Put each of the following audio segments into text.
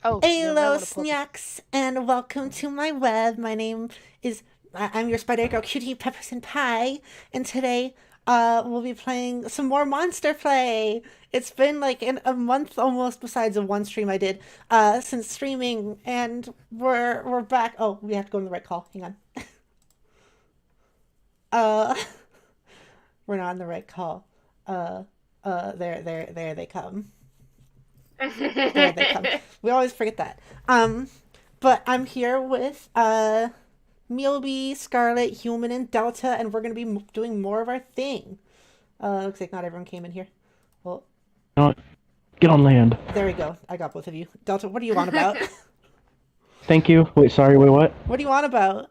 Oh, Hello, snacks, and welcome to my web. My name is I'm your Spidere girl, Cutie Peppers and Pie, and today we'll be playing some more Monster Play. It's been like a month almost, besides the one stream I did since streaming, and we're back. Oh, we have to go to the right call. Hang on. uh, we're not on the right call. There they come. There they come. We always forget that. But I'm here with Mealby, Scarlet, Human, and Delta, and we're gonna be doing more of our thing. Looks like not everyone came in here. Well, No, get on land. there we go. I got both of you. Delta, what do you want about? Thank you. Wait, sorry, wait, what? What do you want about?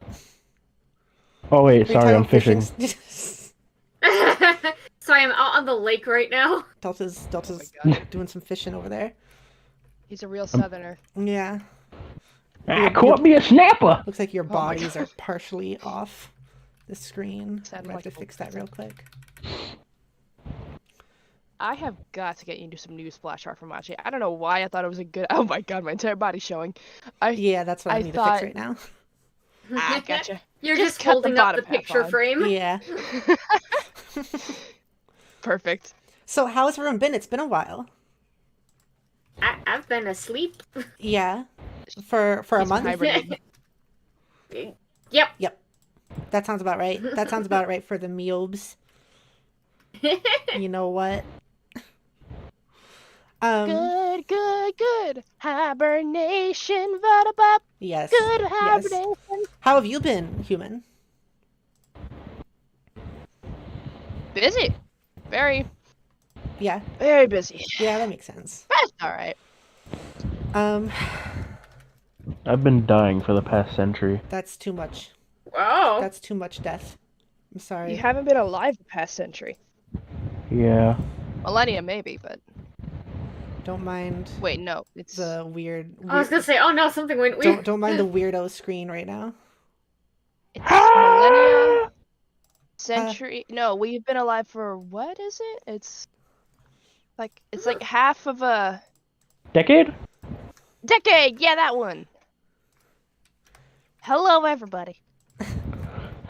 Oh, wait, Are you sorry, talking I'm about fishing. Sorry, I'm out on the lake right now. Delta's Oh my God. doing some fishing over there. He's a real southerner. Yeah. Caught me a snapper! Looks like your my bodies are partially off the screen. Sounded I'm gonna have like to a fix that real quick. I have got to get you into some new splash art from Machi. I don't know why I thought it was a good. Oh my God, my entire body's showing. Yeah, that's what I I need to thought- fix right now. Ah, gotcha. You're Just just cut the holding up the bottom half picture on. frame. Yeah. Perfect. So how's everyone been? It's been a while. I've been asleep. Yeah. For a He's month? hibernating. Yep. That sounds about right. That sounds about right for the Meobs. You know what? Good. Hibernation, va-da-bop. Yes. Good Yes. hibernation. How have you been, Human? Busy. Very, Yeah. very busy. Yeah, that makes sense. That's alright. I've been dying for the past century. That's too much. Wow. That's too much death. I'm sorry. You haven't been alive the past century. Yeah. Millennia, maybe, but. Don't mind Wait, no. It's. the weird. I was gonna say, oh no, something went weird. Don't mind the weirdo screen right now. It's millennia, century. No, we've been alive for what is it? It's like half of a Decade? decade. Yeah, that one. Hello, everybody.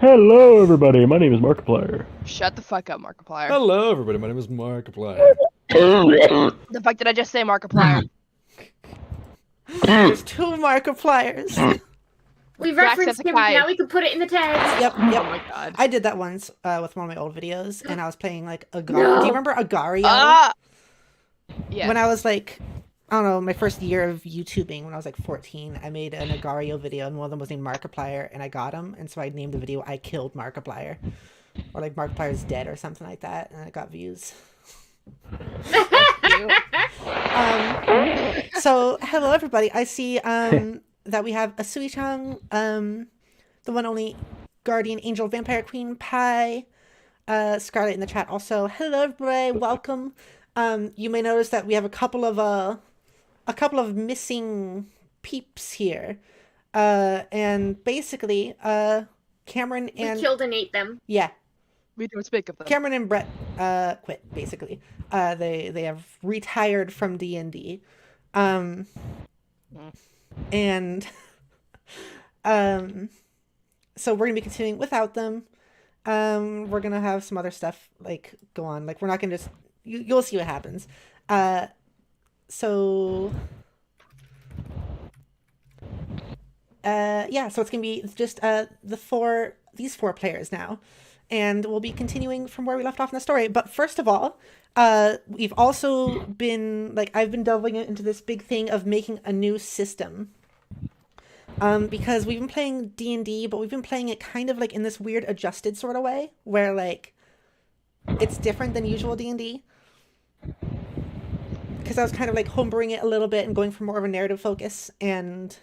Hello, everybody. My name is Markiplier. Shut the fuck up, Markiplier. Hello, everybody. My name is Markiplier. The fuck did I just say, Markiplier? There's two Markipliers. We referenced him, Jacksepticeye. now we can put it in the tags. Yep. Oh my God. I did that once with one of my old videos, and I was playing like Agario. No. Do you remember Agario? Ah. Yeah. When I was like, I don't know, my first year of YouTubing, when I was like 14, I made an Agario video, and one of them was named Markiplier, and I got him, and so I named the video "I Killed Markiplier," or like Markiplier's dead, or something like that, and it got views. So hello everybody. I see that we have Asui-chan, the one only guardian angel vampire queen Pie, Scarlet in the chat also. Hello everybody, welcome. You may notice that we have a couple of missing peeps here. And basically, Cameron and We killed and ate them. yeah, We don't speak of them. Cameron and Brett quit basically. They have retired from D&D. And so we're gonna be continuing without them. We're gonna have some other stuff like go on. Like we're not gonna just you'll see what happens. So yeah, so it's gonna be just these four players now, and we'll be continuing from where we left off in the story. But first of all, we've also been I've been delving into this big thing of making a new system. Because we've been playing D&D, but we've been playing it kind of like in this weird adjusted sort of way, where like it's different than usual D&D. Because I was kind of like homebrewing it a little bit and going for more of a narrative focus, and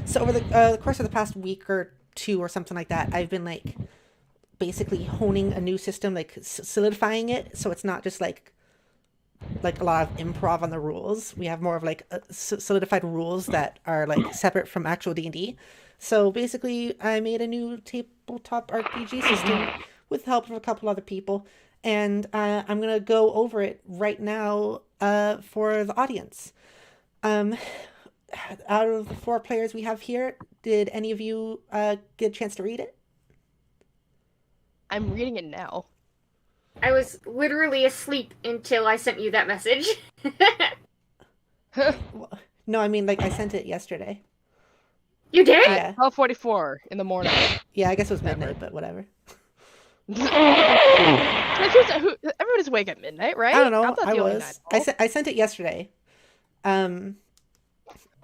so over the course of the past week or two or something like that, I've been like basically honing a new system, like solidifying it, so it's not just like a lot of improv on the rules. We have more of like solidified rules that are like separate from actual D&D. So basically I made a new tabletop RPG system with the help of a couple other people, and I'm gonna go over it right now for the audience. Out of the 4 players we have here, did any of you get a chance to read it? I'm reading it now. I was literally asleep until I sent you that message. No, I mean, like, I sent it yesterday. You did? Yeah. 12:44 in the morning. Yeah, I guess it was midnight, but whatever. Everybody's awake at midnight, right? I don't know. I'm not I the only was. night I sent it yesterday. I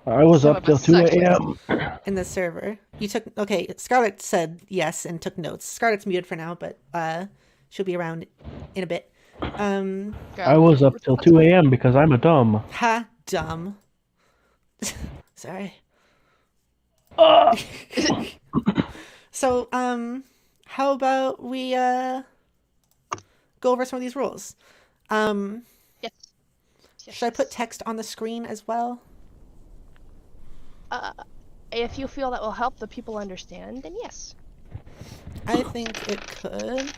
was Some up of till us 2 suck. a.m. In the server. You took... Okay, Scarlett said yes and took notes. Scarlett's muted for now, but she'll be around in a bit. I was up till 2 a.m. because I'm a dumb. Ha, dumb. Sorry. So, how about we go over some of these rules? Yes. Should I put text on the screen as well? If you feel that will help the people understand, then yes. I think it could.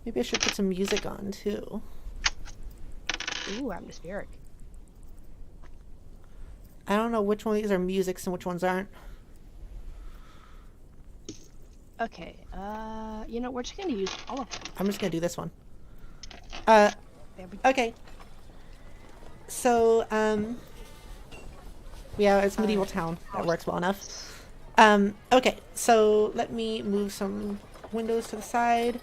Maybe I should put some music on too. Ooh, atmospheric. I don't know which one of these are musics and which ones aren't. Okay, you know, we're just gonna use all of them. I'm just gonna do this one. There we go. Okay. So, yeah, it's medieval town. That works well enough. Okay, so let me move some windows to the side.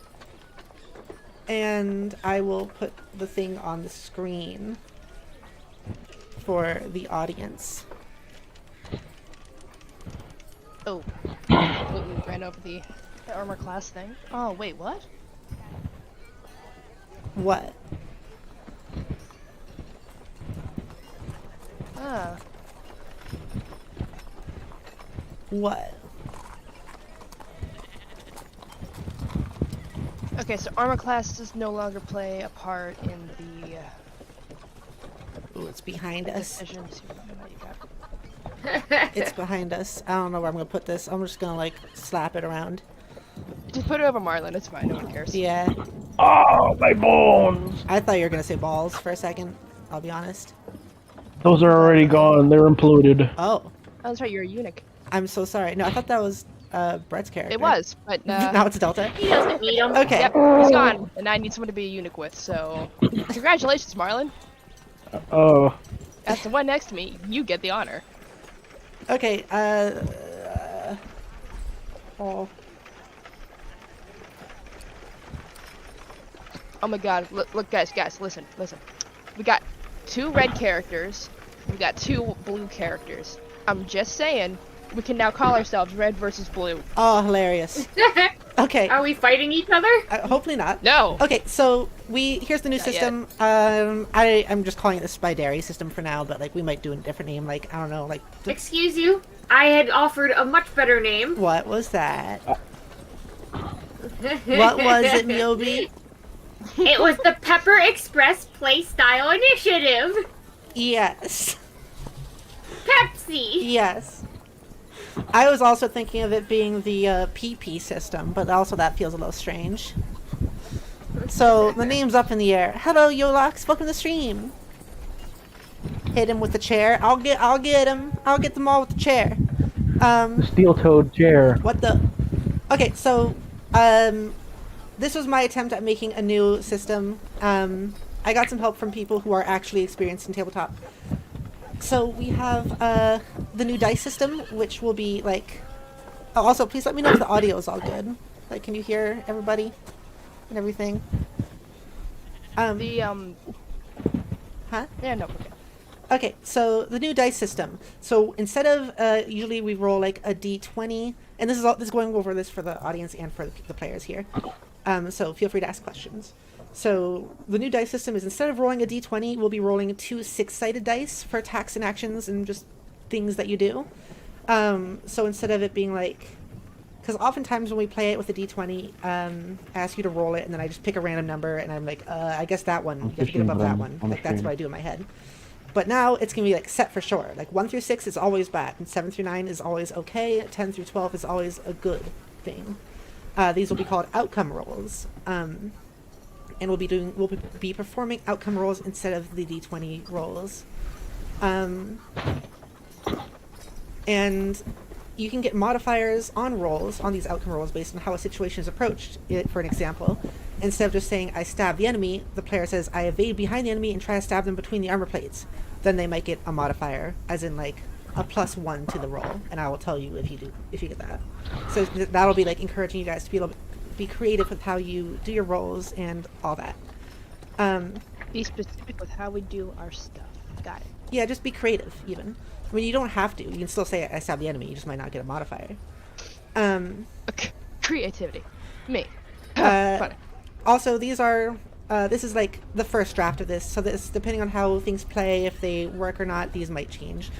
And I will put the thing on the screen for the audience. Oh, completely ran over the armor class thing. Oh, wait, what? What? Ah, What? okay, so armor classes no longer play a part in the Ooh, it's behind us. decisions. What you got? It's behind us. I don't know where I'm gonna put this. I'm just gonna, like, slap it around. Just put it over Marlin, it's fine, no one cares. Yeah. Oh, my bones! I thought you were gonna say balls for a second. I'll be honest. Those are already gone. They're imploded. Oh. Oh, that's right, you're a eunuch. I'm so sorry. No, I thought that was Brett's character. It was, but Now it's Delta. He doesn't need them. Okay. Yep, he's gone, and I need someone to be a eunuch with, so... Congratulations, Marlon. Oh. As the one next to me, you get the honor. Okay, oh. Oh my god, look guys, listen. We got 2 red characters, we got 2 blue characters. I'm just saying, we can now call ourselves red versus blue. Oh, hilarious. Okay, Are we fighting each other? hopefully not. No! Okay, so here's the new Not yet. system. I'm just calling it the Spidere system for now, but, like, we might do a different name, like, I don't know, like, Excuse you. I had offered a much better name. what was that? What was it, Miobi? It was the Pepper Express Playstyle Initiative. Yes. Pepsi. Yes. I was also thinking of it being the PP system, but also that feels a little strange. So the name's up in the air. Hello, Yolox. Welcome to the stream. Hit him with the chair. I'll get him. I'll get them all with the chair. Steel-toed chair. What the? Okay, so this was my attempt at making a new system. I got some help from people who are actually experienced in tabletop. So we have the new dice system, which will be like... Oh, also, please let me know if the audio is all good. Like, can you hear everybody and everything? Huh? Yeah, no, okay. Okay, so the new dice system. So instead of usually we roll like a d20, and this is going over this for the audience and for the players here. So feel free to ask questions. So the new dice system is instead of rolling a d20, we'll be rolling 2 6-sided dice for attacks and actions and just things that you do. So instead of it being like, because oftentimes when we play it with a d20, I ask you to roll it and then I just pick a random number and I'm like, I guess that one. You have to get above that one. Like that's what I do in my head. But now it's gonna be like set for sure. Like 1 through 6 is always bad, and 7 through 9 is always okay. 10 through 12 is always a good thing. These will be called outcome rolls, and we'll be performing outcome rolls instead of the d20 rolls. And you can get modifiers on rolls, on these outcome rolls, based on how a situation is approached. For an example, instead of just saying, I stab the enemy, the player says, I evade behind the enemy and try to stab them between the armor plates. Then they might get a modifier, as in like a +1 to the roll, and I will tell you if you get that. So that'll be like encouraging you guys to be able to be creative with how you do your rolls and all that. Be specific with how we do our stuff. Got it. Yeah, just be creative, even. I mean, you don't have to. You can still say, I stab the enemy. You just might not get a modifier. Creativity. Me. Funny. Also, these are... this is like the first draft of this, so this, depending on how things play, if they work or not, these might change.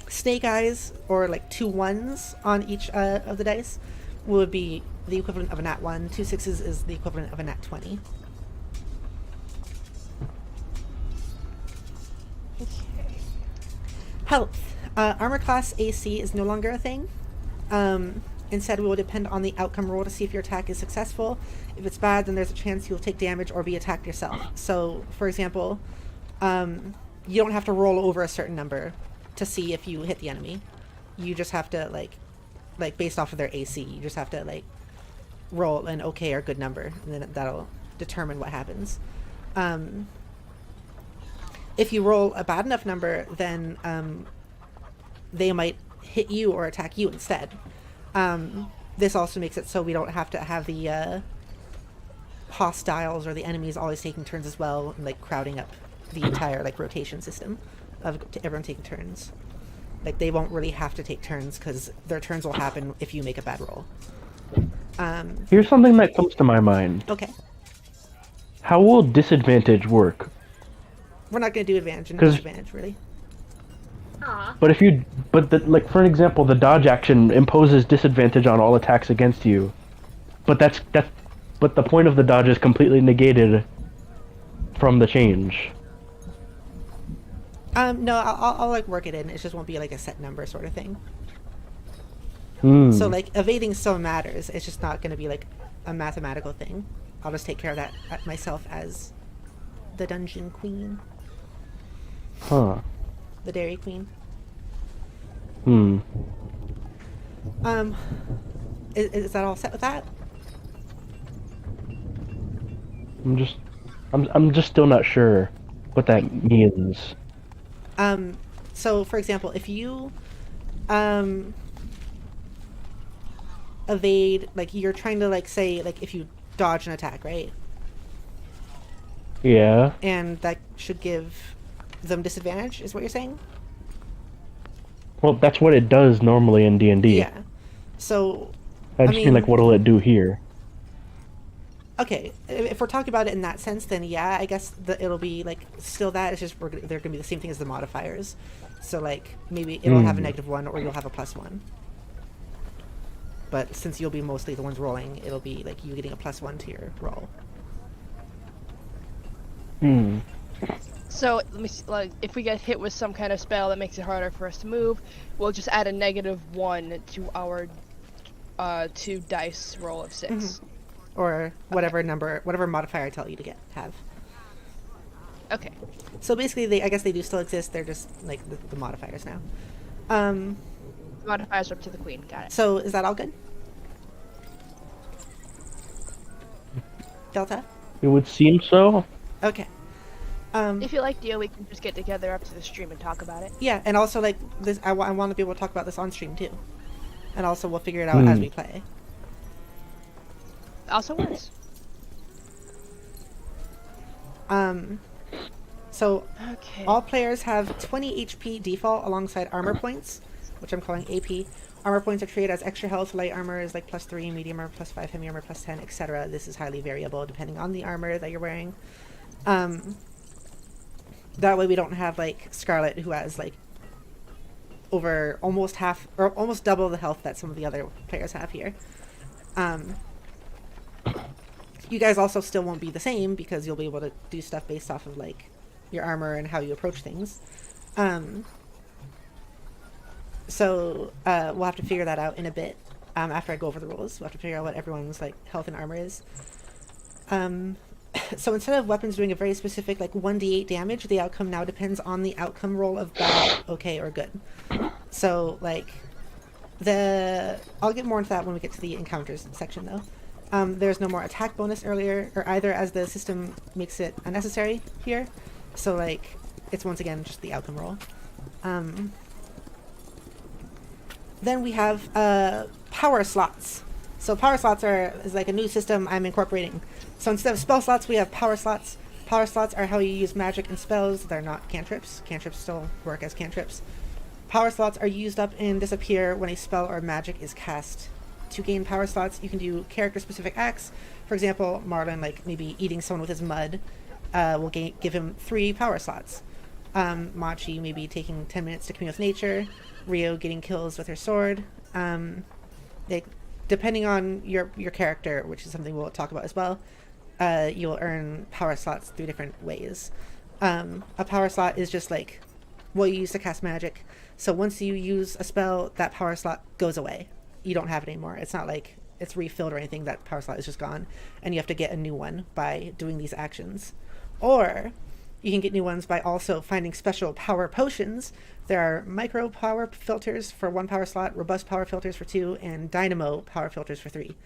Snake eyes, or like 2 1s on each of the dice, would be the equivalent of a nat 1. 2 6s is the equivalent of a nat 20. Health. Armor class AC is no longer a thing. Instead, we will depend on the outcome roll to see if your attack is successful. If it's bad, then there's a chance you'll take damage or be attacked yourself. So, for example, you don't have to roll over a certain number to see if you hit the enemy. You just have to, like based off of their AC, you just have to, like, roll an okay or good number, and then that'll determine what happens. If you roll a bad enough number, then they might hit you or attack you instead. This also makes it so we don't have to have the hostiles or the enemies always taking turns as well, and like crowding up the entire like rotation system of everyone taking turns. Like they won't really have to take turns because their turns will happen if you make a bad roll. Here's something that comes to my mind. Okay. How will disadvantage work? We're not going to do advantage and disadvantage, really. Aw. But like for an example, the dodge action imposes disadvantage on all attacks against you. But but the point of the dodge is completely from the change. No, I'll like work it in. It just won't be like a set number sort of thing. Mm. So like evading still matters. It's just not going to be like a mathematical thing. I'll just take care of that myself as the dungeon queen. Huh. The Dairy Queen. Hmm. Is that all set with that? I'm just still not sure what that means. So for example, if you evade, like you're trying to like say like if you dodge an attack, right? Yeah. And that should give them disadvantage, is what you're saying? Well, that's what it does normally in D&D. Yeah. So I just mean like what'll it do here? Okay, if we're talking about it in that sense, then yeah, I guess it'll be like still that. It's just they're gonna be the same thing as the modifiers. So like maybe it'll have a -1 or you'll have a +1. But since you'll be mostly the ones rolling, it'll be like you getting a +1 to your roll. Hmm. So let me see, like if we get hit with some kind of spell that makes it harder for us to move, we'll just add a -1 to our 2 dice roll of 6. Mm-hmm. Or whatever number, whatever modifier I tell you to have. Okay. So basically, I guess they do still exist. They're just like the modifiers now. Modifiers up to the queen. Got it. So is that all good? Delta? It would seem so. Okay. If you like, Dio, we can just get together after the stream and talk about it. Yeah, and also like this, I want to be able to talk about this on stream too, and also we'll figure it out as we play. Also works. So Okay. all players have 20 HP default alongside armor points, which I'm calling AP. Armor points are treated as extra health. Light armor is like +3, medium armor +5, heavy armor +10, etc. This is highly variable depending on the armor that you're wearing. That way we don't have like Scarlet, who has like over almost half or almost double the health that some of the other players have here. You guys also still won't be the same because you'll be able to do stuff based off of like your armor and how you approach things. So we'll have to figure that out in a bit. after I go over the rules. We'll have to figure out what everyone's like health and armor is. So instead of weapons doing a very specific like 1d8 damage, the outcome now depends on the outcome roll of bad, okay, or good. So like I'll get more into that when we get to the encounters section though. There's no more attack bonus earlier or either, as the system makes it unnecessary here. So like it's once again just the outcome roll. Then we have power slots. So power slots is like a new system I'm incorporating. So instead of spell slots, we have power slots. Power slots are how you use magic and spells. They're not cantrips. Cantrips still work as cantrips. Power slots are used up and disappear when a spell or magic is cast. To gain power slots, you can do character-specific acts. For example, Marlon, like maybe eating someone with his mud, will give him 3 power slots. Machi maybe taking 10 minutes to commune with nature. Rio getting kills with her sword. Depending on your character, which is something we'll talk about as well, you'll earn power slots 3 different ways. A power slot is just like what you use to cast magic. So once you use a spell, that power slot goes away. You don't have it anymore. It's not like it's refilled or anything. That power slot is just gone, and you have to get a new one by doing these actions. Or you can get new ones by also finding special power potions. There are micro power filters for 1 power slot, robust power filters for 2, and dynamo power filters for 3.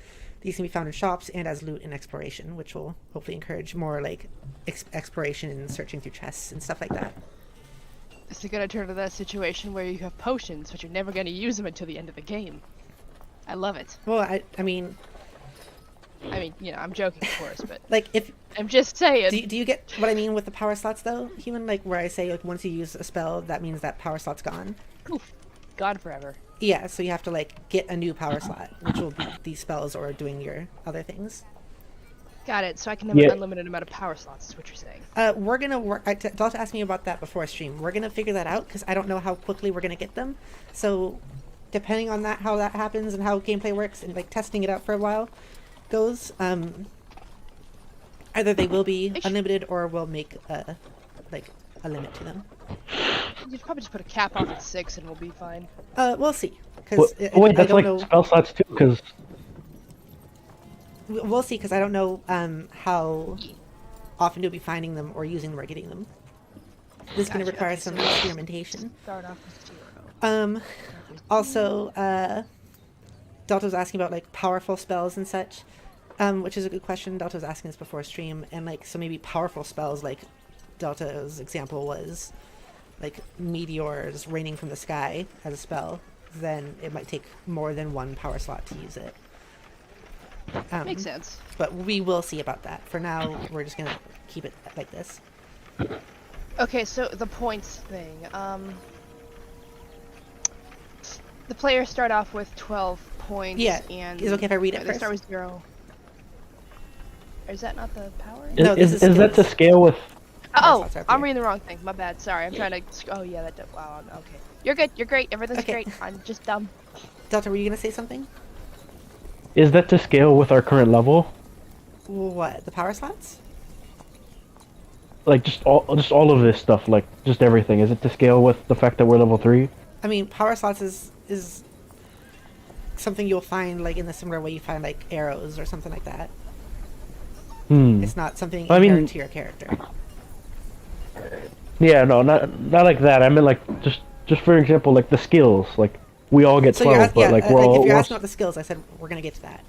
These can be found in shops and as loot in exploration, which will hopefully encourage more like exploration and searching through chests and stuff like that. Is it gonna turn to that situation where you have potions, but you're never gonna use them until the end of the game? I love it. Well, I mean, you know, I'm joking, of course, but like if I'm just saying. do you get what I mean with the power slots though, Human? Like where I say like once you use a spell, that means that power slot's gone. Poof, gone forever. Yeah, so you have to like get a new power slot, which will be these spells or doing your other things. Got it. So I can have an unlimited amount of power slots. Is what you're saying? We're gonna work. Delta asked me about that before stream. We're gonna figure that out because I don't know how quickly we're gonna get them. So, depending on that, how that happens and how gameplay works, and like testing it out for a while, goes. Either they will be unlimited or we'll make a limit to them. You probably just put a cap off at 6 and we'll be fine. We'll see. Because wait, that's like spell slots too, because we'll see. Because I don't know how often you'll be finding them or using them or getting them. This is going to require some experimentation. Start off with 0. Also, Delta was asking about like powerful spells and such, which is a good question. Delta was asking this before stream, and like so maybe powerful spells like Delta's example was like meteors raining from the sky as a spell. Then it might take more than 1 power slot to use it. Makes sense. But we will see about that. For now, we're just gonna keep it like this. Okay, so the points thing. The players start off with 12 points. Yeah. And is it okay if I read it they first? start with 0. Or is that not the power? No, this is is that to scale with? Oh, slots are up I'm here. reading the wrong thing. My bad. Sorry, I'm trying to. Oh yeah, that. Wow. Okay. You're good. You're great. Everything's Okay. great. I'm just dumb. Delta, were you gonna say something? Is that to scale with our current level? What? The power slots? Like just all of this stuff, like just everything. Is it to scale with the fact that we're level 3? I mean, power slots is something you'll find like in the similar way you find like arrows or something like that. It's not something inherent to your character. Yeah, no, not like that. I mean, like just for example, like the skills. Like we all get 12, but like we're all. If you're asking about the skills, I said we're gonna get to that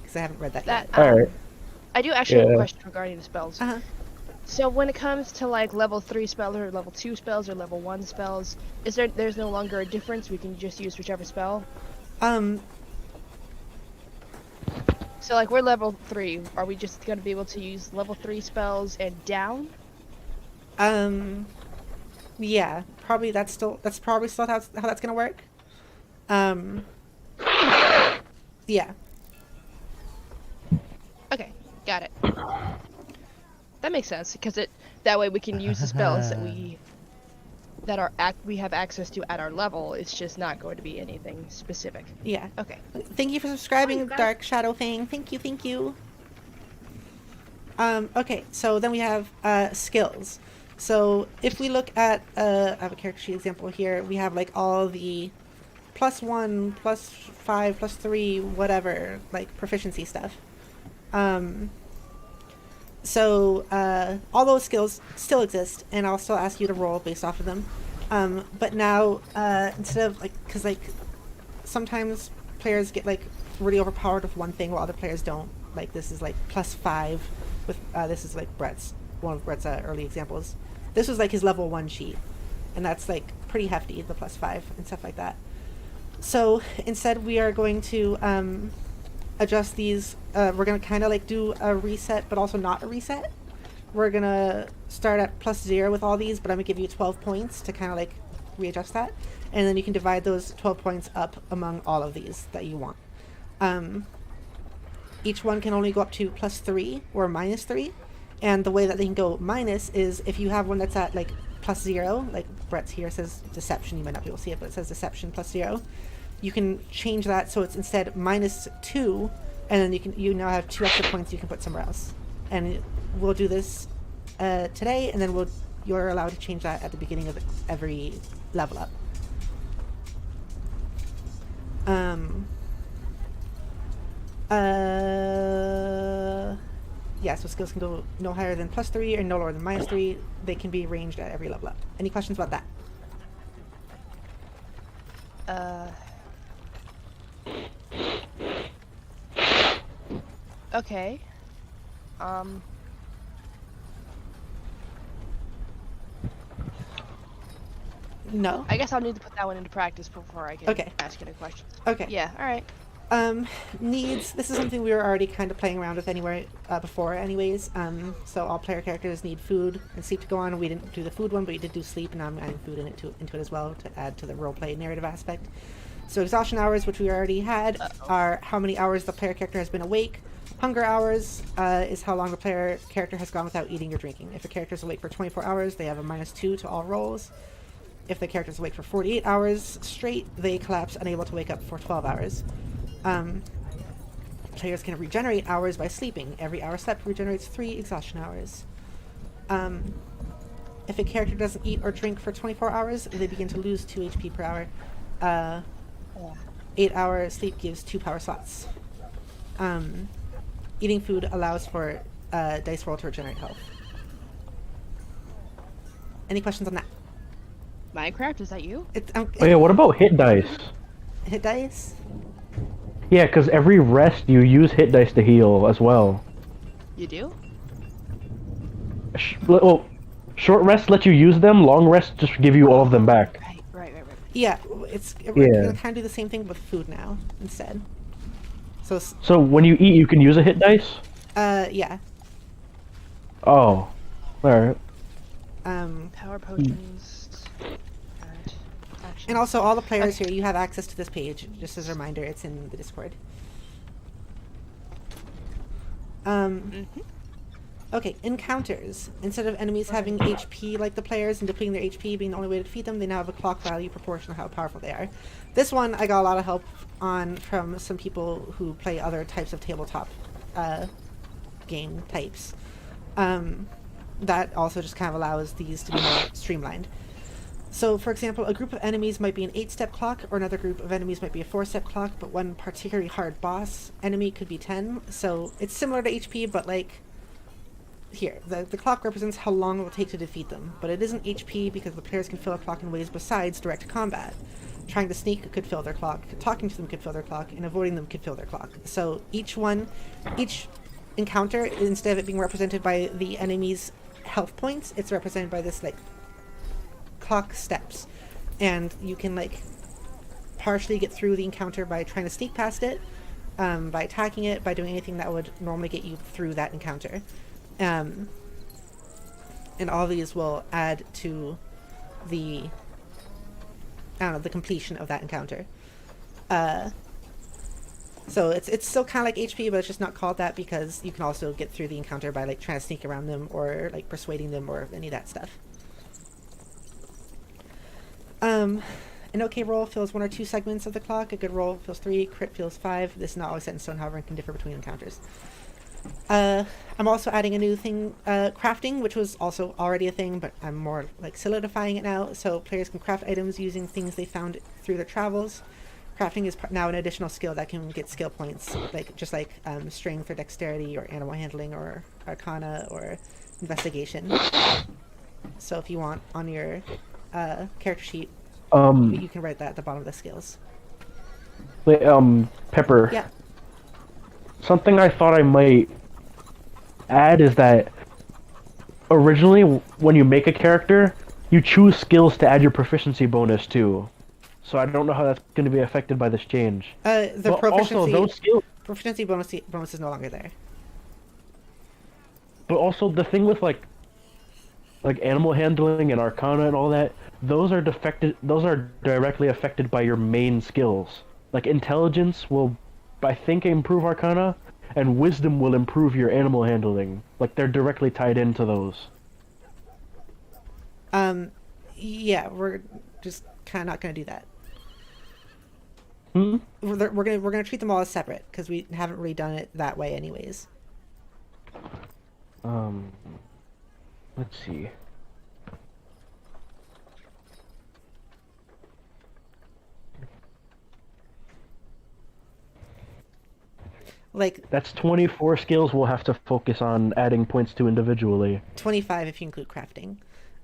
because I haven't read that yet. All right. I do actually have a Yeah. question regarding the spells. Uh-huh. So when it comes to like level 3 spells or level 2 spells or level 1 spells, there's no longer a difference? We can just use whichever spell? So like we're level 3, are we just gonna be able to use level 3 spells and down? Yeah, probably that's probably still how that's gonna work. Yeah. Okay, got it. That makes sense because that way we can use the spells that we have access to at our level. It's just not going to be anything specific. Yeah. Okay. Thank you for subscribing, you guys. Dark Shadow Fang. Thank you. Okay, so then we have skills. So if we look at I have a character sheet example here. We have like all the +1, +5, +3, whatever, like proficiency stuff. So all those skills still exist, and I'll still ask you to roll based off of them. But now, instead of, like, because, like, sometimes players get, like, really overpowered with one thing while other players don't. Like, this is, like, +5 with, this is, like, one of Brett's early examples. This was, like, his level 1 sheet, and that's, like, pretty hefty, the +5 and stuff like that. So instead we are going to adjust these. We're going to kind of like do a reset, but also not a reset. We're going to start at +0 with all these, but I'm going to give you 12 points to kind of like readjust that. And then you can divide those 12 points up among all of these that you want. Each one can only go up to +3 or -3. And the way that they can go minus is if you have one that's at like +0, like Brett's here says deception, you might not be able to see it, but it says deception +0. You can change that so it's instead -2, and then you now have 2 extra points you can put somewhere else. And we'll do this today, and then you're allowed to change that at the beginning of every level up. Yeah, so skills can go no higher than +3 or no lower than -3. They can be ranged at every level up. Any questions about that? Okay. No? I guess I'll need to put that one into practice before I can ask any questions. Okay. Yeah, alright. Needs. This is something we were already kind of playing around with before anyways. So all player characters need food and sleep to go on. We didn't do the food one, but we did do sleep, and now I'm adding food into it as well to add to the roleplay narrative aspect. So exhaustion hours, which we already had, are how many hours the player character has been awake. Hunger hours is how long the player character has gone without eating or drinking. If a character is awake for 24 hours, they have a -2 to all rolls. If the character is awake for 48 hours straight, they collapse, unable to wake up for 12 hours. Players can regenerate hours by sleeping. Every hour slept regenerates 3 exhaustion hours. If a character doesn't eat or drink for 24 hours, they begin to lose 2 HP per hour. 8-hour sleep gives 2 power slots. Eating food allows for dice roll to regenerate health. Any questions on that? Minecraft, is that you? Oh yeah, what about hit dice? Hit dice? Yeah, because every rest you use hit dice to heal as well. You do? Well, short rests let you use them, long rests just give you all of them back. Right. Yeah, we're gonna kind of do the same thing with food now instead. So when you eat, you can use a hit dice? Yeah. Oh, alright. Power potions. And also, all the players here, you have access to this page. Just as a reminder, it's in the Discord. Okay, encounters. Instead of enemies having HP like the players and depleting their HP being the only way to defeat them, they now have a clock value proportional to how powerful they are. This one I got a lot of help on from some people who play other types of tabletop game types. That also just kind of allows these to be more streamlined. So, for example, a group of enemies might be an 8-step clock, or another group of enemies might be a 4-step clock, but one particularly hard boss enemy could be 10. So it's similar to HP, but like, here, the clock represents how long it will take to defeat them, but it isn't HP because the players can fill a clock in ways besides direct combat. Trying to sneak could fill their clock, talking to them could fill their clock, and avoiding them could fill their clock. So each encounter, instead of it being represented by the enemy's health points, it's represented by this like clock steps, and you can like partially get through the encounter by trying to sneak past it, by attacking it, by doing anything that would normally get you through that encounter. And all these will add to the completion of that encounter. So it's still kind of like HP, but it's just not called that because you can also get through the encounter by like trying to sneak around them or like persuading them or any of that stuff. An okay roll fills 1 or 2 segments of the clock. A good roll fills 3. Crit fills 5. This is not always set in stone, however, and can differ between encounters. I'm also adding a new thing, crafting, which was also already a thing, but I'm more like solidifying it now. So players can craft items using things they found through their travels. Crafting is now an additional skill that can get skill points, just like strength or dexterity or animal handling or arcana or investigation. So if you want on your character sheet, you can write that at the bottom of the skills. Wait, Pepper. Yeah. Something I thought I might add is that originally, when you make a character, you choose skills to add your proficiency bonus to. So I don't know how that's going to be affected by this change. The but proficiency also those skills. proficiency bonus is no longer there. But also the thing with like animal handling and arcana and all that, those are directly affected by your main skills. Like intelligence will, I think, improve arcana, and wisdom will improve your animal handling. Like they're directly tied into those. Yeah, we're just kind of not going to do that. Hmm? We're gonna treat them all as separate because we haven't really done it that way anyways. Let's see. Like That's 24 skills we'll have to focus on adding points to individually. 25 if you include crafting.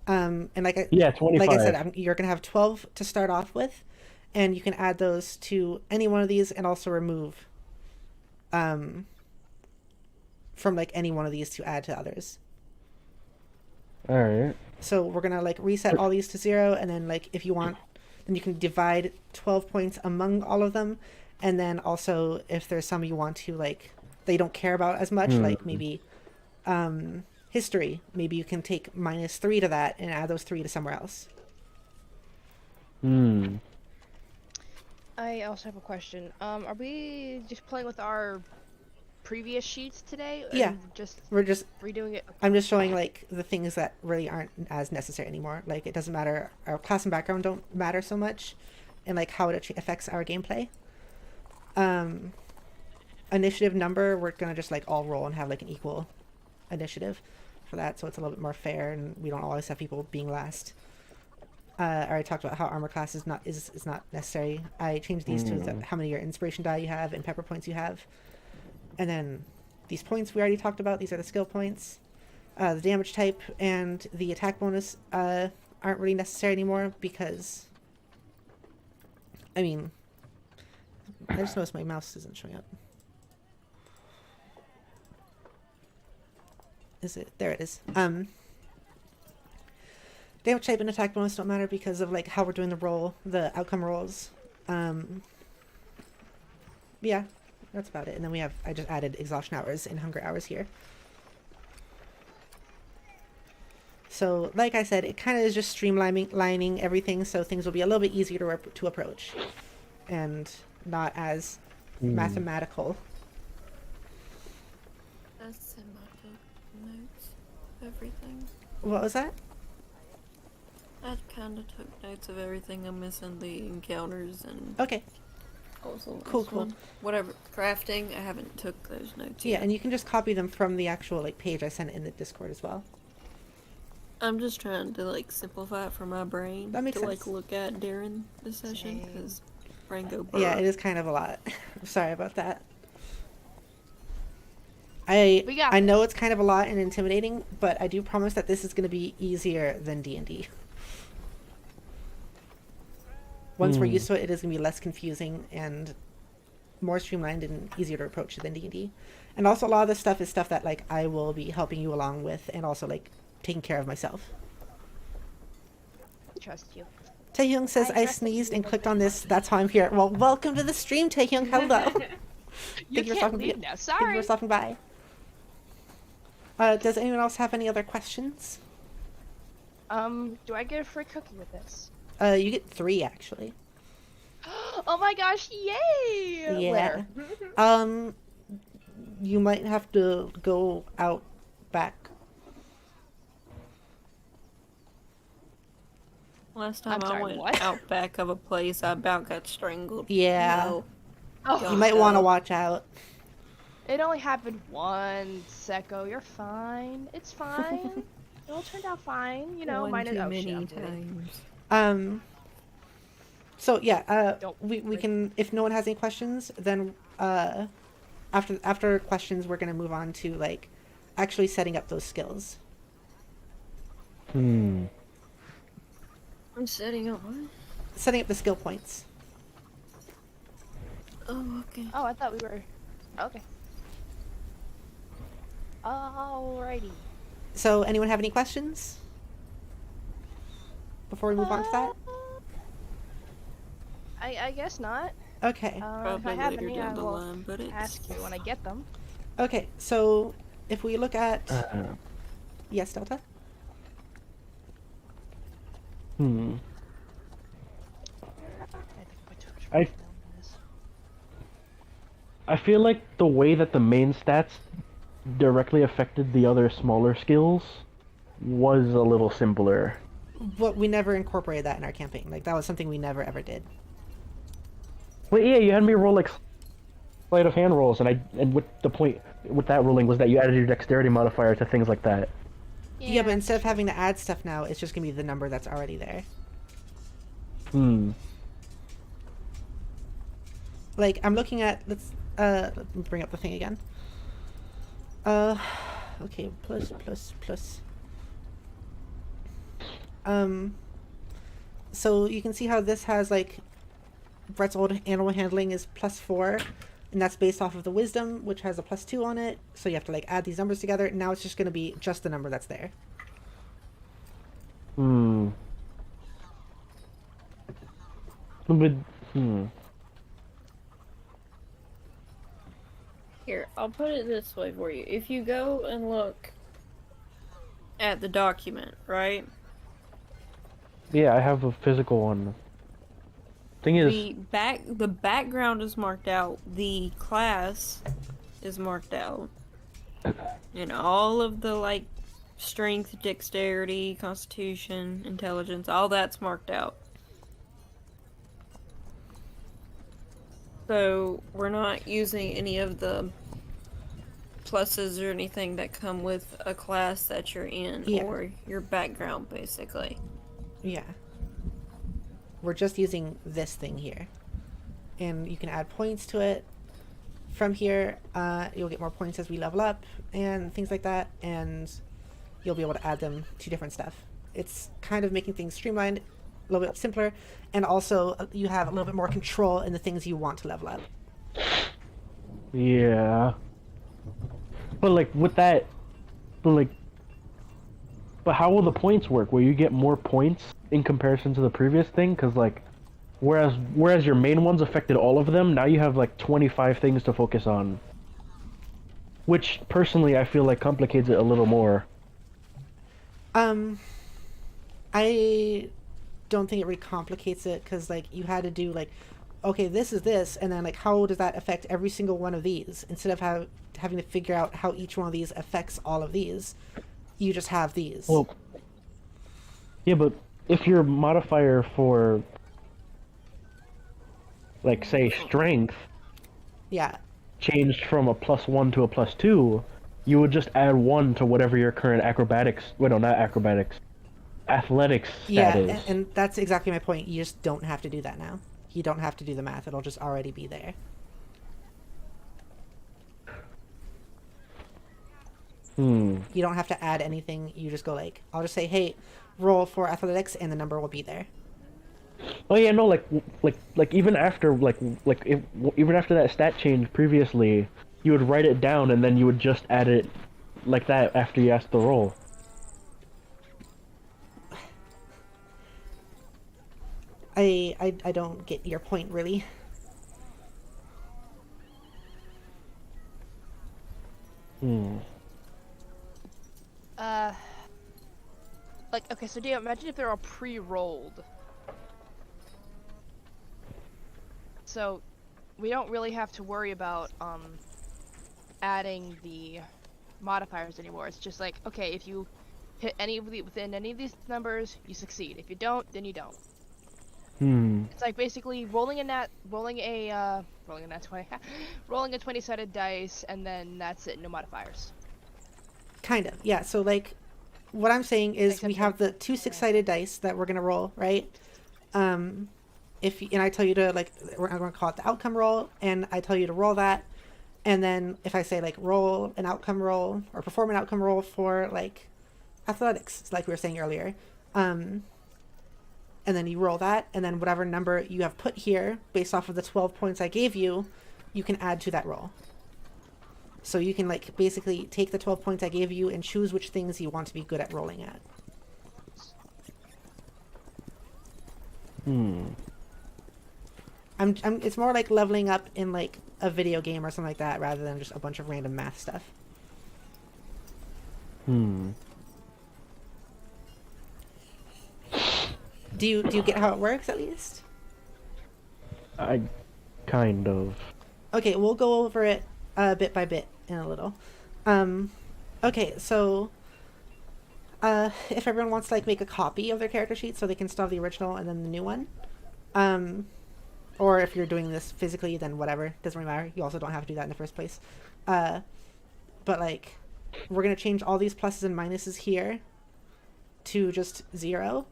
And Yeah, 25. like I said, you're gonna have 12 to start off with, and you can add those to any one of these and also remove from like any one of these to add to others. Alright. So we're gonna like reset all these to 0, and then like if you want, then you can divide 12 points among all of them, and then also if there's some you want to like they don't care about as much, like maybe history, maybe you can take -3 to that and add those 3 to somewhere else. I also have a question. Are we just playing with our previous sheets today? Yeah. We're just redoing it. I'm just showing like the things that really aren't as necessary anymore. Like it doesn't matter, our class and background don't matter so much, and like how it affects our gameplay. Initiative number, we're gonna just like all roll and have like an equal initiative for that, so it's a little bit more fair and we don't always have people being last. I already talked about how armor class is not necessary. I changed these to how many your inspiration die you have and pepper points you have. And then these points we already talked about. These are the skill points. The damage type and the attack bonus aren't really necessary anymore because, I mean, I just noticed my mouse isn't showing up. Is it? There it is. Damage type and attack bonus don't matter because of like how we're doing the outcome rolls. Yeah, that's about it. And then I just added exhaustion hours and hunger hours here. So, like I said, it kind of is just streamlining everything, so things will be a little bit easier to approach, and not as mathematical. That's notes, everything. What was that? I kind of took notes of everything. I'm missing the encounters and Okay. also Cool, this cool. one. Whatever crafting, I haven't took those notes Yeah, yet. and you can just copy them from the actual like page I sent in the Discord as well. I'm just trying to like simplify it for my brain That makes to sense. look at during the session Same. because brain go Yeah, brr. it is kind of a lot. I'm sorry about that. We got I know it's kind of a lot and intimidating, but I do promise that this is going to be easier than D&D. Once we're used to it, it is going to be less confusing and more streamlined and easier to approach than D&D. And also a lot of this stuff is stuff that like I will be helping you along with and also like taking care of myself. Trust you. Taehyung says I sneezed and clicked on this. That's how I'm here. Well, welcome to the stream, Taehyung. Hello. You can't leave now. Thank you Sorry. for stopping by. Does anyone else have any other questions? Do I get a free cookie with this? You get 3 actually. Oh my gosh! Yay! Yeah. Where? You might have to go out back. Last time I'm sorry, I went what? out back of a place, I about got strangled. Yeah. No. Oh, You might want to watch out. it only happened once, Echo. You're fine. It's fine. It all turned out fine. You know, One mine is. too Oh, many shit, I'm bleeding. times. So yeah, Don't we worry. can, if no one has any questions, then after questions we're gonna move on to like actually setting up those skills. Hmm. I'm setting up what? Setting up the skill points. Oh, okay. Oh, I thought we were. Okay. Alrighty. So anyone have any questions before we move on to that? I guess not. Okay. If Probably I have later any, down I the will line, but it's ask you when I get them. Okay, so if we look at Uh, yes, Delta. hmm. I think I put too much I- volume on this. I feel like the way that the main stats directly affected the other smaller skills was a little simpler. But we never incorporated that in our campaign. Like that was something we never ever did. But yeah, you had me roll like sleight of hand rolls, and with the point with that ruling was that you added your dexterity modifier to things like that. Yeah, but instead of having to add stuff now, it's just gonna be the number that's already there. Hmm. Like I'm looking at let me bring up the thing again. Okay, plus. So you can see how this has like Brett's old animal handling is +4, and that's based off of the wisdom, which has a +2 on it. So you have to like add these numbers together. Now it's just gonna be just the number that's there. Hmm. But, hmm. Here, I'll put it this way for you. If you go and look at the document, right? Yeah, I have a physical one. Thing is, The background is marked out. The class is marked out. And all of the like strength, dexterity, constitution, intelligence, all that's marked out. So we're not using any of the pluses or anything that come with a class that you're in, Yeah. or your background, basically. Yeah. We're just using this thing here. And you can add points to it. From here, you'll get more points as we level up and things like that, and you'll be able to add them to different stuff. It's kind of making things streamlined, a little bit simpler, and also you have a little bit more control in the things you want to level up. yeah. But like with that, but how will the points work? Will you get more points in comparison to the previous thing? Because like, whereas your main ones affected all of them, now you have like 25 things to focus on. Which personally I feel like complicates it a little more. I don't think it really complicates it, because like you had to do like, okay, this is this, and then like how does that affect every single one of these, instead of having to figure out how each one of these affects all of these. You just have these. Well, yeah, but if your modifier for, like, say, strength Yeah. changed from a +1 to a +2, you would just add 1 to whatever your current acrobatics, wait, no, not acrobatics, athletics stat Yeah, is. and that's exactly my point. You just don't have to do that now. You don't have to do the math. It'll just already be there. You don't have to add anything. You just go like, I'll just say, hey, roll for athletics, and the number will be there. Oh yeah, no, like even after even after that stat change previously, you would write it down and then you would just add it like that after you asked the roll. I don't get your point really. Like, okay, so do you imagine if they're all pre-rolled? So, we don't really have to worry about, adding the modifiers anymore. It's just like, okay, if you hit within any of these numbers, you succeed. If you don't, then you don't. It's like basically rolling a 20, rolling a 20-sided dice, and then that's it, no modifiers. Kind of, yeah. So like, what I'm saying is Except we have the two 6-sided dice that we're gonna roll, right? and I tell you to like, I'm going to call it the outcome roll, and I tell you to roll that, and then if I say like roll an outcome roll or perform an outcome roll for like athletics, like we were saying earlier, and then you roll that, and then whatever number you have put here based off of the 12 points I gave you, you can add to that roll. So you can like basically take the 12 points I gave you and choose which things you want to be good at rolling at. It's more like leveling up in like a video game or something like that, rather than just a bunch of random math stuff. Do you get how it works at least? I kind of. Okay, we'll go over it bit by bit in a little. Okay, so if everyone wants to like make a copy of their character sheet so they can still have the original and then the new one, or if you're doing this physically, then whatever, doesn't really matter. You also don't have to do that in the first place. But like, we're gonna change all these pluses and minuses here to just 0.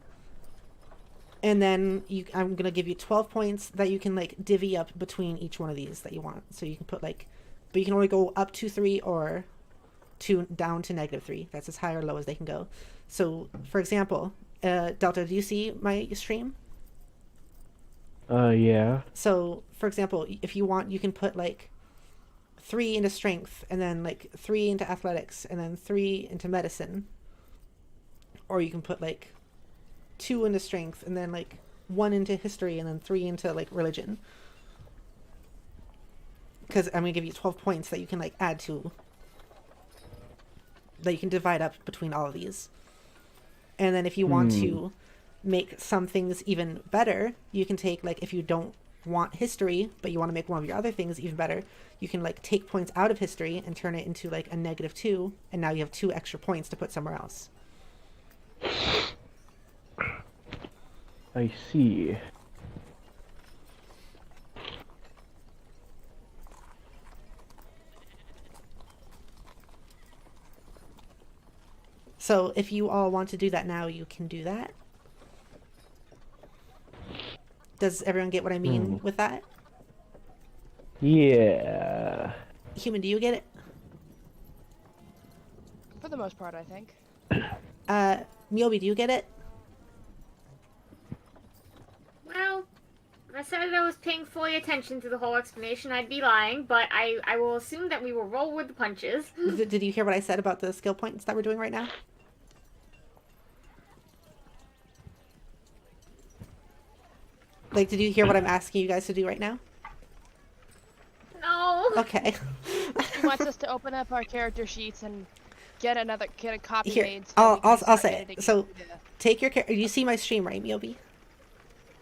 And then I'm going to give you 12 points that you can like divvy up between each one of these that you want. So you can put like, but you can only go up to 3 or down to -3. That's as high or low as they can go. So for example, Delta, do you see my stream? Yeah. So for example, if you want, you can put like 3 into strength, and then like 3 into athletics, and then 3 into medicine. Or you can put like 2 into strength, and then like 1 into history, and then 3 into like religion. Because I'm gonna give you 12 points that you can like add to, that you can divide up between all of these. And then if you want to make some things even better, you can take like, if you don't want history but you want to make one of your other things even better, you can like take points out of history and turn it into like a -2, and now you have 2 extra points to put somewhere else. I see. So if you all want to do that now, you can do that. Does everyone get what I mean with that? Yeah. Human, do you get it? For the most part, I think. Miobi, do you get it? Well, if I said I was paying fully attention to the whole explanation, I'd be lying, but I will assume that we will roll with the punches. Did you hear what I said about the skill points that we're doing right now? Like, did you hear what I'm asking you guys to do right now? No. Okay. He wants us to open up our character sheets and get a copy Here, made. So I'll say it. So, take your you see my stream, right, Miobi?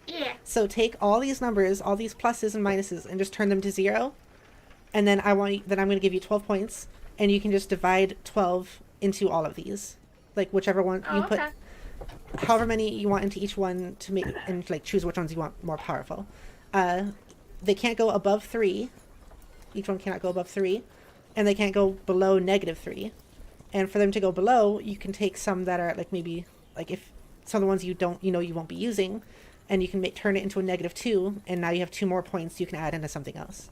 Yeah. So take all these numbers, all these pluses and minuses, and just turn them to 0. And then I'm going to give you 12 points, and you can just divide 12 into all of these, like whichever one you put, however many you want into each one to make, and like choose which ones you want more powerful. They can't go above 3. Each one cannot go above 3, and they can't go below -3. And for them to go below, you can take some that are like maybe like if some of the ones you won't be using, and you can turn it into a -2, and now you have 2 more points you can add into something else.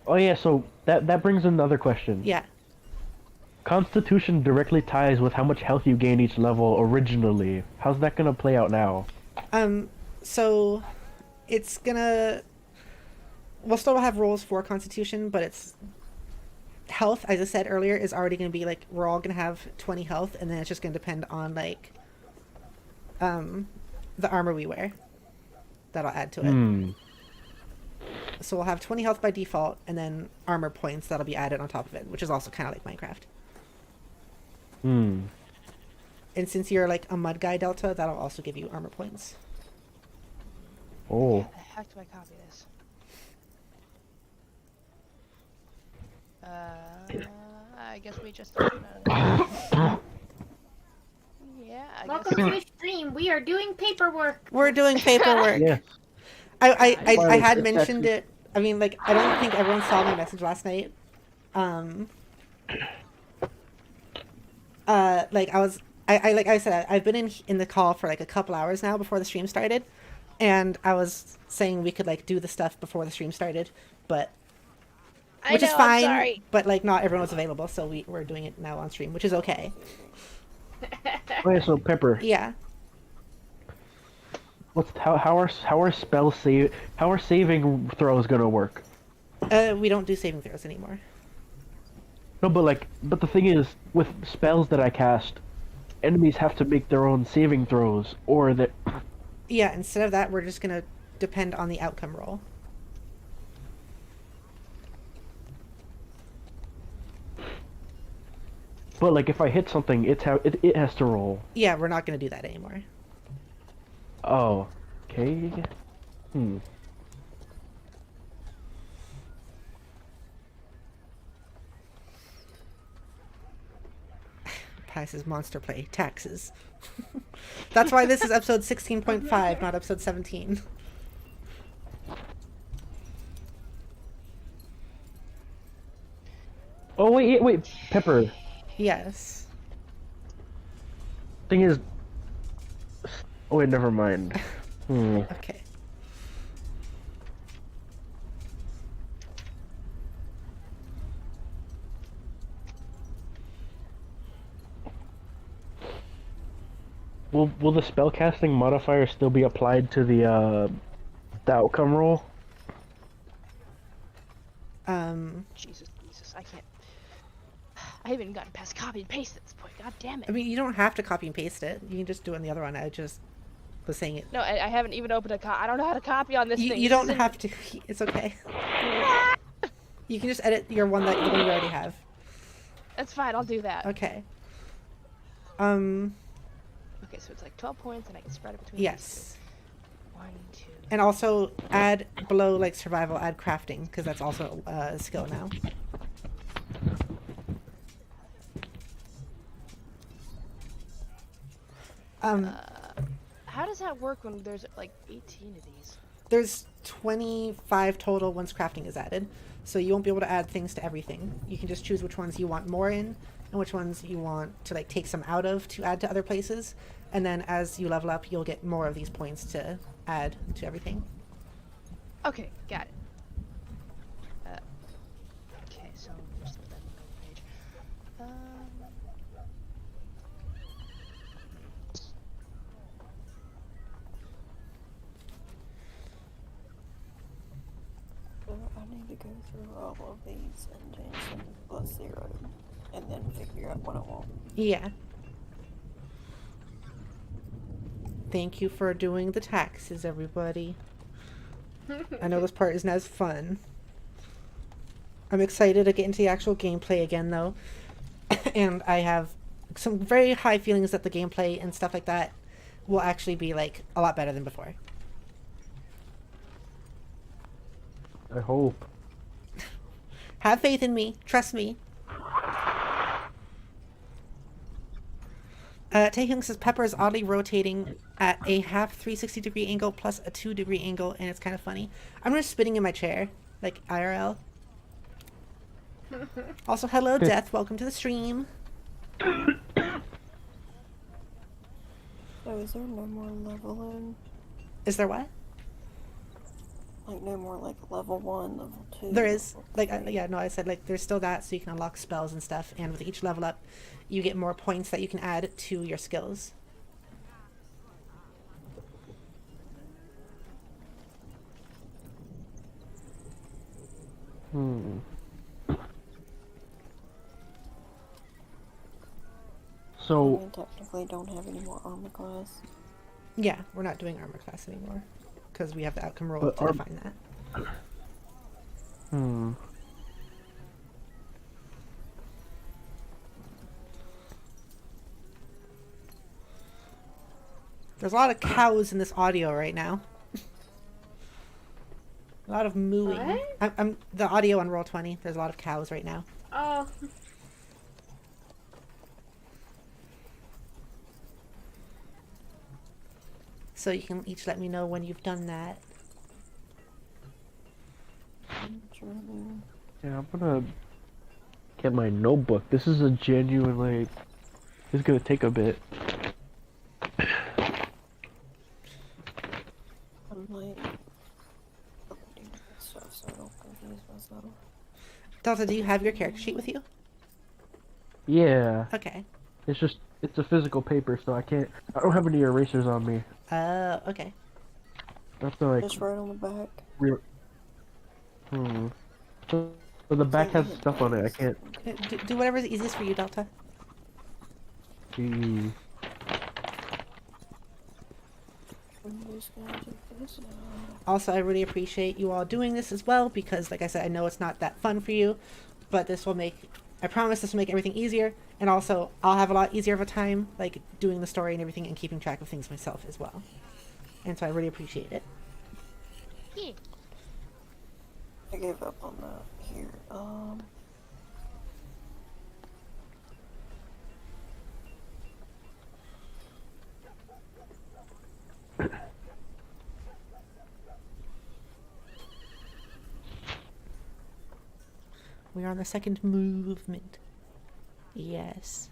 Oh yeah, so that brings another question. Yeah. Constitution directly ties with how much health you gain each level originally. How's that gonna play out now? So it's gonna... We'll still have rolls for Constitution, but it's... Health, as I said earlier, is already gonna be like, we're all gonna have 20 health, and then it's just gonna depend on like... the armor we wear. That'll add to it. So we'll have 20 health by default, and then armor points that'll be added on top of it, which is also kind of like Minecraft. And since you're like a mud guy, Delta, that'll also give you armor points. Oh. How the heck do I copy this? I guess we just. Yeah. Welcome to the stream. We are doing paperwork. We're doing paperwork. Yeah. I had mentioned it. I mean, like, I don't think everyone saw my message last night. Like I said, I've been in the call for like a couple hours now before the stream started, And I was saying we could like do the stuff before the stream started, but I which know, is fine. I'm sorry. But like not everyone was available, so we're doing it now on stream, which is okay. Okay, so Pepper, Yeah. how are saving throws gonna work? We don't do saving throws anymore. No, but the thing is, with spells that I cast, enemies have to make their own saving throws, or that. Yeah, instead of that, we're just gonna depend on the outcome roll. But like, if I hit something, it has to roll. Yeah, we're not gonna do that anymore. Oh, okay. Passes monster play taxes. That's why this is episode 16.5, not episode 17. Oh wait, Pepper. Yes. Thing is. Oh wait, never mind. Okay. Will the spellcasting modifier still be applied to the outcome roll? Jesus, I can't. I haven't even gotten past copy and paste at this point. God damn it. I mean, you don't have to copy and paste it. You can just do it on the other one. I just was saying it. No, I haven't even opened I don't know how to copy on this thing. You don't have to. It's okay. You can just edit the one you already have. That's fine. I'll do that. Okay. Okay, so it's like 12 points, and I can spread it between. Yes. These 1, 2. And also add below like survival, add crafting because that's also a skill now. How does that work when there's like 18 of these? There's 25 total once crafting is added, so you won't be able to add things to everything. You can just choose which ones you want more in and which ones you want to like take some out of to add to other places, and then as you level up you'll get more of these points to add to everything. Okay, got it. Okay, so just put that on the page. I need to go through all of these and change them to +0, and then figure out what I want. Yeah. Thank you for doing the taxes, everybody. I know this part isn't as fun. I'm excited to get into the actual gameplay again, though. And I have some very high feelings that the gameplay and stuff like that will actually be, like, a lot better than before. I hope. Have faith in me. Trust me. Taehyung says Pepper is oddly rotating at a half 360-degree angle plus a 2-degree angle, and it's kind of funny. I'm just spinning in my chair, like IRL. Also, hello, Death. Welcome to the stream. So is there no more leveling? Is there what? Like no more like level 1, level 2? There is. Like, yeah, no, I said, like, there's still that, so you can unlock spells and stuff, and with each level up, you get more points that you can add to your skills. So, We technically don't have any more armor class. Yeah, we're not doing armor class anymore, because we have the outcome roll But to define that. There's a lot of cows in this audio right now. A lot of mooing. What? I'm the audio on Roll20. There's a lot of cows right now. Oh. So you can each let me know when you've done that. yeah, I'm gonna get my notebook. This is a genuine, like, this is gonna take a bit. Delta, do you have your character sheet with you? Yeah. Okay. It's a physical paper, so I don't have any erasers on me. Okay. That's like. Just right on the back. So the back has stuff on it. I can't. Do whatever's easiest for you, Delta. See. I'm just gonna take this out. Also, I really appreciate you all doing this as well because, like I said, I know it's not that fun for you, but this will make, I promise this will make everything easier, and also I'll have a lot easier of a time, like, doing the story and everything and keeping track of things myself as well. And so I really appreciate it. Yeah. I gave up on that. Here, We are on the second movement. Yes.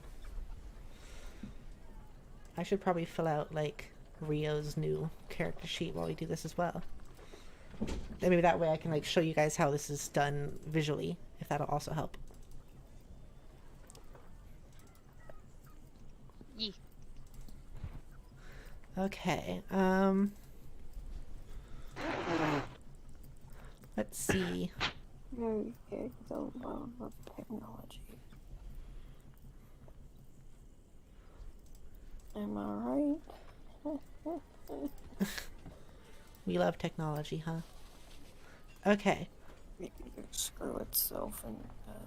I should probably fill out, like, Rio's new character sheet while we do this as well. And maybe that way I can, like, show you guys how this is done visually, if that'll also help. Yeah. Okay, let's see. okay, so love technology. Am I right? We love technology, huh? Okay. Maybe screw itself in that.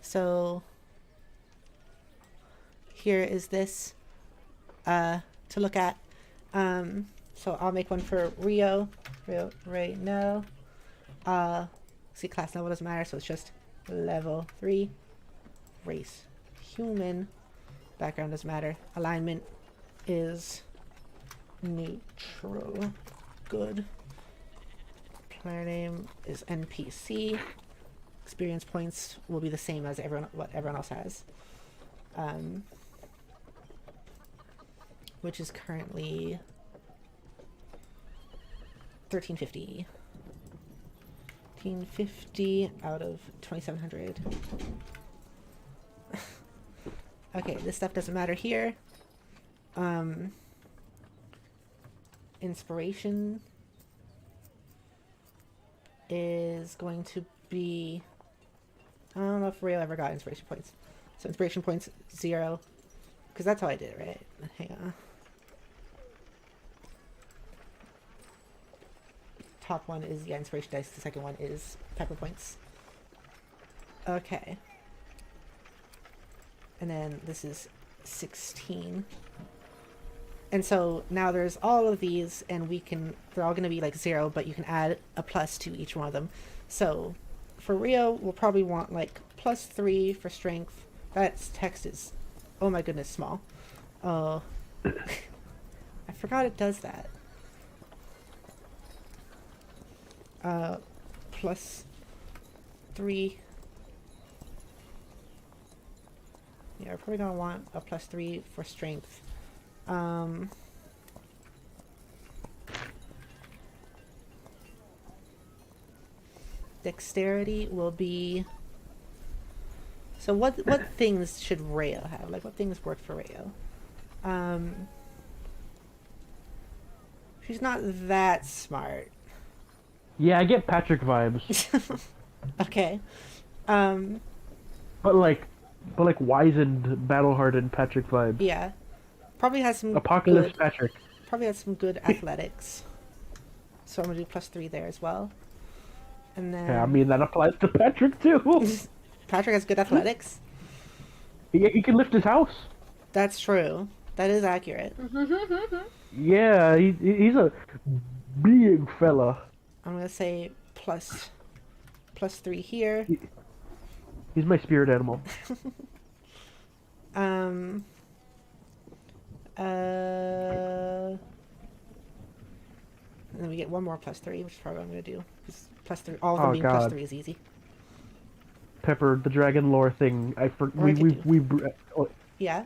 So here is this to look at. So I'll make one for Rio right now. See, class level doesn't matter, so it's just level 3. Race human. Background doesn't matter. Alignment is neutral. Good. Player name is NPC. Experience points will be the same as what everyone else has. Which is currently 1350. 1350 out of 2700. Okay, this stuff doesn't matter here. Inspiration is going to be, I don't know if Rio ever got inspiration points. So inspiration points 0, because that's how I did it, right? Hang on. Top one is, yeah, inspiration dice. The second one is pepper points. Okay. And then this is 16. And so now there's all of these, and they're all going to be like 0, but you can add a plus to each one of them. So for Rio, we'll probably want like +3 for strength. That text is, oh my goodness, small. Oh, I forgot it does that. +3. Yeah, we're probably gonna want a +3 for strength. Dexterity will be. So what things should Rayo have? Like, what things work for Rayo? She's not that smart. Yeah, I get Patrick vibes. Okay. But like wizened, battle-hardened Patrick vibes. Yeah. Probably has some Apocalypse good, Patrick. Probably has some good athletics. So I'm gonna do +3 there as well. And then Yeah, I mean that applies to Patrick too. Patrick has good athletics. He can lift his house. That's true. That is accurate. Yeah, he's a big fella. I'm gonna say +3 here. He's my spirit animal. And then we get one more +3, which is probably what I'm gonna do. +3, all of them being God. +3 is easy. Pepper, the dragon lore thing. We Yeah.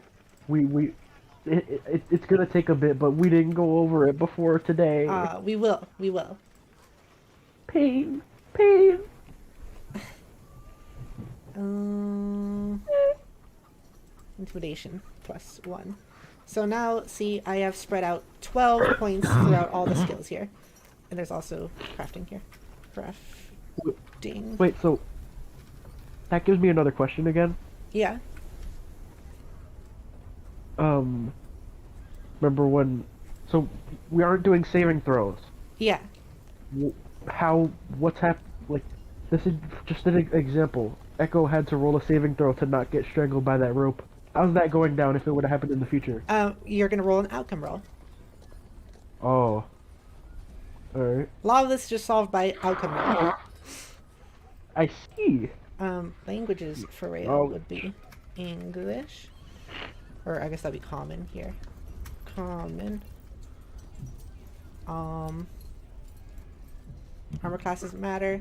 it's gonna take a bit, but we didn't go over it before today. We will. We will. Pain, pain. Intimidation +1. So now, see, I have spread out 12 points throughout all the skills here. And there's also crafting here. Crafting. Wait, so that gives me another question again. Yeah. Remember when? So we aren't doing saving throws. Yeah. What's happened? Like, this is just an example. Echo had to roll a saving throw to not get strangled by that rope. How's that going down if it would have happened in the future? You're gonna roll an outcome roll. Oh. Alright. A lot of this is just solved by outcome roll. I see. Languages for Rayo Oh. would be English. Or I guess that'd be common here. Common. Armor class doesn't matter.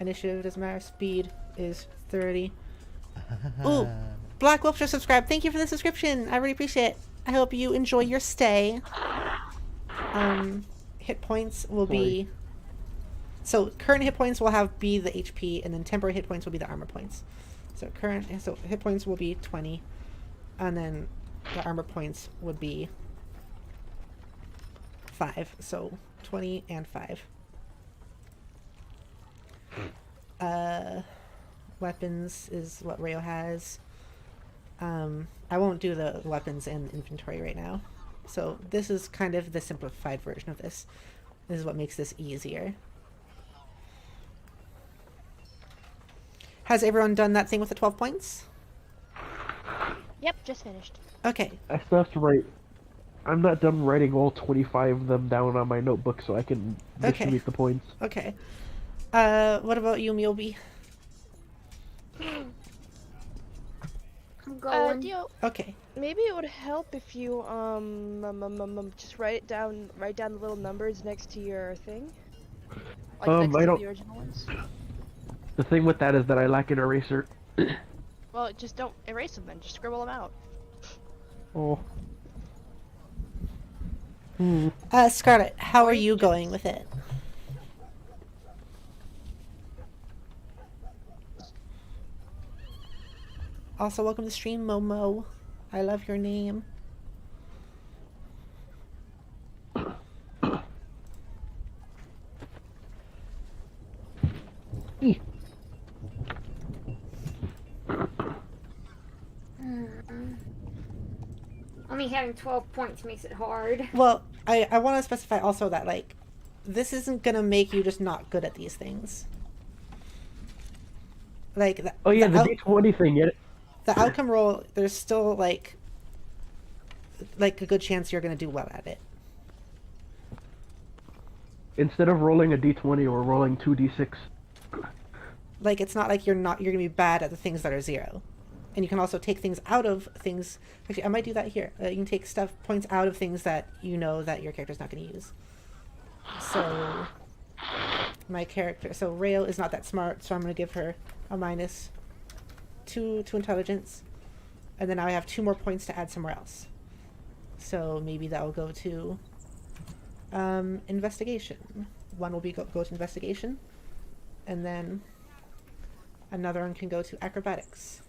Initiative doesn't matter. Speed is 30. Ooh! Black Wolf just subscribed. Thank you for the subscription. I really appreciate it. I hope you enjoy your stay. Hit points will be... So current hit points will be the HP, and then temporary hit points will be the armor points. So hit points will be 20, and then the armor points would be 5. So 20 and 5. Weapons is what Rayo has. I won't do the weapons and inventory right now. So this is kind of the simplified version of this. This is what makes this easier. Has everyone done that thing with the 12 points? Yep, just finished. Okay. I still have to write. I'm not done writing all 25 of them down on my notebook so I can distribute the points. Okay. What about you, Miobi? I'm going. Dio, Okay. maybe it would help if you just write down the little numbers next to your thing. Like next I to don't- the original ones. The thing with that is that I lack an eraser. Well, just don't erase them then. Just scribble them out. Oh. Scarlett, how are you going with it? Also, welcome to the stream, Momo. I love your name. Only having 12 points makes it hard. Well, I want to specify also that, like, this isn't gonna make you just not good at these things. Like, the D20 thing, yeah. the outcome roll, there's still, like a good chance you're gonna do well at it. Instead of rolling a D20, we're rolling 2D6. Like, it's not like you're gonna be bad at the things that are 0. And you can also take things out of things. Actually, I might do that here. You can take points out of things that you know that your character's not going to use. So, so Rayo is not that smart, so I'm going to give her a -2 to intelligence. And then now I have 2 more points to add somewhere else. So maybe that will go to investigation. One will go to investigation. And then another one can go to acrobatics.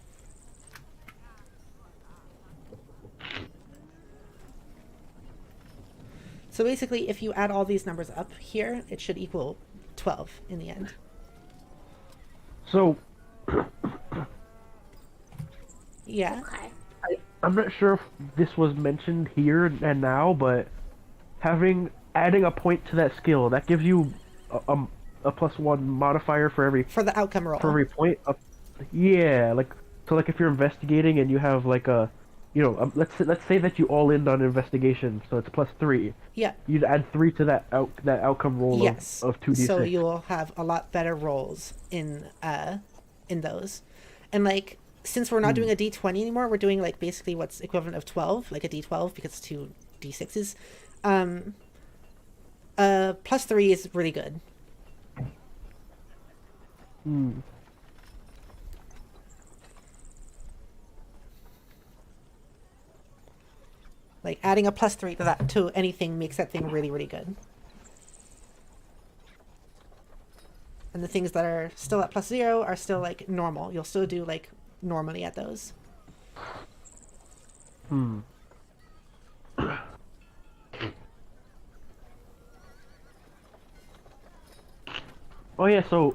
So basically, if you add all these numbers up here, it should equal 12 in the end. So, Yeah. Okay. I'm not sure if this was mentioned here and now, but adding a point to that skill, that gives you a +1 modifier for every For the outcome roll. point. Yeah, like if you're investigating and you have like a, let's say that you all in on investigation, so it's +3. Yeah. You'd add 3 to that outcome roll Yes. of 2d6. So you will have a lot better rolls in those. And like, since we're not doing a d20 anymore, we're doing like basically what's equivalent of 12, like a d12 because it's 2 d6s. +3 is really good. Like adding a +3 to that to anything makes that thing really, really good. And the things that are still at +0 are still like normal. You'll still do like normally at those. Oh yeah, so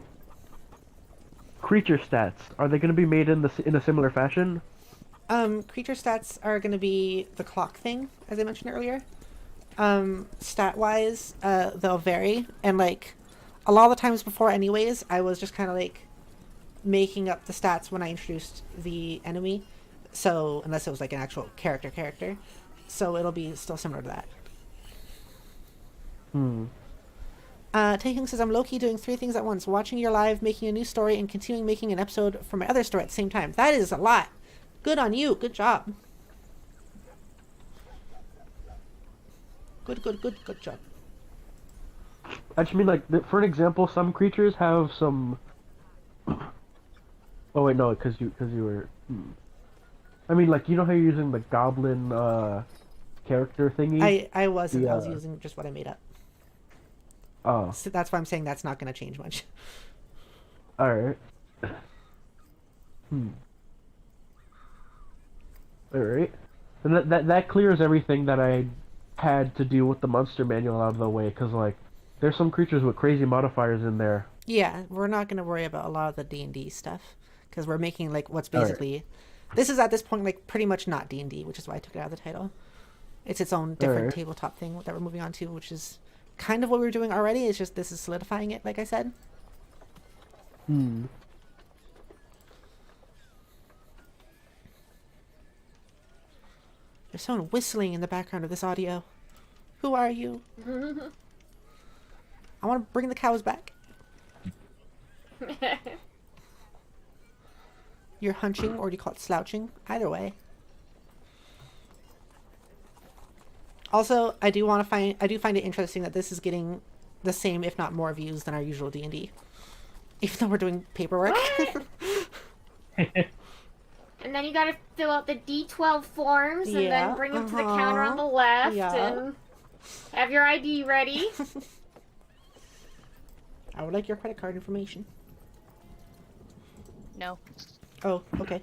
creature stats, are they going to be made in a similar fashion? Creature stats are going to be the clock thing, as I mentioned earlier. Stat wise, they'll vary, and like a lot of the times before, anyways, I was just kind of like making up the stats when I introduced the enemy. So unless it was like an actual character, so it'll be still similar to that. Taking says, I'm low-key doing 3 things at once. Watching your live, making a new story, and continuing making an episode for my other story at the same time. That is a lot. Good on you. Good job. Good job. I just mean, like, for an example, some creatures have some... Oh, wait, no, because you were... I mean, like, you know how you're using the goblin, character thingy? I wasn't. I was using just what I made up. Oh. So that's why I'm saying that's not going to change much. Alright. Alright. And that clears everything that I had to do with the monster manual out of the way, because, like, there's some creatures with crazy modifiers in there. Yeah, we're not going to worry about a lot of the D&D stuff, because we're making, like, what's basically... Right. This is, at this point, like, pretty much not D&D, which is why I took it out of the title. It's its own different tabletop thing that we're moving on to, which is kind of what we were doing already. It's just this is solidifying it, like I said. There's someone whistling in the background of this audio. Who are you? I want to bring the cows back. You're hunching, or do you call it slouching? Either way. Also, I do find it interesting that this is getting the same, if not more, views than our usual D&D. Even though we're doing paperwork. And then you gotta fill out the D12 forms and then bring them to the counter on the left and have your ID ready. I would like your credit card information. No. Oh, okay.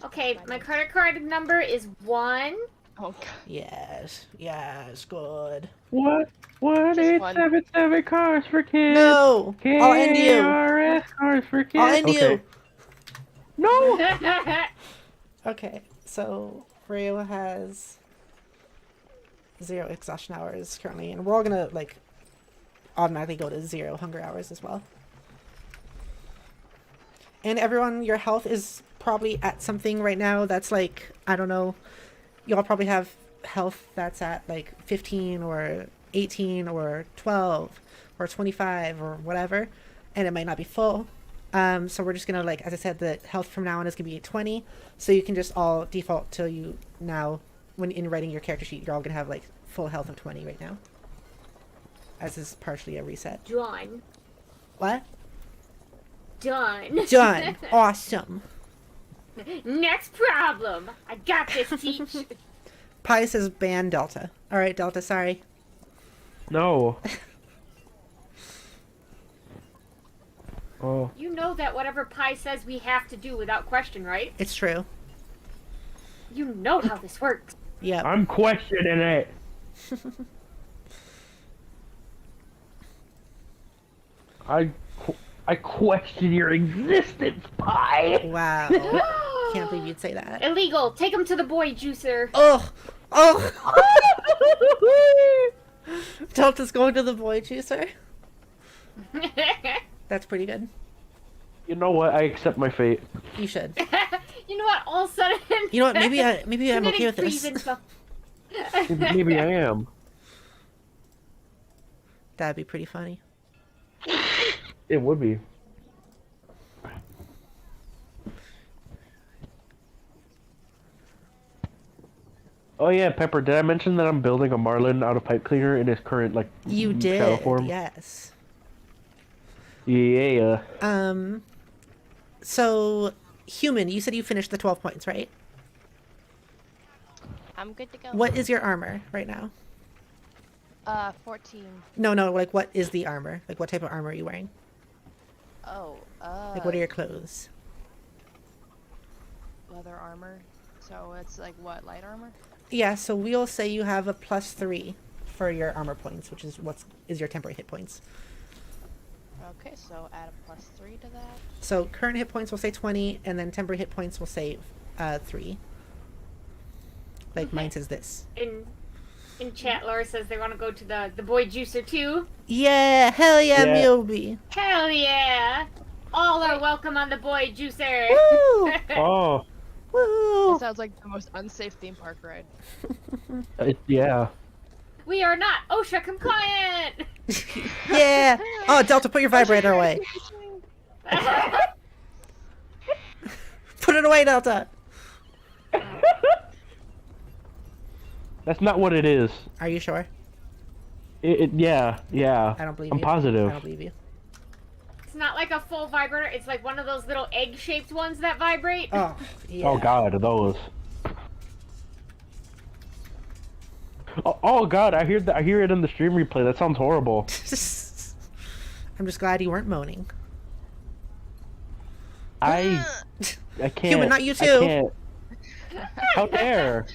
Okay, my credit card number is 1. Oh, God. Yes, good. What? 1877 cars for kids. No! I'll end you. KRS cars for kids. I'll end you. No! Okay, so Freya has 0 exhaustion hours currently, and we're all gonna, like, automatically go to 0 hunger hours as well. And everyone, your health is probably at something right now that's like, I don't know, y'all probably have health that's at like 15 or 18 or 12 or 25 or whatever, and it might not be full. So we're just gonna, like, as I said, the health from now on is gonna be 20, so you can just all default till you now, when in writing your character sheet, you're all gonna have like full health of 20 right now, as is partially a reset. Done. What? Done. Done. Awesome. Next problem. I got this, Teach. Pi says ban Delta. Alright, Delta, sorry. No. Oh. You know that whatever Pi says we have to do without question, right? It's true. You know how this works. Yep. I'm questioning it. I question your existence, Pi. Wow. Can't believe you'd say that. Illegal. Take him to the boy juicer. Oh! Delta's going to the boy juicer. That's pretty good. You know what? I accept my fate. You should. You know what? All of a sudden. You know what? Maybe I'm okay with this. Maybe I am. That'd be pretty funny. It would be. Oh yeah, Pepper, did I mention that I'm building a Marlin out of pipe cleaner in his current, like, You shadow did, form? yes. Yeah. So, human, you said you finished the 12 points, right? I'm good to go. What is your armor right now? 14. No, like what is the armor? Like what type of armor are you wearing? Oh, Like what are your clothes? leather armor. So it's like what, light armor? Yeah, so we'll say you have a +3 for your armor points, which is your temporary hit points. Okay, so add a +3 to that. So current hit points will say 20, and then temporary hit points will say 3. Like Okay. mine says this. In chat, Laura says they want to go to the boy juicer too. Yeah, hell yeah, Yeah. Milby. Hell yeah! All are welcome on the boy juicer. Woo! Oh, Woo! It sounds like the most unsafe theme park ride. yeah. We are not OSHA compliant. Yeah! Oh, Delta, put your vibrator away. Put it away, Delta! That's not what it is. Are you sure? Yeah. I don't believe I'm you. positive. I don't believe you. It's not like a full vibrator. It's like one of those little egg-shaped ones that vibrate. Oh, yeah. Oh god, those. Oh god, I hear it in the stream replay. That sounds horrible. I'm just glad you weren't moaning. I can't. Human, not you I too. can't. How dare?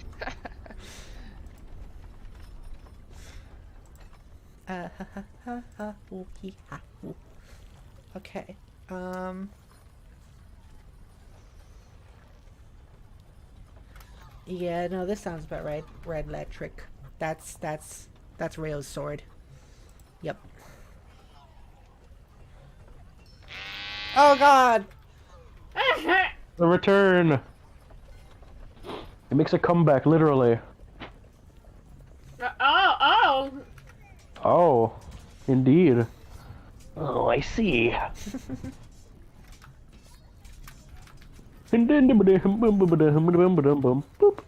Okay. Yeah, no, this sounds about right. Red electric. That's Rayo's sword. Yep. Oh god! The return. It makes a comeback, literally. Oh! Oh, indeed. Oh, I see. Boop.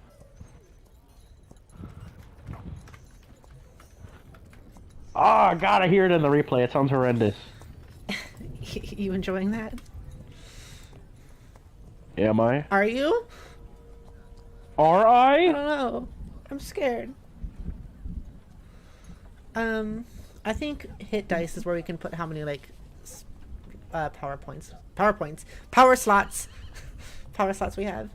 Oh god, I hear it in the replay. It sounds horrendous. You enjoying that? Am I? Are you? Are I I? don't know. I'm scared. I think hit dice is where we can put how many like power slots we have.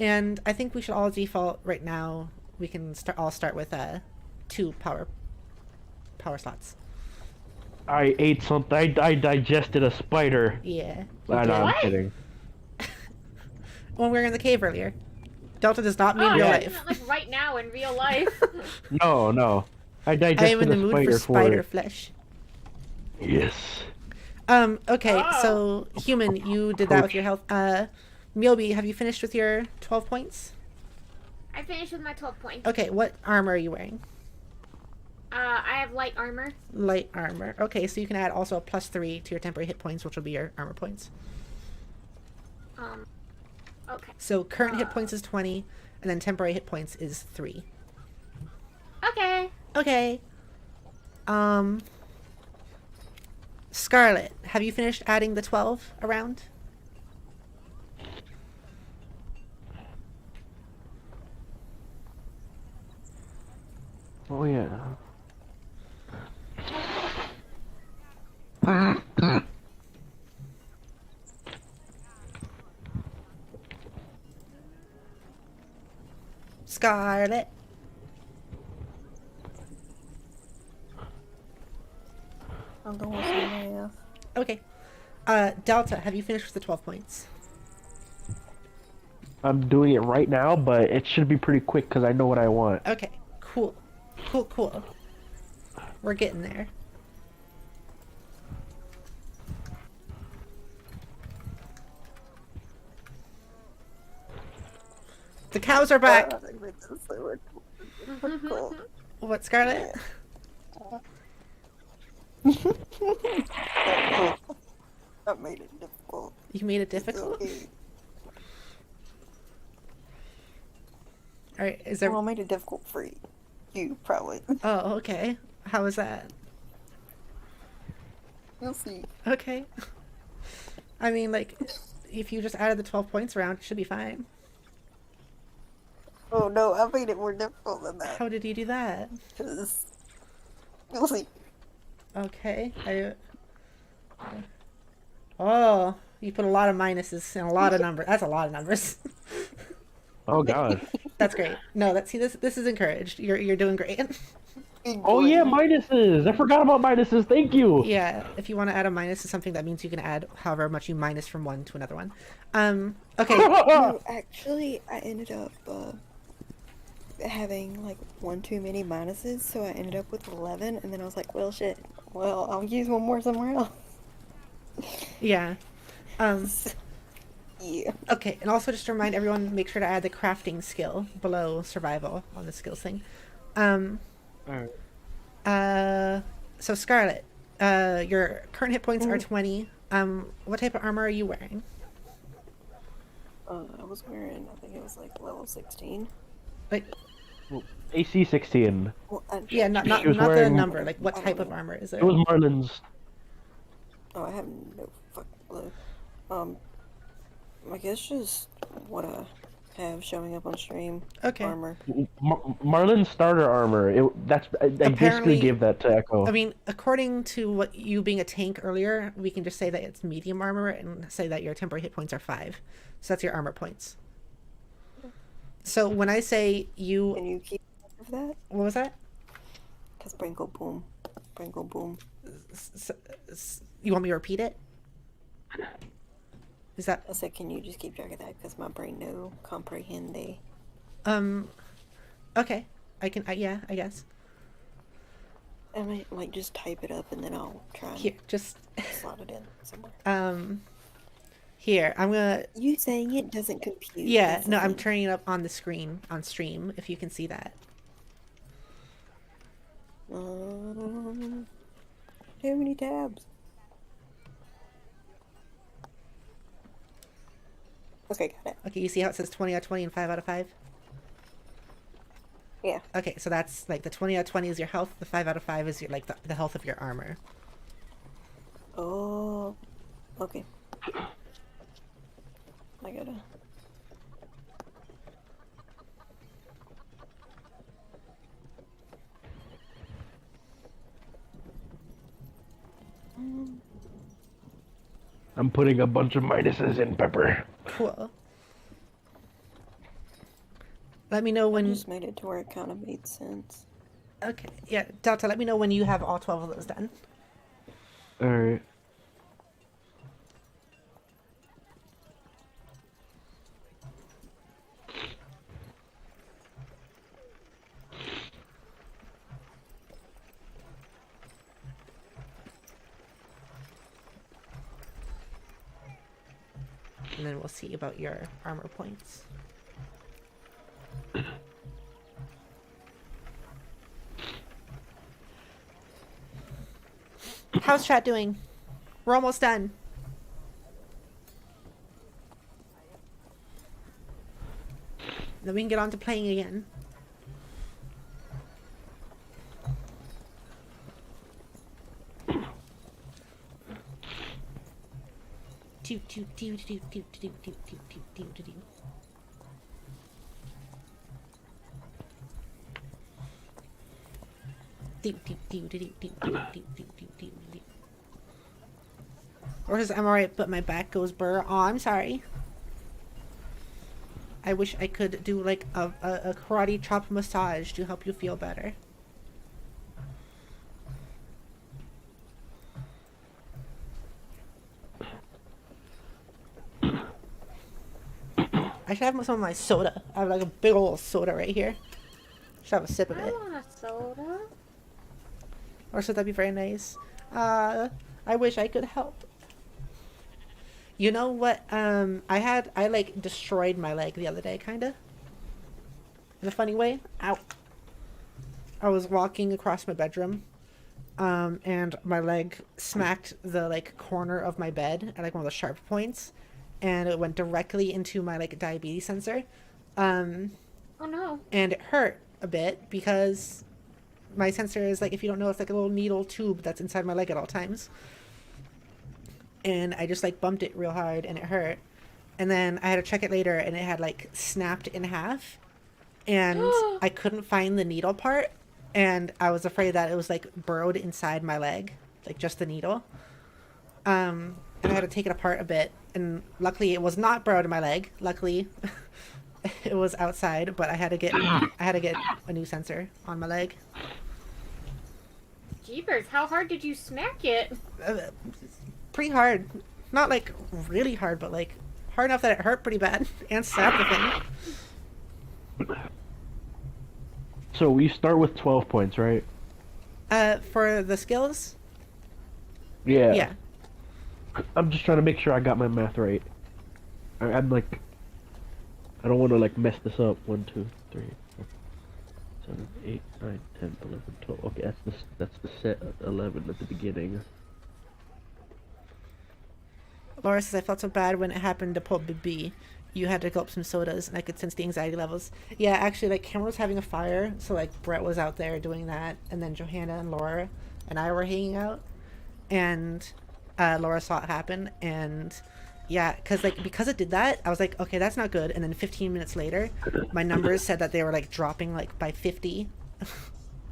And I think we should all default right now. We can start with 2 power slots. I ate something. I digested a spider. Yeah. No, I'm What? kidding. When we were in the cave earlier. Delta does not mean Oh, real yeah, life. it's not like right now in real life. No. I I digested am in the a mood spider for spider it. flesh. Yes. Okay, Oh. so human, you did that with your health. Milby, have you finished with your 12 points? I finished with my 12 points. Okay, what armor are you wearing? I have light armor. Light armor. Okay, so you can add also a +3 to your temporary hit points, which will be your armor points. Okay. So current hit points is 20, and then temporary hit points is 3. Okay. Okay. Scarlet, have you finished adding the 12 around? Oh yeah. Scarlet. I'll go with some Okay. Delta, have you finished with the 12 points? I'm doing it right now, but it should be pretty quick because I know what I want. Okay, cool. Cool. We're getting there. The cows are back. What, Scarlet? I made it difficult. You made it difficult? Alright, is there... Well, I made it difficult for you, probably. Oh, okay. How was that? You'll see. Okay. I mean, like, if you just added the 12 points around, it should be fine. Oh no, I made it more difficult than that. How did you do that? 'Cause you'll see. Okay. Oh, you put a lot of minuses and a lot of numbers. That's a lot of numbers. Oh god. That's great. No, this is encouraged. You're doing great. Big Oh boy. yeah, minuses. I forgot about minuses. Thank you. Yeah, if you want to add a minus to something, that means you can add however much you minus from one to another one. Okay. No, actually, I ended up having like one too many minuses, so I ended up with 11, and then I was like, well, shit. Well, I'll use one more somewhere else. Yeah. Yeah. Okay, and also just to remind everyone, make sure to add the crafting skill below survival on the skills thing. Alright. So Scarlet, your current hit points are 20. What type of armor are you wearing? I was wearing, I think it was like level 16. Like, AC 16. Well, yeah, not She was the wearing- number. Like, what type of armor is it? It was Marlin's. Oh, I have no fucking clue. I guess just what I have showing up on stream. Okay. Armor. Marlin's starter armor. I basically Apparently- gave that to Echo. I mean, according to what you being a tank earlier, we can just say that it's medium armor and say that your temporary hit points are 5. So that's your armor points. So when I say you, Can you keep track of that? what was that? Cause Sprinkle Boom. Sprinkle Boom. You want me to repeat it? Is that I said, can you just keep track of that? Cause my brain no comprehende. okay? I can. Yeah, I guess. I might like just type it up and then I'll try and Here, just slot it in somewhere. here. I'm gonna. You saying it doesn't compute. Yeah, that's the no, I'm thing. turning it up on the screen on stream. If you can see that. Too many tabs. Okay, got it. Okay, you see how it says 20 out of 20 and 5 out of 5? Yeah. Okay, so that's like the 20 out of 20 is your health. The 5 out of 5 is your like the health of your armor. Oh. Okay. I gotta. I'm putting a bunch of minuses in Pepper. Cool. Let me know I when. just made it to where it kind of made sense. Okay, yeah, Delta. Let me know when you have all 12 of those done. Alright. And then we'll see about your armor points. How's chat doing? We're almost done. Then we can get on to playing again. Do do do do do do do do do do do do. Do do do do do do do do do do do. Or says I'm alright, but my back goes burr. Oh, I'm sorry. I wish I could do like a karate chop massage to help you feel better. I should have some of my soda. I have like a big old soda right here. Should have a sip of I it. want a soda. Or should that be very nice? I wish I could help. You know what? I like destroyed my leg the other day, kinda. In a funny way. Ow. I was walking across my bedroom, and my leg smacked the like corner of my bed at like one of the sharp points, and it went directly into my like diabetes sensor. Oh no. And it hurt a bit because my sensor is like, if you don't know, it's like a little needle tube that's inside my leg at all times. And I just like bumped it real hard and it hurt. And then I had to check it later and it had like snapped in half. and I couldn't find the needle part, and I was afraid that it was like burrowed inside my leg, like just the needle. And I had to take it apart a bit, and luckily it was not burrowed in my leg. Luckily, it was outside, but I had to get a new sensor on my leg. Jeepers, how hard did you smack it? Pretty hard, not like really hard, but like hard enough that it hurt pretty bad and stabbed the thing. So we start with 12 points, right? For the skills, Yeah. yeah. I'm just trying to make sure I got my math right. I'm like, I don't want to like mess this up. 1, 2, 3, 4, 7, 8, 9, 10, 11, 12. Okay, that's the set of 11 at the beginning. Laura says, I felt so bad when it happened to poor B. You had to go up some sodas, and I could sense the anxiety levels. Yeah, actually, like, Cameron was having a fire, so, like, Brett was out there doing that, and then Johanna and Laura and I were hanging out, and Laura saw it happen, and yeah, because it did that, I was like, okay, that's not good, and then 15 minutes later, my numbers said that they were, like, dropping, like, by 50,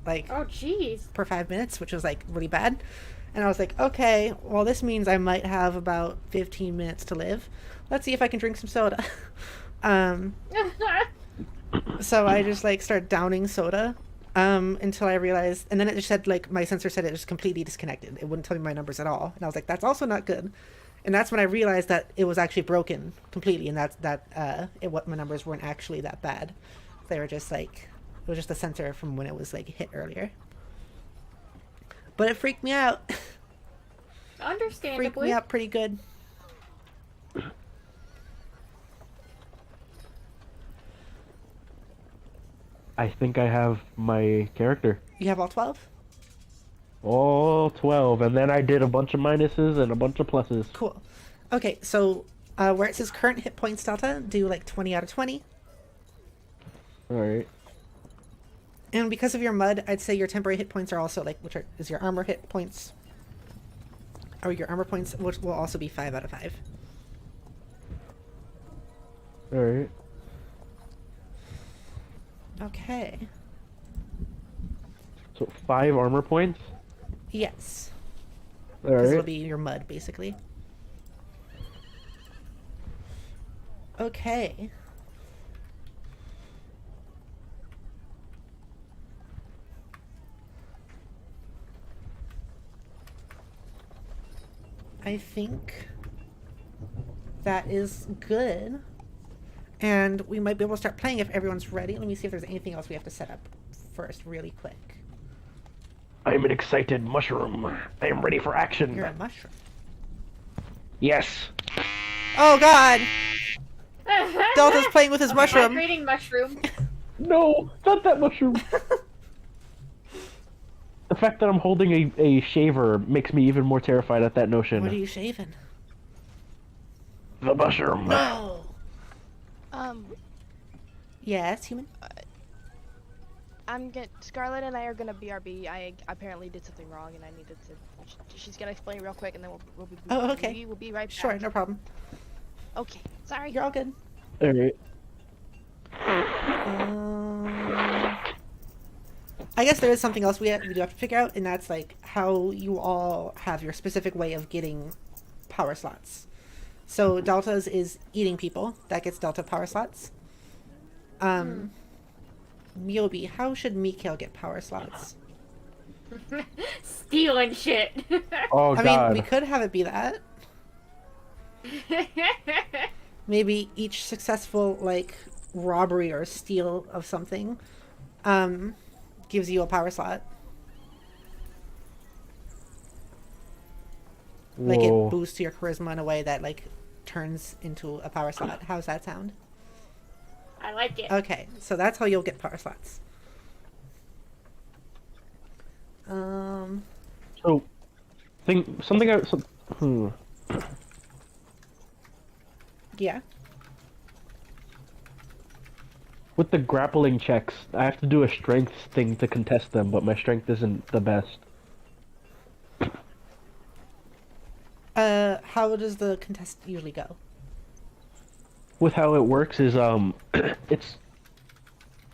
like, Oh, jeez. per 5 minutes, which was, like, really bad. And I was like, okay, well, this means I might have about 15 minutes to live. Let's see if I can drink some soda. So I just, like, started downing soda until I realized, and then it just said, like, my sensor said it was completely disconnected. It wouldn't tell me my numbers at all. And I was like, that's also not good. And that's when I realized that it was actually broken completely, and what my numbers weren't actually that bad. They were just, like, it was just the sensor from when it was, like, hit earlier. But it freaked me out. Understandably. Freaked me out pretty good. I think I have my character. You have all 12? All 12, and then I did a bunch of minuses and a bunch of pluses. Cool. Okay, so where it says current hit points delta, do like 20 out of 20. Alright. And because of your mud, I'd say your temporary hit points are also like, is your armor hit points. Or your armor points, which will also be 5 out of 5. Alright. Okay. So 5 armor points? Yes. Because it'll Alright. be your mud, basically. Okay. I think that is good. And we might be able to start playing if everyone's ready. Let me see if there's anything else we have to set up first, really quick. I'm an excited mushroom. I am ready for action. You're a mushroom. Yes. Oh god! Delta's playing with his mushroom. Migrating mushroom. No, not that mushroom. The fact that I'm holding a shaver makes me even more terrified at that notion. What are you shaving? The mushroom. No! Um, Yes, human? Scarlett and I are gonna BRB. I apparently did something wrong, and I needed to. She's gonna explain real quick, and then we'll be. Oh, okay. We'll be right back. Sure, no problem. Okay. Sorry. You're all good. Alright. I guess there is something else we do have to figure out, and that's like how you all have your specific way of getting power slots. So Delta's is eating people. That gets Delta power slots. Miobi, how should Mikhail get power slots? Stealing shit. Oh I god. mean, we could have it be that. Maybe each successful, like, robbery or steal of something gives you a power slot. Like, Whoa. it boosts your charisma in a way that, like, turns into a power slot. How's that sound? I like it. Okay, so that's how you'll get power slots. So, something I... Yeah. With the grappling checks, I have to do a strength thing to contest them, but my strength isn't the best. How does the contest usually go? With how it works is,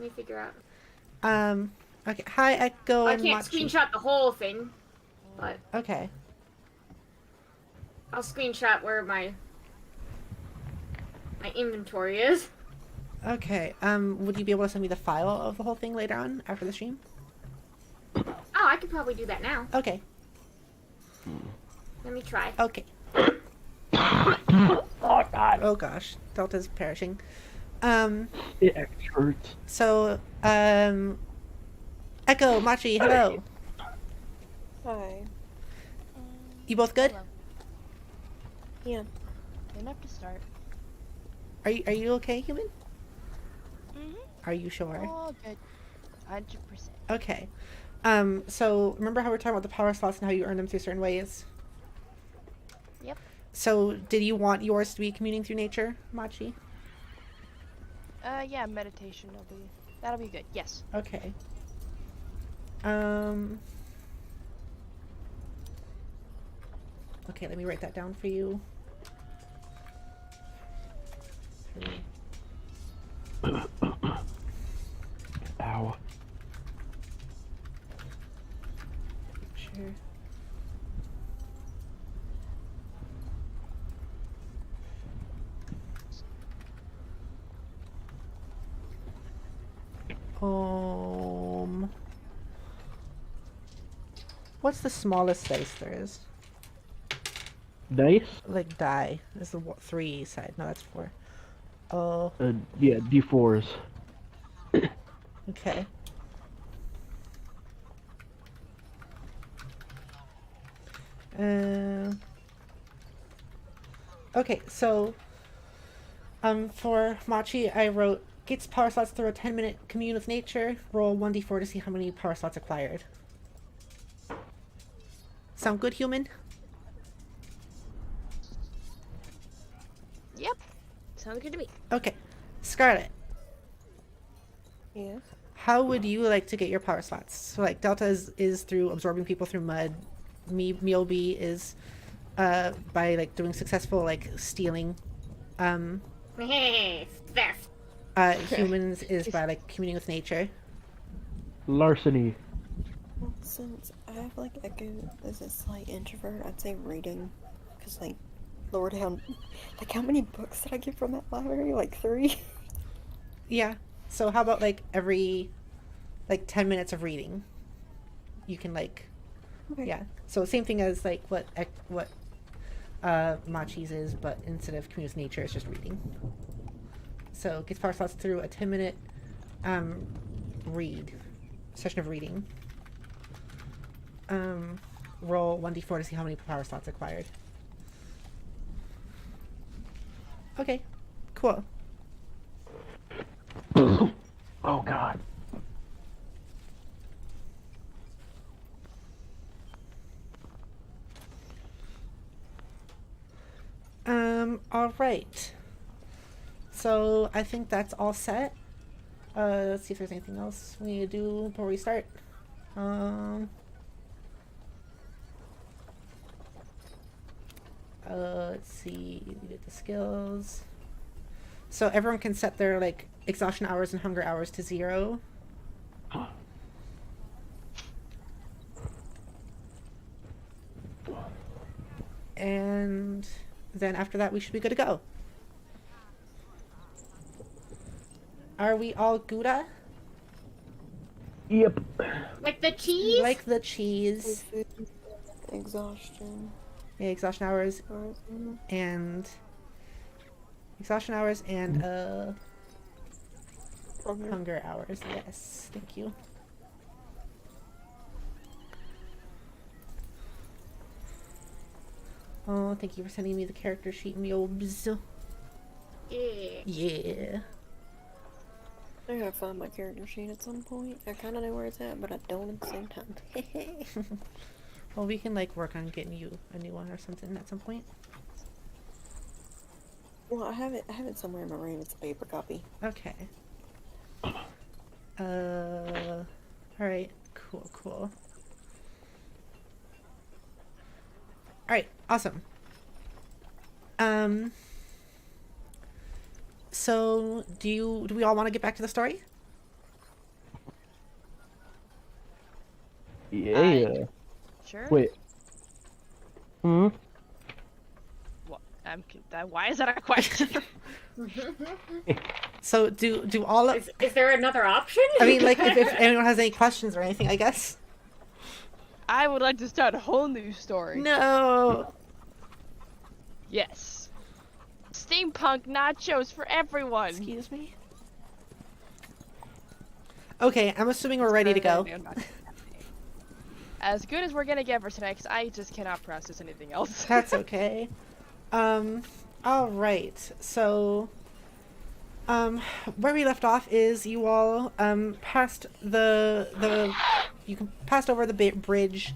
Let me figure out. Okay. Hi, Echo I and can't Machi. screenshot the whole thing, but Okay. I'll screenshot where my inventory is. Okay. Would you be able to send me the file of the whole thing later on after the stream? Oh, I could probably do that now. Okay. Let me try. Okay. Oh god. Oh gosh, Delta's perishing. It actually hurts. So, Echo, Machi, hello. Hi. You both good? Hello. Yeah. Enough to start. Are you okay, human? Mm-hmm. Are you sure? All good. 100%. Okay. So remember how we were talking about the power slots and how you earn them through certain ways? Yep. So did you want yours to be communing through nature, Machi? Yeah, meditation that'll be good. Yes. Okay. Okay, let me write that down for you. Ow. Sure. What's the smallest dice there is? Dice? Like die. This is the 3 side. No, that's 4. Oh, Yeah, D4s. okay. Okay, so for Machi, I wrote gets power slots through a 10-minute commune with nature. Roll 1d4 to see how many power slots acquired. Sound good, human? Yep. Sounds good to me. Okay, Scarlet. Yes. How would you like to get your power slots? So like Delta is through absorbing people through mud. Mealbee is by like doing successful like stealing. Theft. Humans is by like communing with nature. Larceny. Well, since I have like Echo as a slight introvert, I'd say reading, because like, Lord, how many books did I get from that library? Like 3. Yeah. So how about like every 10 minutes of reading? You can like Okay. yeah. So same thing as like what Machi's is, but instead of communing with nature, it's just reading. So gets power slots through a 10-minute session of reading. Roll 1d4 to see how many power slots acquired. Okay, cool. Oh god. All right. So I think that's all set. Let's see if there's anything else we need to do before we start. Let's see. We did the skills. So everyone can set their like exhaustion hours and hunger hours to 0. And then after that, we should be good to go. Are we all Gouda? Yep. Like the cheese? Like the cheese. Exhaustion. Yeah, exhaustion hours Tourism. and exhaustion hours and hunger hours. Yes, thank you. Oh, thank you for sending me the character sheet, Miobs. Yeah. Yeah. I gotta find my character sheet at some point. I kind of know where it's at, but I don't at the same time. Well, we can like work on getting you a new one or something at some point. Well, I have it somewhere in my room. It's a paper copy. Okay. Alright. Cool. Alright, awesome. So do we all want to get back to the story? Yeah. Sure. Wait. Hmm? What? Why is that a question? So do all of... Is there another option? I mean, like, if anyone has any questions or anything, I guess. I would like to start a whole new story. No. Yes. Steampunk nachos for everyone. Excuse me? Okay, I'm assuming we're ready to go. As good as we're gonna get for tonight, because I just cannot process anything else. That's okay. Alright, so... where we left off is you all, passed passed over the bridge,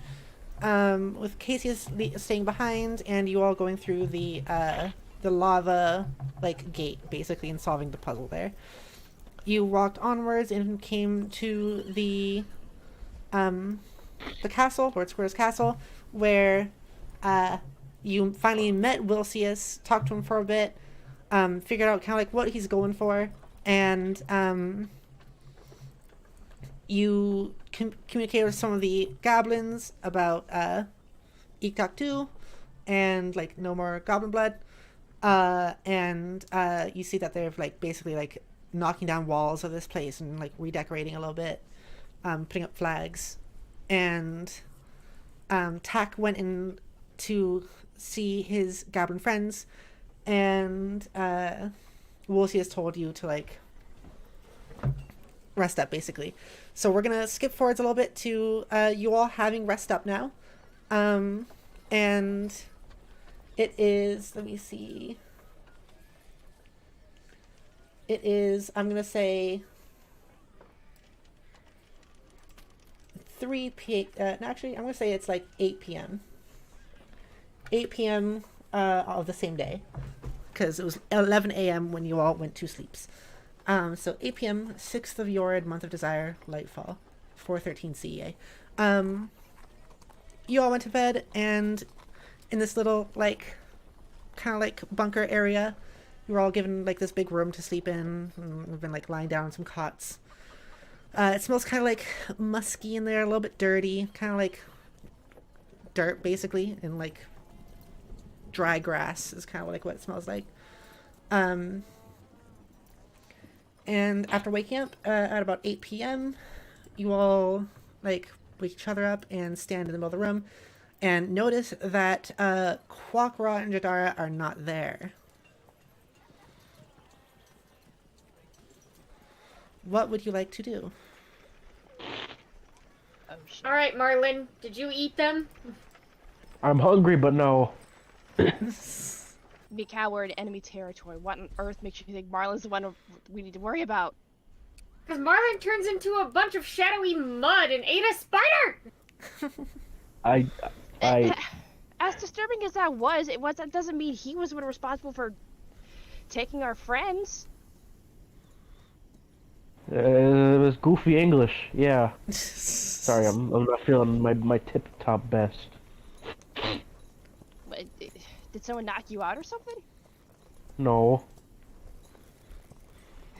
with Casey staying behind, and you all going through the lava, like, gate, basically, and solving the puzzle there. You walked onwards and came to the castle, Lord Square's castle, where, you finally met Wilcius, talked to him for a bit, figured out kind of like what he's going for, and you communicated with some of the goblins about Iktok-2 and like no more goblin blood, and you see that they're like basically like knocking down walls of this place and like redecorating a little bit, putting up flags, and Tak went in to see his goblin friends, and Wolsey has told you to like rest up basically. So we're gonna skip forwards a little bit to you all having rest up now, and it is, let me see, it is, I'm gonna say 3 p.m. Actually, I'm gonna say it's like 8 p.m. 8 p.m. Of the same day, because it was 11 a.m. when you all went to sleeps. So 8 p.m., 6th of Yored, month of desire, Lightfall, 413 CEA. You all went to bed, and in this little like kind of like bunker area, you were all given like this big room to sleep in. We've been like lying down on some cots. It smells kind of like musky in there, a little bit dirty, kind of like dirt basically, and like dry grass is kind of like what it smells like. And after waking up at about 8 p.m, you all like wake each other up and stand in the middle of the room and notice that Quackra and Jadara are not there. What would you like to do? Oh shit. Alright, Marlin, did you eat them? I'm hungry, but no. Be coward, enemy territory. What on earth makes you think Marlin's the one we need to worry about? Because Marlin turns into a bunch of shadowy mud and ate a spider! As disturbing as that was, that doesn't mean he was the one responsible for taking our friends. It was goofy English, yeah. Sorry, I'm not feeling my tip-top best. But, did someone knock you out or something? No.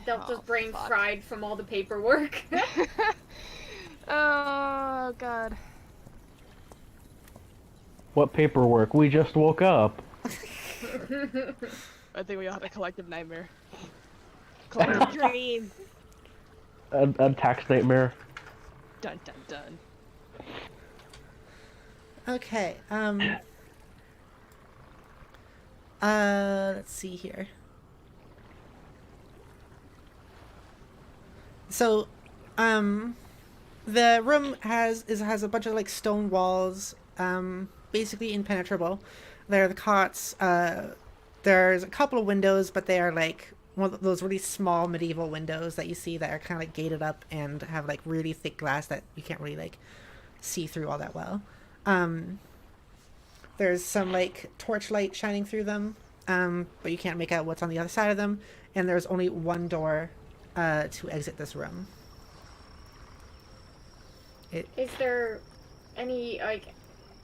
Delta's brain fuck. fried from all the paperwork. Oh god. What paperwork? We just woke up. I think we all had a collective nightmare. Collective dream. A tax nightmare. Dun dun dun. Okay, let's see here. So, the room has a bunch of like stone walls, basically impenetrable. There are the cots. There's a couple of windows, but they are like one of those really small medieval windows that you see that are kind of like gated up and have like really thick glass that you can't really like see through all that well. There's some like torchlight shining through them, but you can't make out what's on the other side of them. And there's only one door to exit this room. Is there any, like,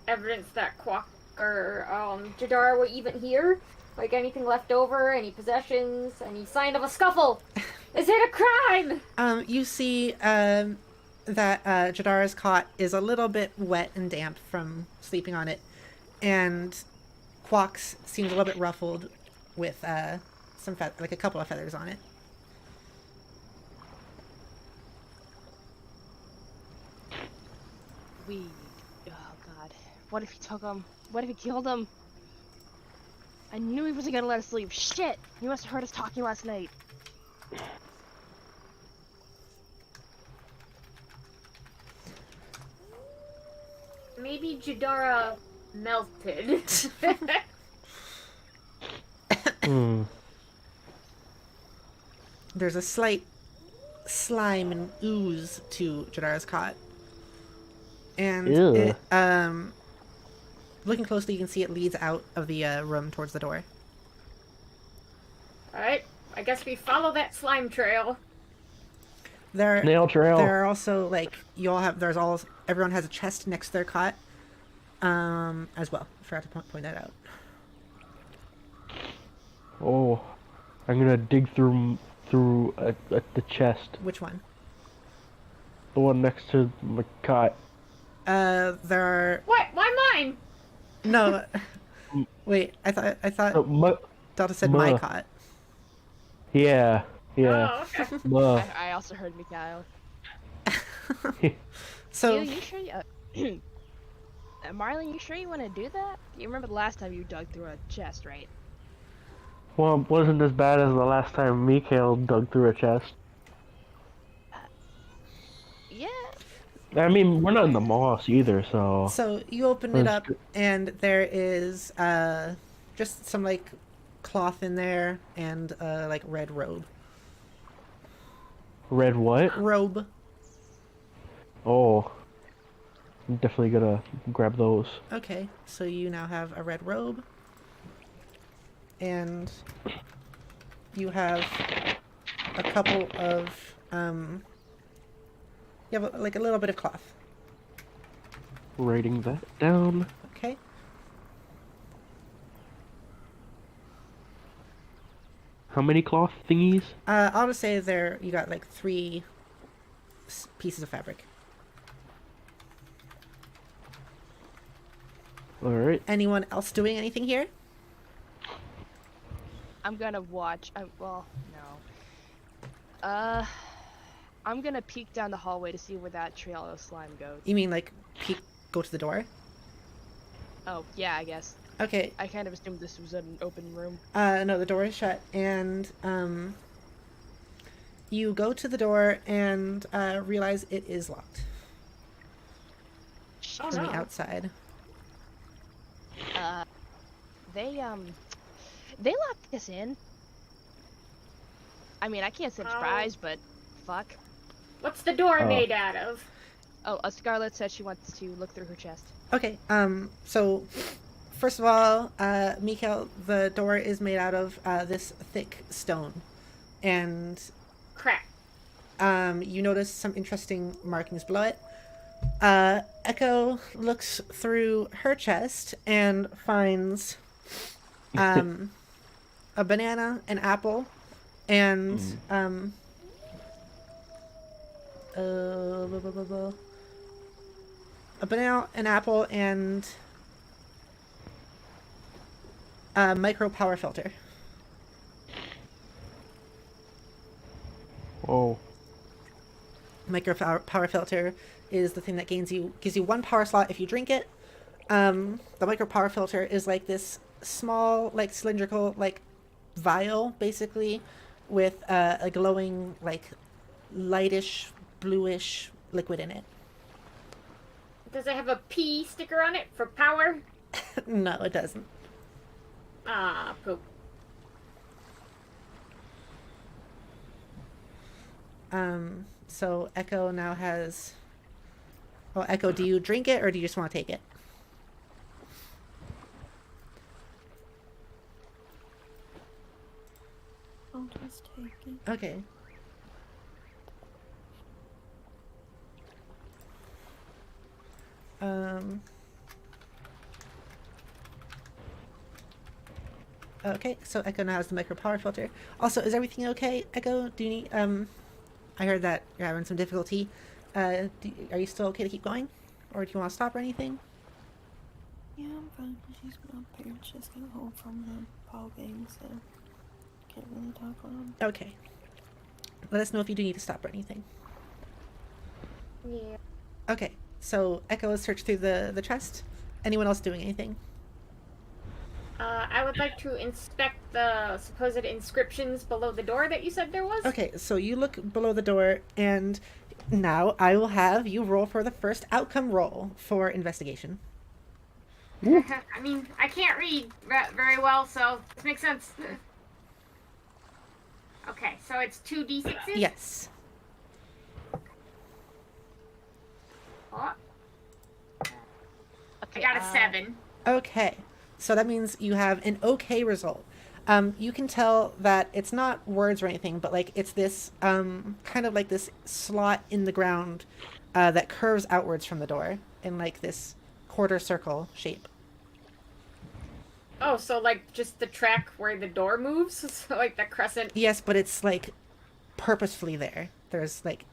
evidence that Quack or Jadara were even here? Like, anything left over? Any possessions? Any sign of a scuffle? Is it a crime? You see that Jadara's cot is a little bit wet and damp from sleeping on it, and Quox seems a little bit ruffled with some like a couple of feathers on it. Oh god. What if he took him? What if he killed him? I knew he wasn't gonna let us leave. Shit! He must have heard us talking last night. Maybe Jadara melted. There's a slight slime and ooze to Jadara's cot. And Ew. it, looking closely, you can see it leads out of the room towards the door. Alright, I guess we follow that slime trail. Snail trail. There are also like everyone has a chest next to their cot, as well. I forgot to point that out. Oh, I'm gonna dig through the chest. Which one? The one next to my cot. There are What? Why mine? no. Wait, I thought Oh, Delta said my Muh. cot. yeah. Oh, okay. I also heard Mikhail. So You sure you... Marlon, you sure you want to do that? You remember the last time you dug through a chest, right? Well, it wasn't as bad as the last time Mikhail dug through a chest. Yeah. I mean, we're not in the moss either, so... So you open it up, and there is just some like cloth in there, and like red robe. Red what? Robe. Oh. I'm definitely gonna grab those. Okay, so you now have a red robe, and you have a couple of you have like a little bit of cloth. Writing that down. Okay. How many cloth thingies? I'll just say you got like 3 pieces of fabric. Alright. Anyone else doing anything here? I'm gonna watch. Well, no. I'm gonna peek down the hallway to see where that trail of slime goes. You mean like go to the door? Oh, yeah, I guess. Okay. I kind of assumed this was an open room. No, the door is shut, and you go to the door and realize it is locked Oh, from no. the outside. They locked us in. I mean, I can't say I'm Oh. surprised, but fuck. What's the door Oh. made out of? Oh, Scarlet said she wants to look through her chest. Okay. So first of all, Mikhail, the door is made out of this thick stone, and Crap. you notice some interesting markings below it. Echo looks through her chest and finds a banana, an apple, and a banana, an apple, and a micro power filter. Oh. Micro power filter is the thing that gives you 1 power slot if you drink it. The micro power filter is like this small, like cylindrical, like vial, basically, with a glowing, like lightish, bluish liquid in it. Does it have a P sticker on it for power? No, it doesn't. Ah, poop. So Echo now has. Well, Echo, do you drink it or do you just want to take it? I'll just take it. Okay. Okay, so Echo now has the micro power filter. Also, is everything okay, Echo? Do you need, I heard that you're having some difficulty Are you still okay to keep going? Or do you want to stop or anything? Yeah, I'm fine. She's my parents just got home from the ball game, so can't really talk loud. Okay. Let us know if you do need to stop or anything. Yeah. Okay, so Echo has searched through the chest. Anyone else doing anything? I would like to inspect the supposed inscriptions below the door that you said there was. Okay, so you look below the door, and now I will have you roll for the first outcome roll for investigation. I mean, I can't read very well, so this makes sense. Okay, so it's 2d6s? Yes. Oh, Okay, I got a 7. Okay, so that means you have an okay result. You can tell that it's not words or anything, but like it's this kind of like this slot in the ground that curves outwards from the door in like this quarter circle shape. Oh, so like just the track where the door moves? So like the crescent. Yes, but it's like purposefully there. There's like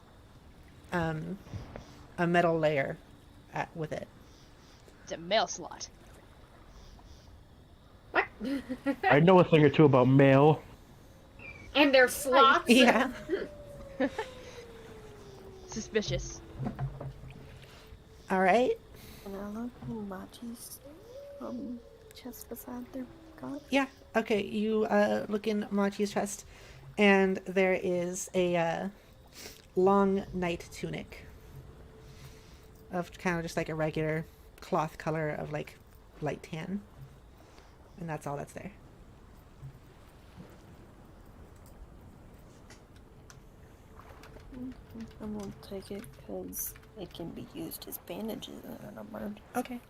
a metal layer with it. It's a mail slot. What? I know a thing or two about mail. And there's slots? Yeah. Suspicious. All right. And I look in Machi's chest beside their cot. Yeah. Okay. You look in Machi's chest, and there is a long night tunic of kind of just like a regular cloth color of like light tan, and that's all that's there. I'm gonna take it because it can be used as bandages in an emergency. Okay.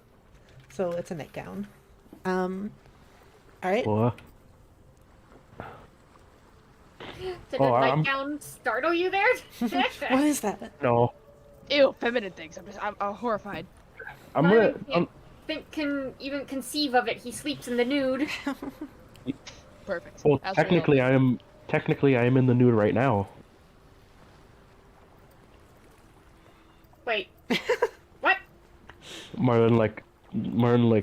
So it's a nightgown. All right. What? Did Oh, the I'm- nightgown startle you there? What is that? No. Ew, feminine things. I'm horrified. I'm Marvin gonna. can't can even conceive of it. He sleeps in the nude. Perfect. Well, As we technically, I am in the nude right now. Wait. What? Marlon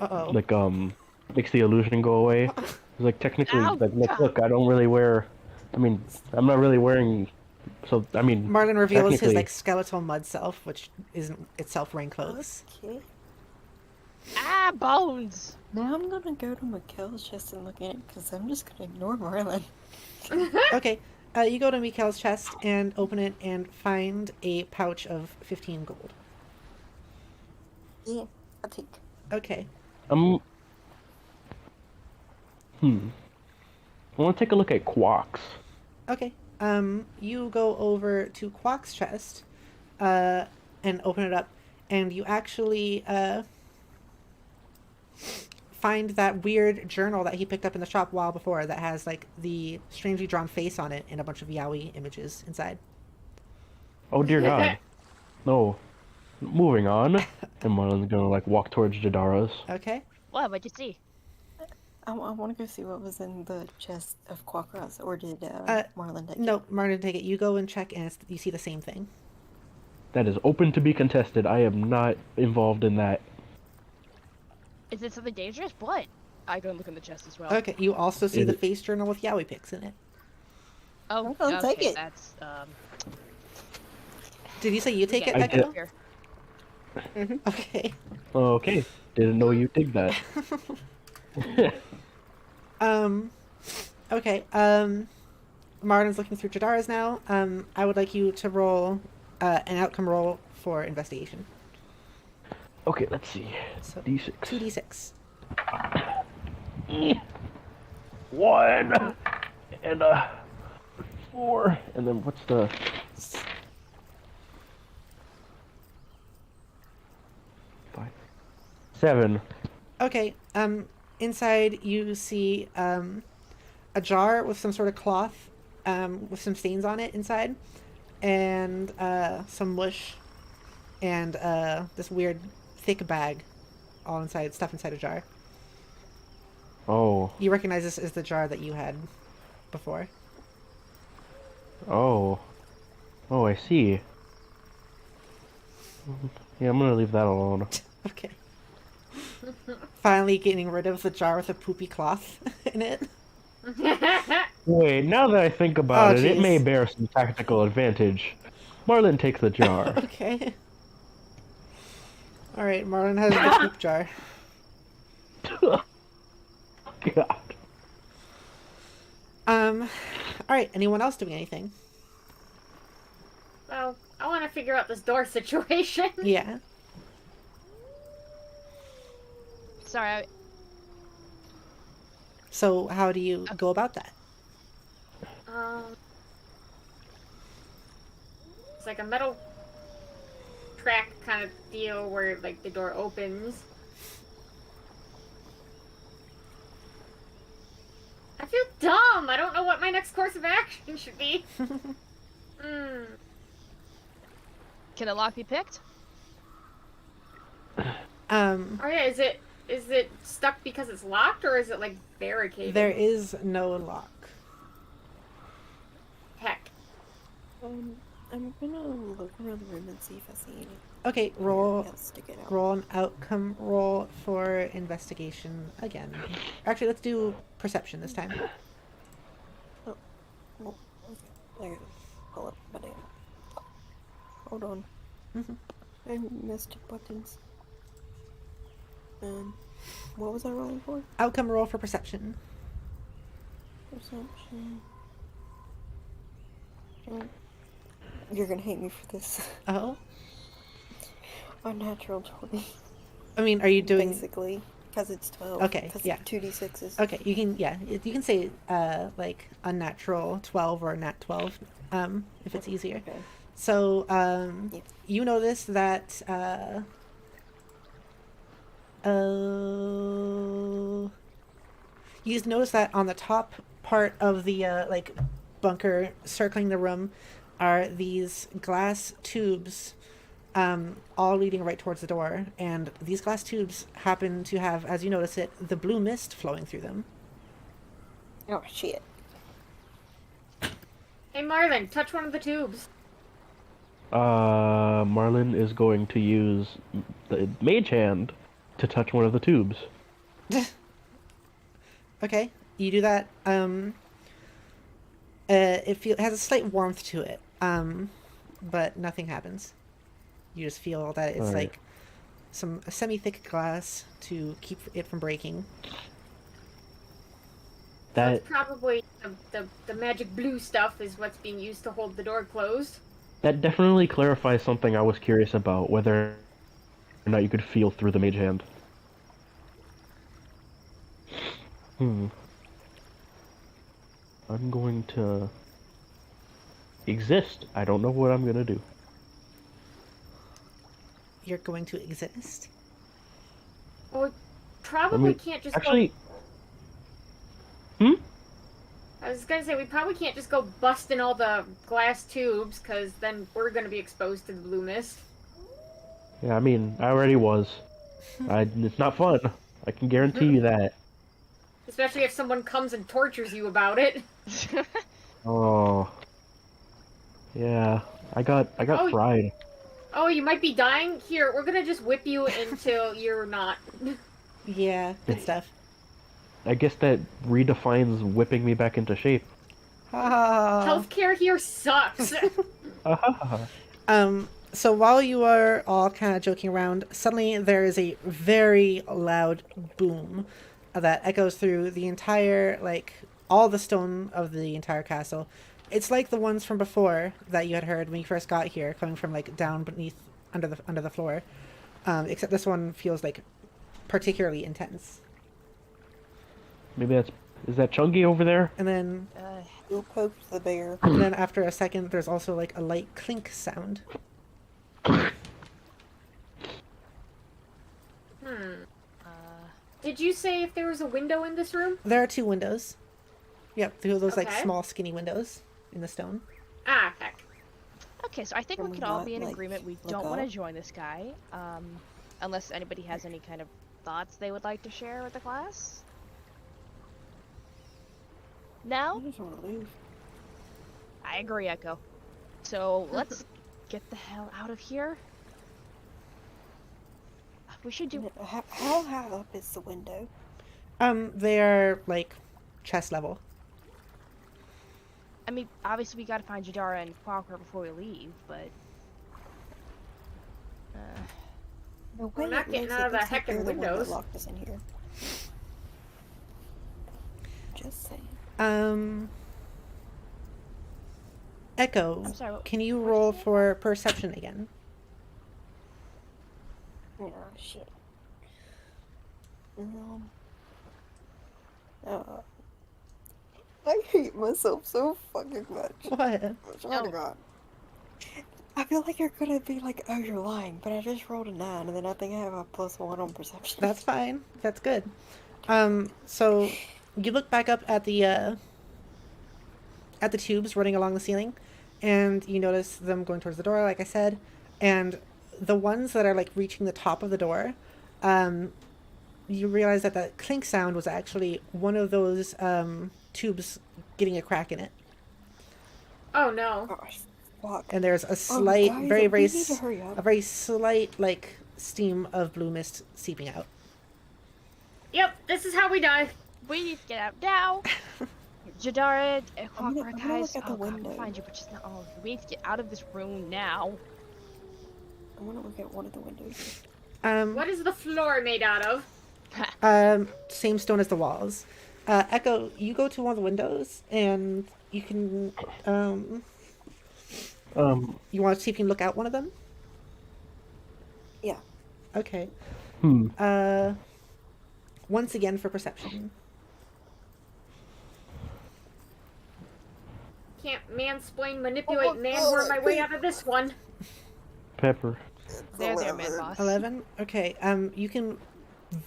Uh-oh. makes the illusion go away. It's like technically, Ow, like God. look, I don't really wear. I mean, I'm not really wearing. So I mean, Marlon reveals his technically- like skeletal mud self, which isn't itself wearing clothes. Okay. Ah, bones! Now I'm gonna go to Mikkel's chest and look at it because I'm just gonna ignore Marlon. Okay. You go to Mikhail's chest and open it and find a pouch of 15 gold. Yeah, I'll take. Okay. I want to take a look at Quox. Okay. You go over to Quack's chest, and open it up, and you actually, find that weird journal that he picked up in the shop a while before that has, like, the strangely drawn face on it and a bunch of yaoi images inside. Oh dear God. No. Moving on. And Marlon's gonna like walk towards Jadara's. Okay. What? What'd you see? I want to go see what was in the chest of Quackross, or did Marlon take No, it? Martin, take it. You go and check, and you see the same thing. That is open to be contested. I am not involved in that. Is it something dangerous? What? I go and look in the chest as well. Okay. You also see Is the it- face journal with yaoi pics in it. Oh, I'll okay, take it. That's Did you say you take it, I Echo? Here. Okay. Okay. Didn't know you dig that. Okay. Martin's looking through Jadara's now. I would like you to roll an outcome roll for investigation. Okay, let's see. So D6. 2d6. 1 and 4, and then what's the 5? 7. Okay. Inside you see a jar with some sort of cloth with some stains on it inside, and some mush, and this weird thick bag, all inside, stuff inside a jar. Oh. You recognize this as the jar that you had before. Oh. Oh, I see. Yeah, I'm gonna leave that alone. Okay. Finally getting rid of the jar with the poopy cloth in it. Wait, now that I think about Oh, it, it may jeez. bear some tactical advantage. Marlin takes the jar. Okay. Alright, Marlon has the poop jar. God. Alright, anyone else doing anything? Well, I want to figure out this door situation. Yeah. Sorry, So how do you go about that? It's like a metal track kind of deal where like the door opens. I feel dumb. I don't know what my next course of action should be. can a lock be picked? Oh yeah, is it stuck because it's locked, or is it like barricaded? There is no lock. Heck. I'm gonna look around the room and see if I see anything Okay, roll sticking out. roll an outcome roll for investigation again. Actually, let's do perception this time. Oh, well, okay. I gotta pull up my damn. Hold on. I missed buttons. What was I rolling for? Outcome roll for perception. Perception. You're gonna hate me for this. Oh? Unnatural 20. I mean, are you doing... Basically, because it's 12. Okay, yeah. 2d6s. Okay, you can, yeah, you can say, like, unnatural 12 or nat 12, if it's easier. Okay. So, Yeah. you notice that, you just notice that on the top part of the, like, bunker circling the room are these glass tubes, all leading right towards the door. And these glass tubes happen to have, as you notice it, the blue mist flowing through them. Oh, shit. Hey Marlin, touch one of the tubes. Marlin is going to use the mage hand to touch one of the tubes. Okay, you do that. It has a slight warmth to it, but nothing happens. You just feel that it's Alright. like some semi-thick glass to keep it from breaking. That It's probably the magic blue stuff is what's being used to hold the door closed. that definitely clarifies something I was curious about, whether or not you could feel through the mage hand. I'm going to exist. I don't know what I'm gonna do. You're going to exist. Well, we probably can't just Actually, go... I was gonna say, we probably can't just go busting all the glass tubes, because then we're gonna be exposed to the blue mist. yeah, I mean, I already was. It's not fun. I can guarantee you that. Especially if someone comes and tortures you about it. Oh. Yeah, I got Oh, fried. Oh, you might be dying? Here, we're gonna just whip you until you're not. Yeah, good stuff. I guess that redefines whipping me back into shape. Healthcare here sucks. So while you are all kind of joking around, suddenly there is a very loud boom that echoes through the entire, like, all the stone of the entire castle. It's like the ones from before that you had heard when you first got here, coming from, like, down beneath, under the floor. Except this one feels, like, particularly intense. Maybe is that Chungy over there? And then, Who poked the bear? and then after a second, there's also, like, a light clink sound. Did you say if there was a window in this room? There are 2 windows. Yep, 2 of those, like, Okay. small, skinny windows in the stone. Ah, heck. Okay, so I think Can we we can all not, be in like, agreement. We look don't want to up? join this guy, unless anybody has any kind of thoughts they would like to share with the class. No? I just want to leave. I agree, Echo. So let's get the hell out of here. We should do. How high up is the window? They are like chest level. I mean, obviously we gotta find Jadara and Quacker before we leave, but. No We're way not it getting makes out it of the looks like heckin' they're the one that windows. locked us in here. Just saying. Echo, I'm sorry, can you what'd you roll say? for perception again? Oh shit. I hate myself so fucking much. What? I swear to No. God. I feel like you're gonna be like, oh, you're lying, but I just rolled a 9, and then I think I have a +1 on perception. That's fine. That's good. So you look back up at the tubes running along the ceiling, and you notice them going towards the door, like I said, and the ones that are like reaching the top of the door, you realize that that clink sound was actually one of those tubes getting a crack in it, Oh no. Gosh, fuck. and there's a slight, guys, very, we very, need to hurry up. a very slight like steam of blue mist seeping out. Yep, this is how we die. We need to get out now. Jadara, I'm Quacker, gonna guys. look at the Oh, God, window. we'll find you, but just not all of you. We need to get out of this room now. I want to look at one of the windows. What is the floor made out of? Same stone as the walls. Echo, you go to one of the windows, and you can, you want to see if you can look out one of them? Yeah. Okay. Hmm. Once again for perception. Can't mansplain, manipulate, man-whore my way out of this one. Pepper. There, man, boss. 11? Okay, you can...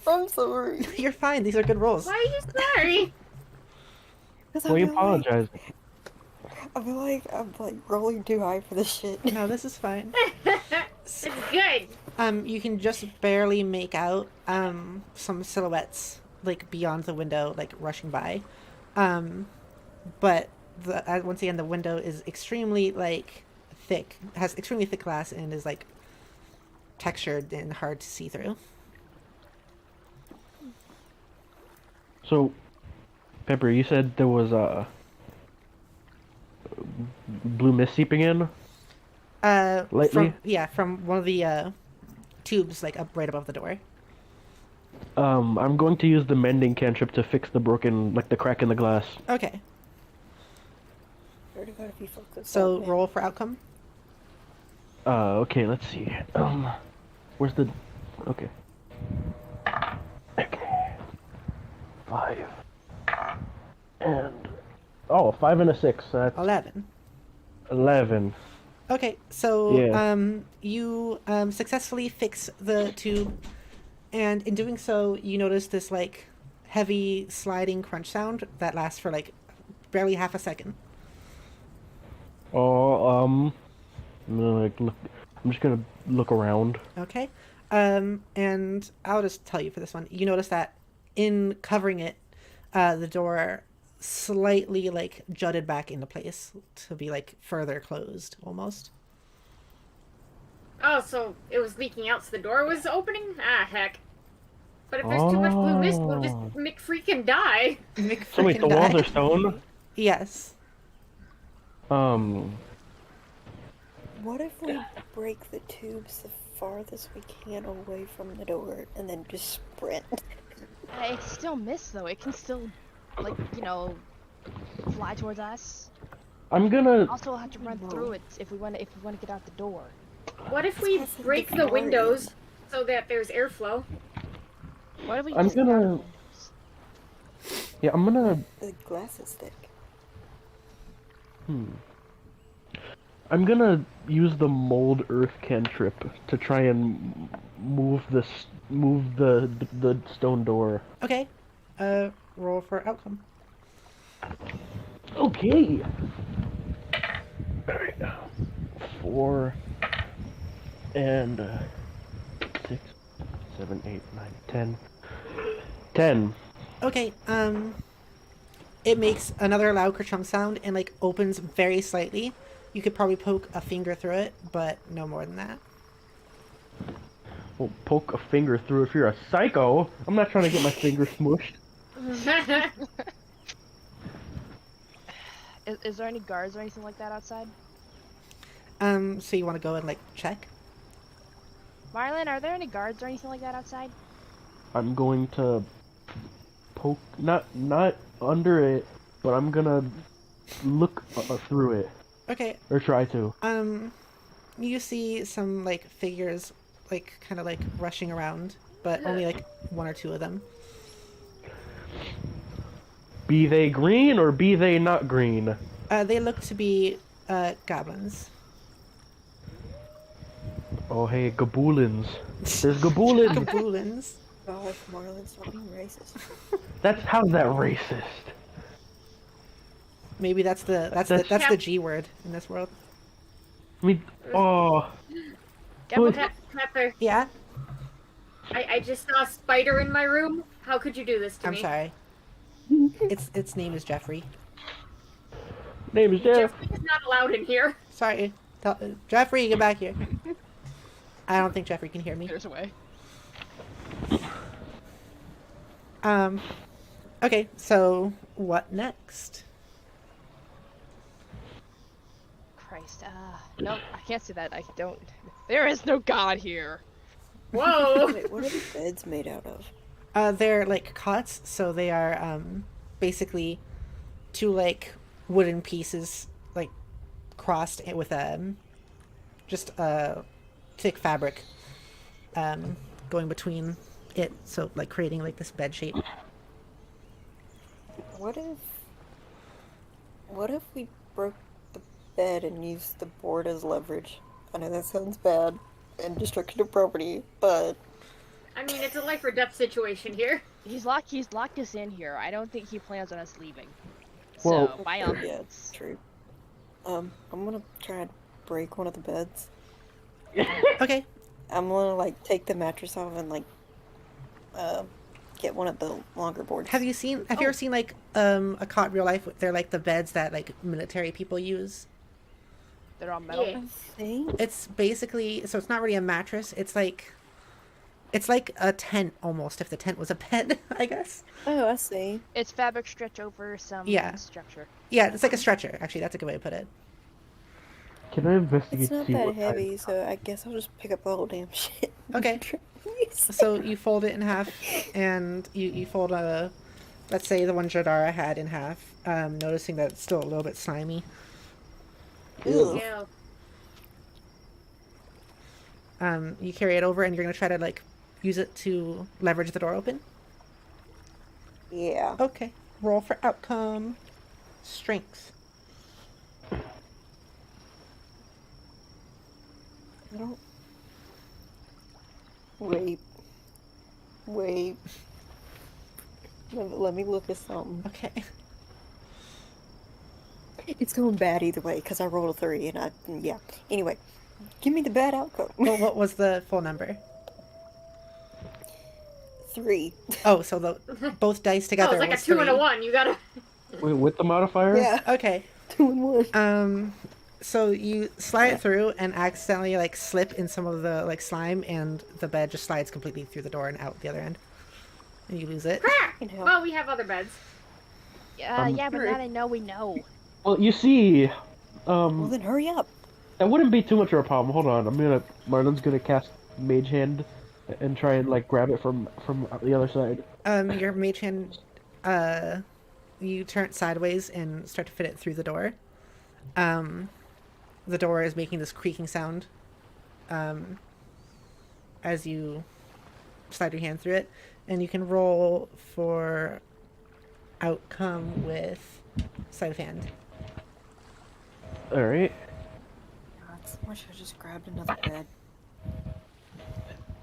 I'm sorry. You're fine, these are good rolls. Why are you sorry? Because We apologize. I feel like I'm like rolling too high for this shit. No, this is fine. It's good. You can just barely make out, some silhouettes, like, beyond the window, like, rushing by. But, once again, the window is extremely, like, thick, has extremely thick glass, and is, like, textured and hard to see through. So, Pepper, you said there was blue mist seeping in? Lately? From one of the, tubes, like, up right above the door. I'm going to use the mending cantrip to fix the broken, like the crack in the glass. Okay, Where to go to be focused so on, man? roll for outcome. Okay, let's see. Where's the... Okay. Okay. 5. And... Oh, 5 and a 6. So that's 11. 11. Okay, so Yeah. you successfully fix the tube, and in doing so, you notice this like heavy sliding crunch sound that lasts for like barely half a second. Oh, I'm gonna, like, look... I'm just gonna look around. Okay, and I'll just tell you for this one, you notice that in covering it, the door slightly like jutted back into place to be like further closed almost. Oh, so it was leaking out, so the door was opening? Ah, heck. But if there's too much blue mist, we'll just freaking die. So wait, the walls are stone? Yes. What if we break the tubes the farthest we can away from the door and then just sprint? It still missed though. It can still, like, you know, fly towards us. I'm gonna... Also, we'll have to run through it if we want to get out the door. What if we break the windows so that there's airflow? What if we I'm just get out gonna- of Yeah, I'm gonna... The glass is thick. I'm gonna use the mold earth cantrip to try and move the stone door. Okay. Roll for outcome. Okay. Alright. 4 and 6, 7, 8, 9, 10. 10. Okay, it makes another loud kerchunk sound and like opens very slightly. You could probably poke a finger through it, but no more than that. Well, poke a finger through if you're a psycho. I'm not trying to get my finger smushed. Is there any guards or anything like that outside? So you want to go and like check? Marlon, are there any guards or anything like that outside? I'm going to poke, not under it, but I'm gonna look through it, Okay. or try to. You see some like figures, like kind of like rushing around, but only like one or two of them. Be they green or be they not green? They look to be goblins. Oh hey, gaboolins. There's gaboolins. Gaboolins. Gosh, Marlon, stop being racist. How's that racist? Maybe that's the G word in this world. I mean, oh. Pepper, Yeah. I just saw a spider in my room. How could you do this to I'm me? sorry. Its name is Jeffrey. Name is Jeff. Jeffrey is not allowed in here. Sorry. Jeffrey, get back here. I don't think Jeffrey can hear me. There's a way. Okay, so what next? Christ, nope, I can't see that. I don't. There is no god here. Whoa! Wait, what are the beds made out of? They're like cots, so they are basically two like wooden pieces like crossed with just thick fabric going between it, so like creating like this bed shape. What if we broke the bed and used the board as leverage? I know that sounds bad and destruction of property, but I mean, it's a life or death situation here. He's locked us in here. I don't think he plans on us leaving. Well, So, by all yeah, means. it's true. I'm gonna try and break one of the beds. Okay. I'm gonna like take the mattress off and like get one of the longer boards. Have you ever seen like a cot in real life? They're like the beds that like military people use. They're all metal. Yeah. I think? It's basically, so it's not really a mattress. It's like a tent almost, if the tent was a bed, I guess. Oh, I see. It's fabric stretch over some Yeah. structure. Yeah, it's like a stretcher. Actually, that's a good way to put it. Can I investigate It's to not see that what heavy, so I guess I'll just pick up the whole damn shit. Okay. So you fold it in half, and you fold let's say the one Jadara had in half, noticing that it's still a little bit slimy. Ew. Ew. You carry it over, and you're gonna try to like use it to leverage the door open. Yeah. Okay. Roll for outcome. Strength. I don't. Wait. Let me look at something. Okay. It's going bad either way because I rolled a 3 and yeah. Anyway, give me the bad outcome. Well, what was the full number? 3. Oh, so both dice Oh, together it's like a was 2 and a 3. 1. You gotta. Wait, with the modifier? Yeah. Okay. 2 and 1. So you slide it through and accidentally like slip in some of the like slime, and the bed just slides completely through the door and out the other end, and you lose it. Fucking hell. Well, we have other beds. Yeah, but now they know we know. Well, you see, Well, then hurry up. that wouldn't be too much of a problem. Hold on, Marlon's gonna cast Mage Hand and try and like grab it from the other side. Your mage hand, you turn it sideways and start to fit it through the door. The door is making this creaking sound, as you slide your hand through it, and you can roll for outcome with sleight of hand. All right. God, I wish I just grabbed another bed.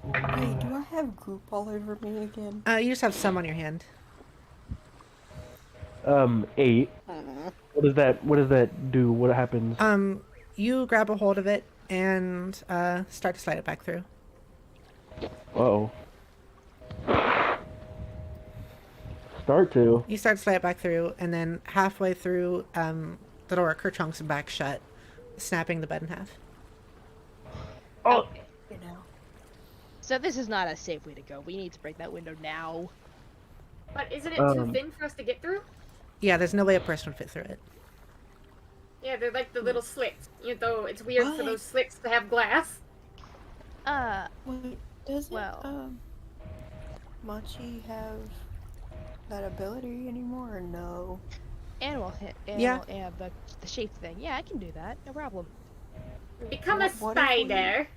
Wait, do I have goop all over me again? You just have some on your hand. 8. What does that do? What happens? You grab a hold of it and start to slide it back through. Uh-oh. Start to. You start to slide it back through, and then halfway through, the door kerchunks back shut, snapping the bed in half. Oh, You know. So this is not a safe way to go. We need to break that window now. But isn't it too thin for us to get through? Yeah, there's no way a person would fit through it. Yeah, they're like the little slits. You know, it's weird for those slits to have glass. Wait, doesn't Well. Machi have that ability anymore or no? Animal hit. Yeah. Yeah, the shape thing. Yeah, I can do that. No problem. Become a What if we- spider.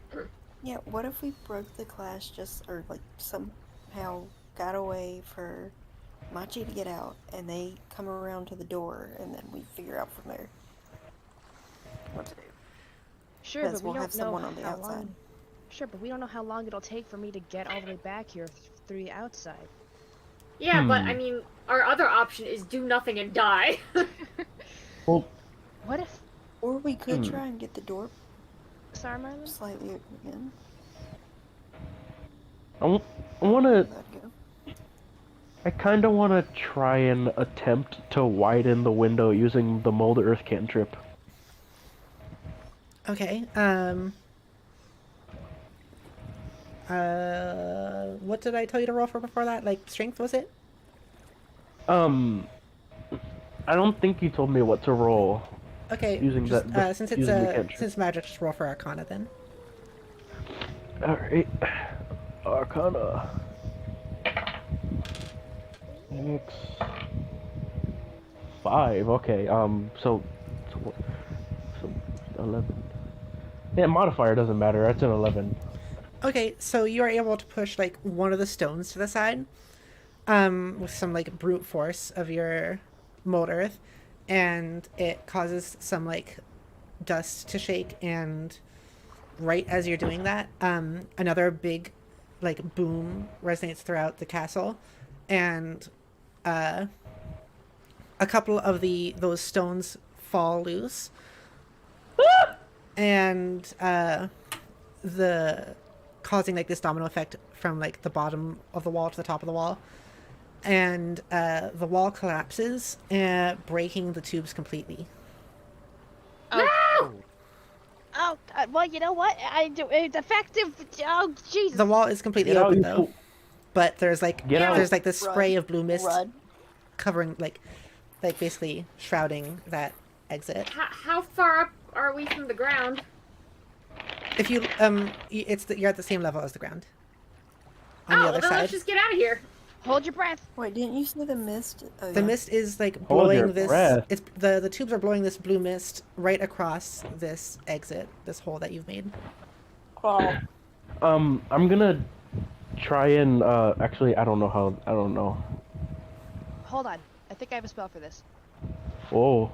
Yeah, what if we broke the glass or like somehow got away for Machi to get out and they come around to the door and then we figure out from there what to do. Sure, Because but we we'll have don't know someone on the how outside. long. Sure, but we don't know how long it'll take for me to get all the way back here through the outside. Yeah, but I mean, our other option is do nothing and die. Well, What if? Or we could try and get the door Sorry, Marlon. slightly open again. I want to. That'd go. I kind of want to try and attempt to widen the window using the mold earth cantrip. Okay. What did I tell you to roll for before that? Like strength, was it? I don't think you told me what to roll. Okay. Using just, the- since it's using the cantrip. since magic, just roll for Arcana then. Alright. Arcana. 6. 5. Okay. So 11. Yeah, modifier doesn't matter. That's an 11. Okay, so you are able to push like one of the stones to the side, with some like brute force of your mold earth, and it causes some like dust to shake. And right as you're doing that, another big like boom resonates throughout the castle, and a couple of those stones fall loose, and the causing like this domino effect from like the bottom of the wall to the top of the wall, and the wall collapses, breaking the tubes completely. Oh, well, you know what? It's effective. Oh, Jesus. The wall is completely Get out, open you though, fool. but there's like Get out. there's like this spray of blue mist Run. covering like basically shrouding that exit. How far up are we from the ground? If you you're at the same level as the ground. On Oh, the well, other then let's side, just get out of here. Hold your breath. Wait, didn't you say the mist? Oh, the yeah. mist is like Hold your blowing this. breath. It's the tubes are blowing this blue mist right across this exit, this hole that you've made. I'm gonna try and actually I don't know. Hold on. I think I have a spell for this. Whoa.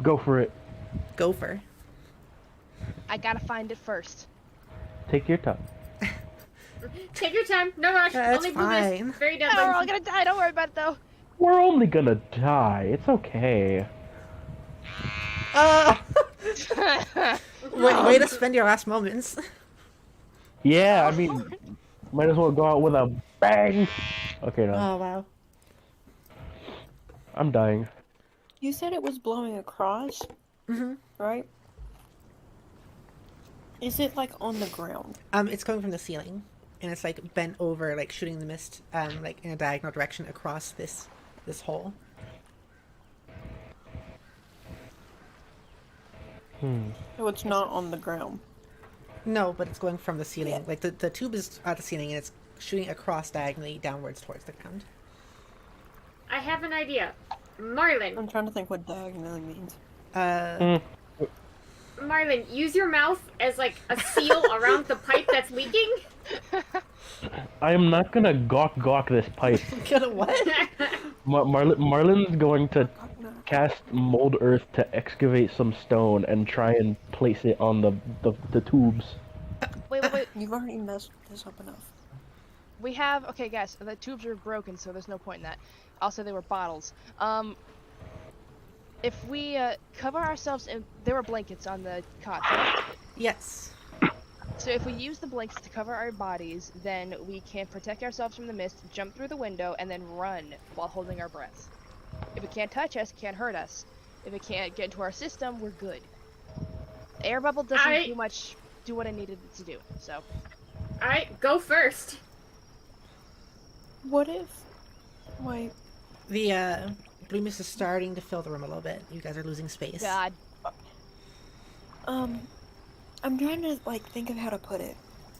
Go for it. Gopher. I gotta find it first. Take your time. Take your time. No rush. That's Only blue mist. fine. Very Oh, we're all deadly. gonna die. Don't worry about it, though. We're only gonna die. It's okay. Way to spend your last moments. Yeah, I mean, might as well go out with a bang. Okay, no, Oh wow. I'm dying. You said it was blowing across, right? Is it like on the ground? It's coming from the ceiling, and it's like bent over, like shooting the mist, like in a diagonal direction across this hole. So it's not on the ground. No, but it's going from the ceiling. Like the tube is at the ceiling, and it's shooting across diagonally downwards towards the ground. I have an idea. Marlin, I'm trying to think what diagonally means. Marlin, use your mouth as like a seal around the pipe that's leaking. I am not gonna gawk this pipe. Gonna what? Marlin's going to cast mold earth to excavate some stone and try and place it on the tubes. Wait. You've already messed this up enough. We have... Okay, guys. The tubes are broken, so there's no point in that. Also, they were bottles. If we cover ourselves in... There were blankets on the cot, right? Yes. So if we use the blankets to cover our bodies, then we can protect ourselves from the mist, jump through the window, and then run while holding our breath. If it can't touch us, it can't hurt us. If it can't get into our system, we're good. The air bubble doesn't do much do what I needed it to do. So. All right, go first. What if? Wait. The blue mist is starting to fill the room a little bit. You guys are losing space. God. I'm trying to like think of how to put it,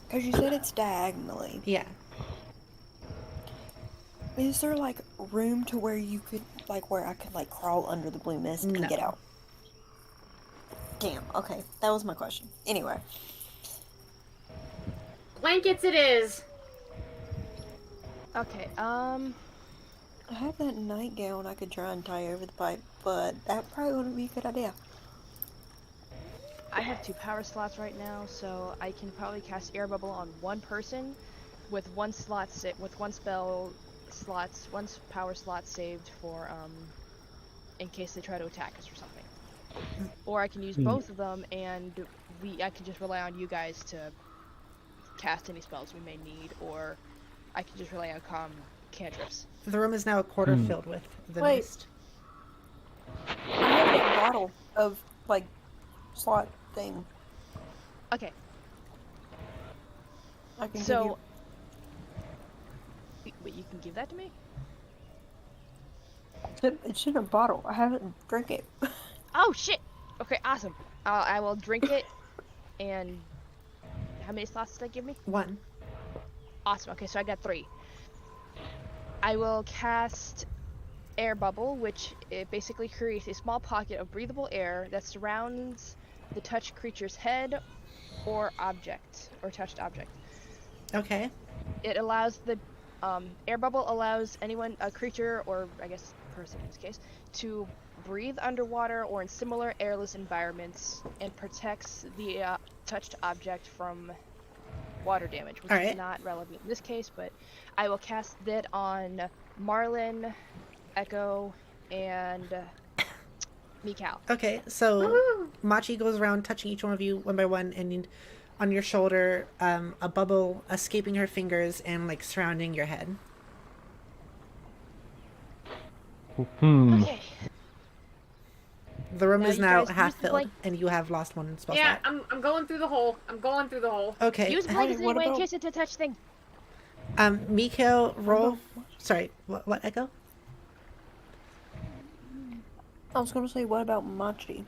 because you said it's diagonally. Yeah. Is there like room to where you could like where I could like crawl under the blue mist and No. get out? Damn. Okay, that was my question. Anyway. Blankets it is. Okay. I have that nightgown I could try and tie over the pipe, but that probably wouldn't be a good idea. I have 2 power slots right now, so I can probably cast air bubble on one person, with one spell slots, one power slot saved for in case they try to attack us or something. Or I can use both of them, and I can just rely on you guys to cast any spells we may need, or I can just rely on cantrips. The room is now a quarter filled with the Wait. mist. I have a bottle of like slot thing. Okay. I can So. Wait, you can give that to me? give you. It's in a bottle. I haven't drank it. Oh shit! Okay, awesome. I will drink it, and how many slots did that give me? 1. Awesome. Okay, so I got 3. I will cast Air Bubble, which it basically creates a small pocket of breathable air that surrounds the touched creature's head or object, or touched object. Okay. It allows the air bubble allows anyone, a creature, or I guess person in this case, to breathe underwater or in similar airless environments, and protects the touched object from water damage, which is not relevant in this case, but I will cast that on Marlin, Echo, and Mikau. Okay, so Machi goes around touching each one of you one by one, and on your shoulder, a bubble escaping her fingers and like surrounding your head. Okay. The room Now is you now guys half use the filled, blank- and you have lost 1 spell Yeah, slot. I'm going through the hole. I'm going through the hole. Okay. Use blankets what anyway in about- case it's a touch thing. Mikhail, roll. Sorry, what Echo? I was gonna say, what about Machi?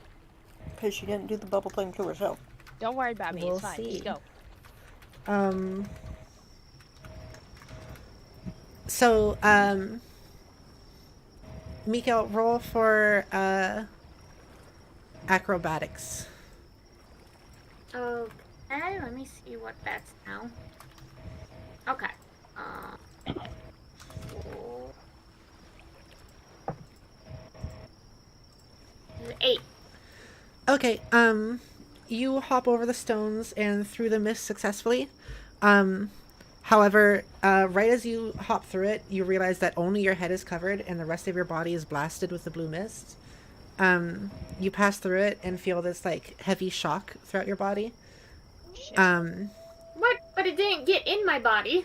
Because she didn't do the bubble thing to herself. Don't worry about me. We'll It's fine. see. Just go. So, Mikhail, roll for acrobatics. Okay, let me see what that's now. Okay. 8. Okay, you hop over the stones and through the mist successfully. However, right as you hop through it, you realize that only your head is covered and the rest of your body is blasted with the blue mist. You pass through it and feel this like heavy shock throughout your body. Shit. What? But it didn't get in my body.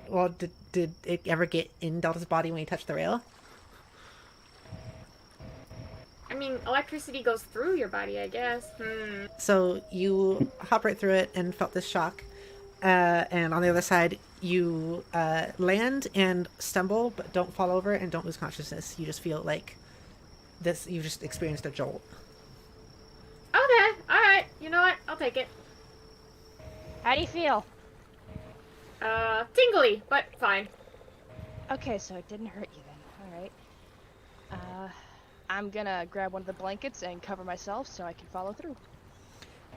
Well, did it ever get in Delta's body when you touched the rail? I mean, electricity goes through your body, I guess. So you hop right through it and felt this shock. And on the other side, you land and stumble, but don't fall over and don't lose consciousness. You just feel like you've just experienced a jolt. Okay, alright. You know what? I'll take it. How do you feel? Tingly, but fine. Okay, so it didn't hurt you then. Alright. I'm gonna grab one of the blankets and cover myself so I can follow through.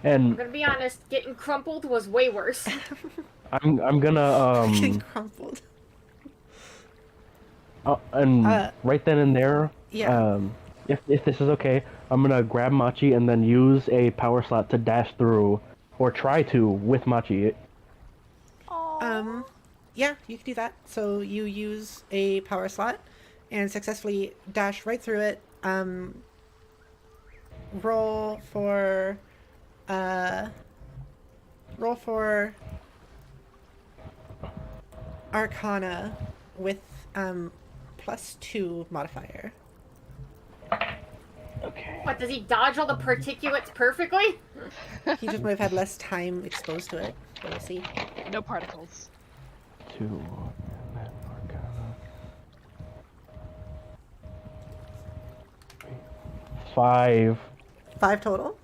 I'm And gonna be honest, getting crumpled was way worse. I'm gonna Getting crumpled. and right then and there, Yeah. if this is okay, I'm gonna grab Machi and then use a power slot to dash through, or try to with Machi. Yeah, you can do that. So you use a power slot and successfully dash right through it. Roll for Arcana with +2 modifier. Okay. What, does he dodge all the particulates perfectly? He just might have had less time exposed to it. But we'll see. No particles. 2, and then Arcana. 5. 5 total.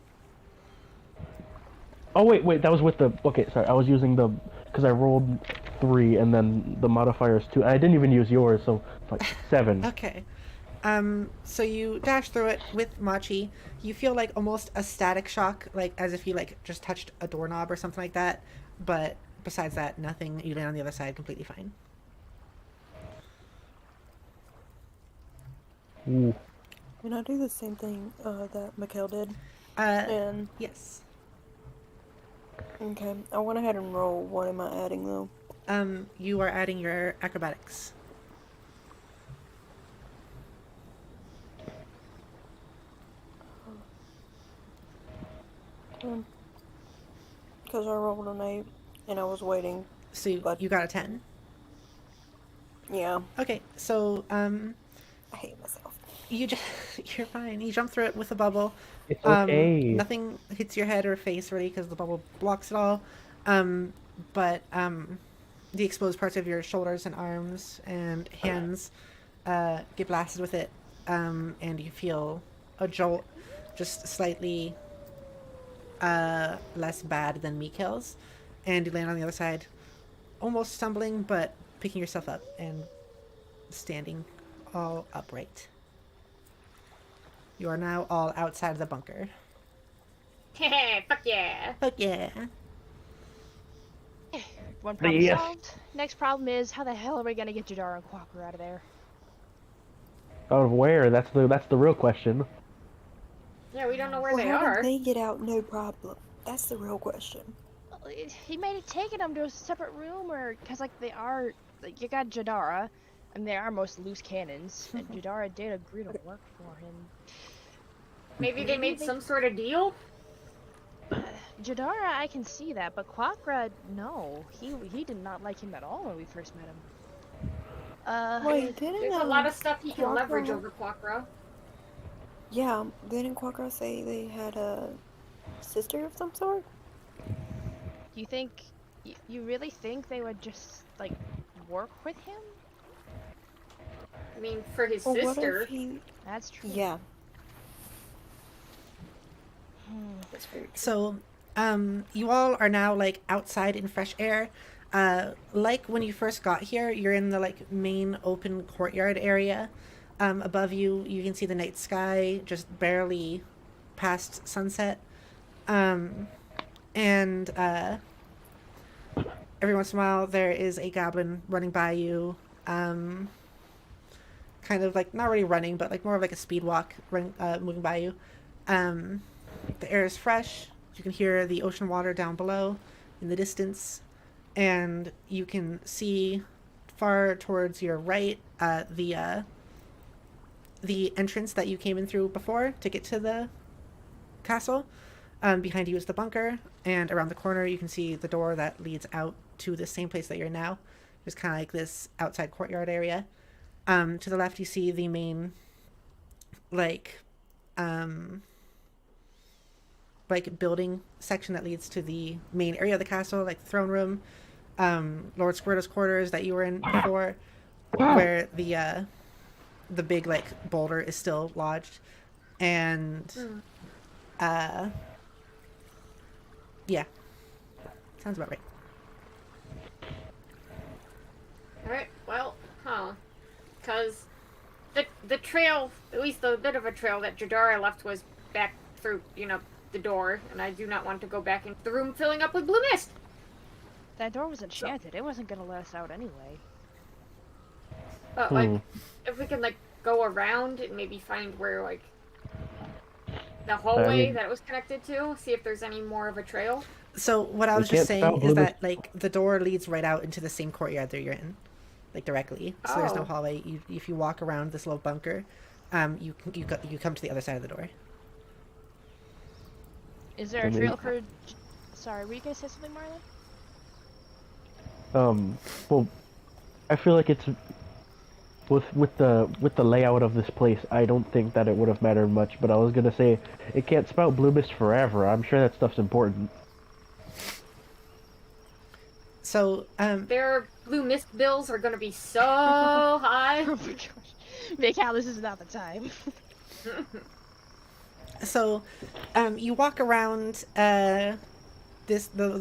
Oh wait, that was with the. Okay, sorry, I was using the because I rolled 3 and then the modifier is 2. I didn't even use yours, so like 7. Okay. So you dash through it with Machi. You feel like almost a static shock, like as if you like just touched a doorknob or something like that. But besides that, nothing. You land on the other side completely fine. Ooh. Can I do the same thing that Mikhail did? And yes. Okay, I went ahead and roll. What am I adding though? You are adding your acrobatics. Because I rolled an 8 and I was waiting. So you got a 10. Yeah, Okay, so I hate myself. you just you're fine. You jump through it with a bubble. It's okay. Nothing hits your head or face really because the bubble blocks it all. But the exposed parts of your shoulders and arms and hands get blasted with it, and you feel a jolt, just slightly less bad than Mikhail's, and you land on the other side, almost stumbling but picking yourself up and standing all upright. You are now all outside of the bunker. Fuck yeah. Fuck yeah. One problem Yes. solved. Next problem is how the hell are we gonna get Jadar and Quacker out of there? Out of where? That's the real question. Yeah, we don't know where Well, they how are. did they get out? No problem. That's the real question. Well, he may have taken them to a separate room, or because like they are, like you got Jadara, and they are most loose cannons, and Jadara did agree to work for him. Maybe they made some sort of deal? Jadara, I can see that, but Quackra, no, he did not like him at all when we first met him. Wait, didn't There's a lot of stuff he can leverage over Quackra. Yeah, didn't Quackra say they had a sister of some sort? You think, you really think they would just like work with him? I mean, for his Well, what sister. if he... That's true. Yeah. That's very true. So, you all are now like outside in fresh air. Like when you first got here, you're in the like main open courtyard area. Above you, you can see the night sky just barely past sunset. And every once in a while, there is a goblin running by you. Kind of like not really running, but like more of like a speed walk, moving by you. The air is fresh. You can hear the ocean water down below in the distance, and you can see far towards your right the entrance that you came in through before to get to the castle. Behind you is the bunker, and around the corner you can see the door that leads out to the same place that you're in now. Just kind of like this outside courtyard area. To the left you see the main like building section that leads to the main area of the castle, like the throne room, Lord Squirtle's quarters that you were in before, where the big like boulder is still lodged, and yeah, sounds about right. Alright, well, because the trail, at least the bit of a trail that Jadara left was back through, the door, and I do not want to go back into the room filling up with blue mist. That door was enchanted. It wasn't gonna let us out anyway. But, if we can, go around and maybe find where, the hallway that it was connected to, see if there's any more of a trail. So what I was just saying is that the door leads right out into the same courtyard that you're in, directly. So there's no hallway. If you walk around this little bunker, you come to the other side of the door. Is there a trail for... Sorry, were you gonna say something, Marlon? Well, I feel like it's with the layout of this place, I don't think that it would have mattered much. But I was gonna say, it can't spout blue mist forever. I'm sure that stuff's important. So, Their blue mist bills are gonna be so high. Oh my gosh. Mikal, this is not the time. So, you walk around the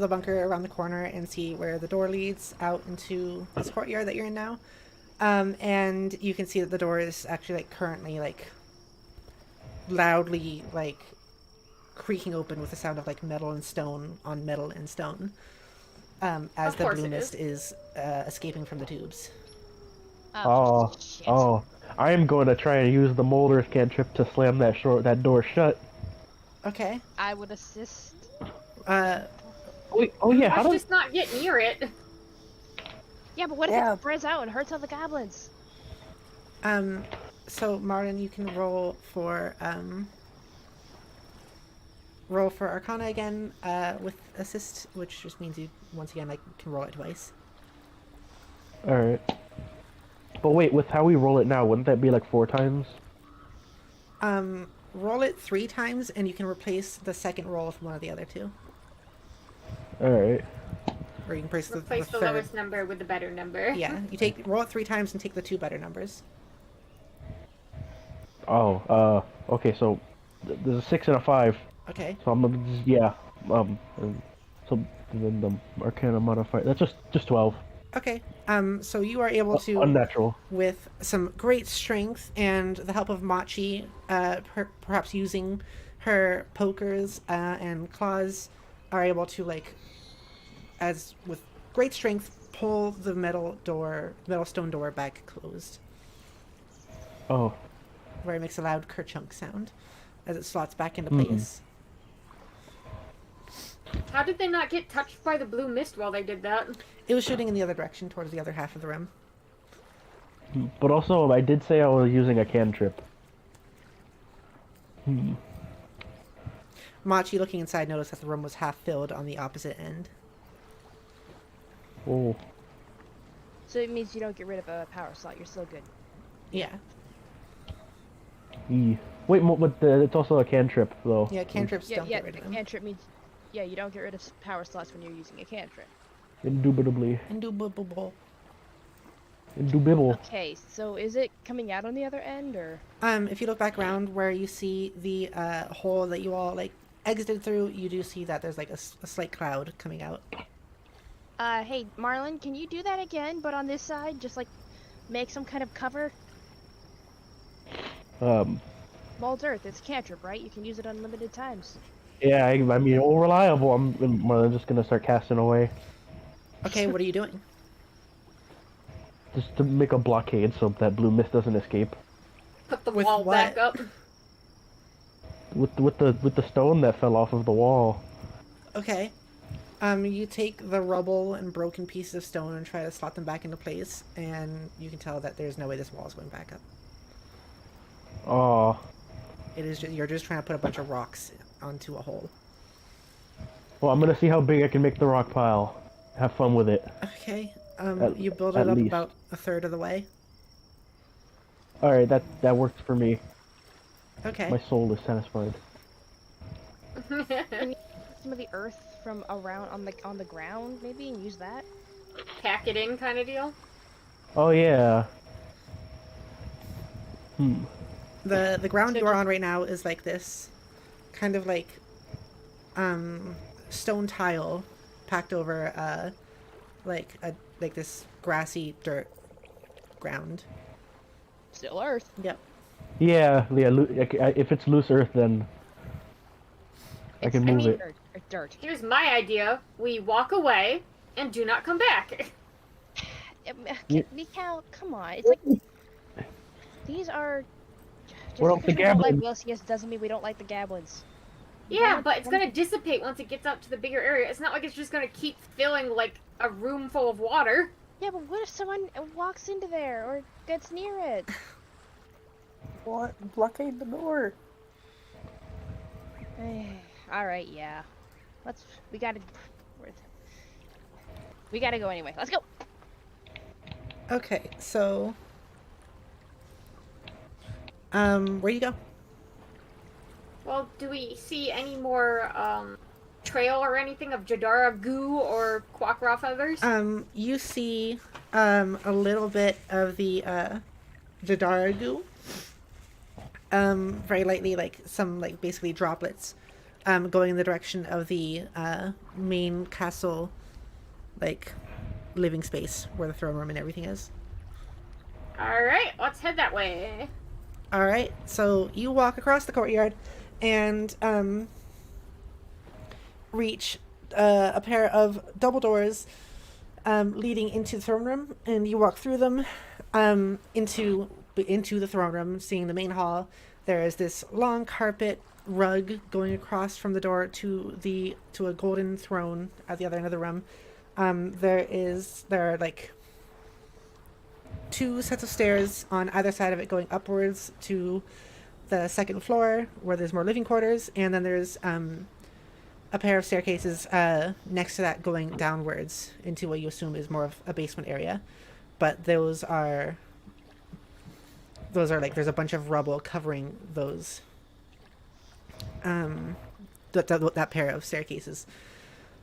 bunker around the corner and see where the door leads out into this courtyard that you're in now. And you can see that the door is actually like currently like loudly like creaking open with the sound of like metal and stone on metal and stone. As Of the course blue it mist is escaping from the tubes. Oh, shit. I am going to try and use the Molder's cantrip to slam that door shut. Okay. I would assist. Wait, oh yeah, how Let's does just not get near it. Yeah, but what if Yeah. it spreads out and hurts all the goblins? So Martin, you can roll for Arcana again, with assist, which just means you once again like can roll it twice. all right? But wait, with how we roll it now, wouldn't that be like 4 times? Roll it 3 times, and you can replace the second roll with one of the other 2, All right. or you can replace Replace the third. lowest number with the better number. Yeah, roll it 3 times and take the 2 better numbers. Oh, okay. So there's a 6 and a 5. Okay. So I'm gonna and so then the Arcana modifier. That's just 12. Okay. So you are able to, Unnatural. with some great strength and the help of Machi, perhaps using her pokers and claws, are able to like, as with great strength, pull the metal stone door back closed, Oh, where it makes a loud kerchunk sound as it slots back into place. How did they not get touched by the blue mist while they did that? It was shooting in the other direction, towards the other half of the room. but also I did say I was using a cantrip. Machi, looking inside, noticed that the room was half filled on the opposite end. Oh, So it means you don't get rid of a power slot. You're still good. Yeah. wait, it's also a cantrip though. Yeah, cantrips Yeah, don't yeah. get rid of them. Cantrip means, yeah, you don't get rid of power slots when you're using a cantrip. Indubitably. Indubitable. Indubitable. Okay, so is it coming out on the other end, or? If you look back around where you see the hole that you all like exited through, you do see that there's like a slight cloud coming out. Hey, Marlon, can you do that again, but on this side? Just like make some kind of cover? Mold Earth, it's a cantrip, right? You can use it unlimited times. Yeah, I mean, all reliable. I'm just gonna start casting away. Okay, what are you doing? Just to make a blockade so that blue mist doesn't escape. Put the With wall what? back up. With the stone that fell off of the wall. Okay. You take the rubble and broken pieces of stone and try to slot them back into place, and you can tell that there's no way this wall is going back up. Oh. You're just trying to put a bunch of rocks onto a hole. Well, I'm gonna see how big I can make the rock pile. Have fun with it. Okay. At- You build at it up least. about a third of the way. All right, that works for me. Okay. My soul is satisfied. Can you put some of the earth from around on the ground, maybe, and use that? Pack it in kind of deal. Oh yeah. The ground So you're just- on right now is like this, kind of like, stone tile packed over like this grassy dirt ground. Still earth. Yep. Yeah. If it's loose earth, then I can move it. Dirt. Here's my idea. We walk away and do not come back. Mikal, come on. It's like these are. Just We're off because the we don't like gablins. Wilsius doesn't mean we don't like the goblins. Yeah, but it's gonna dissipate once it gets out to the bigger area. It's not like it's just gonna keep filling like a room full of water. Yeah, but what if someone walks into there or gets near it? What? Blockade the door. All right, yeah. We gotta go anyway. Let's go. Okay, so Where you go? Well, do we see any more trail or anything of Jadara goo or Quackra feathers? You see a little bit of the Jadara goo. Very lightly, like some like basically droplets going in the direction of the main castle, like living space where the throne room and everything is. Alright, let's head that way. All right, so you walk across the courtyard and reach a pair of double doors leading into the throne room, and you walk through them into the throne room, seeing the main hall. There is this long carpet rug going across from the door to a golden throne at the other end of the room. There are like 2 sets of stairs on either side of it going upwards to the second floor where there's more living quarters, and then there's a pair of staircases next to that going downwards into what you assume is more of a basement area. But those are like, there's a bunch of rubble covering those that pair of staircases,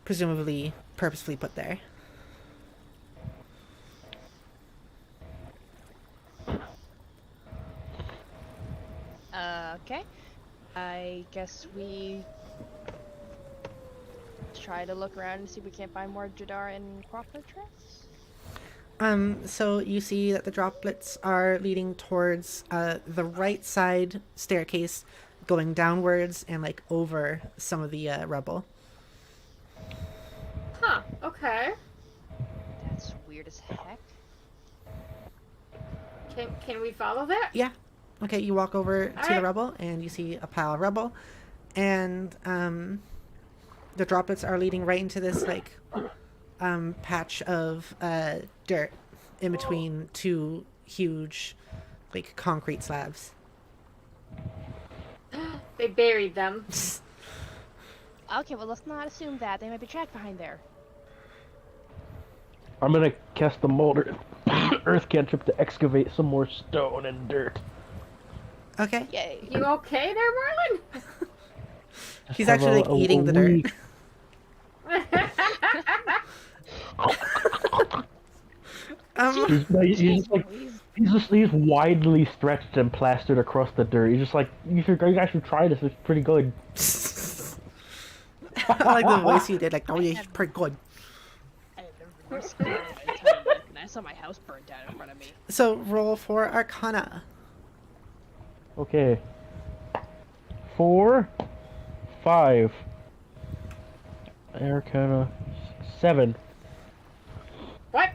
presumably purposefully put there. Okay. I guess we try to look around and see if we can't find more Jadar and Quackra trails. So you see that the droplets are leading towards the right side staircase, going downwards and like over some of the rubble. Huh, okay. That's weird as heck. Can we follow that? Yeah. Okay, you walk over to the Alright. rubble and you see a pile of rubble, and the droplets are leading right into this like patch of dirt in between 2 huge like concrete slabs. They buried them. Okay, well let's not assume that. They might be trapped behind there. I'm gonna cast the molder earth cantrip to excavate some more stone and dirt. Okay. Yay. You okay there, Marlon? He's Have actually like eating the dirt. week- He's widely stretched and plastered across the dirt. He's just like, you guys should try this. It's pretty good. I like the voice you did, like, oh yeah, he's pretty good. I have never been scared and I saw my house burned down in front of me. So roll for Arcana. Okay. 4, 5. Arcana 7. What?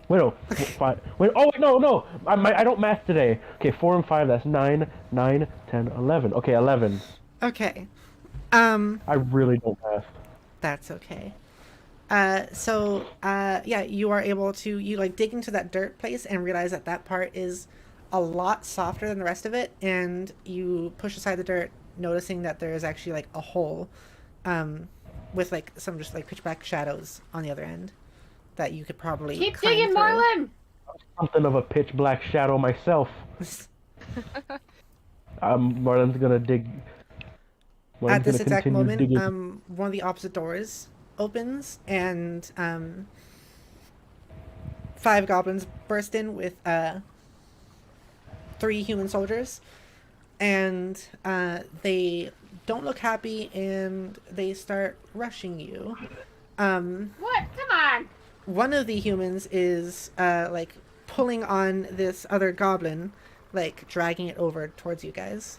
Wait, no, 5. Wait, oh wait, no. I don't math today. Okay, 4 and 5. That's 9, 10, 11. Okay, 11. Okay. I really don't math. That's okay. Yeah, you are able to, you like dig into that dirt place and realize that that part is a lot softer than the rest of it, and you push aside the dirt, noticing that there is actually like a hole with like some just like pitch black shadows on the other end that you could probably Keep climb digging, through. Marlon! Something of a pitch black shadow myself. Marlon's gonna dig. At this gonna exact continue moment, digging. one of the opposite doors opens, and 5 goblins burst in with 3 human soldiers, and they don't look happy, and they start rushing you. What? Come on! One of the humans is like pulling on this other goblin, like dragging it over towards you guys.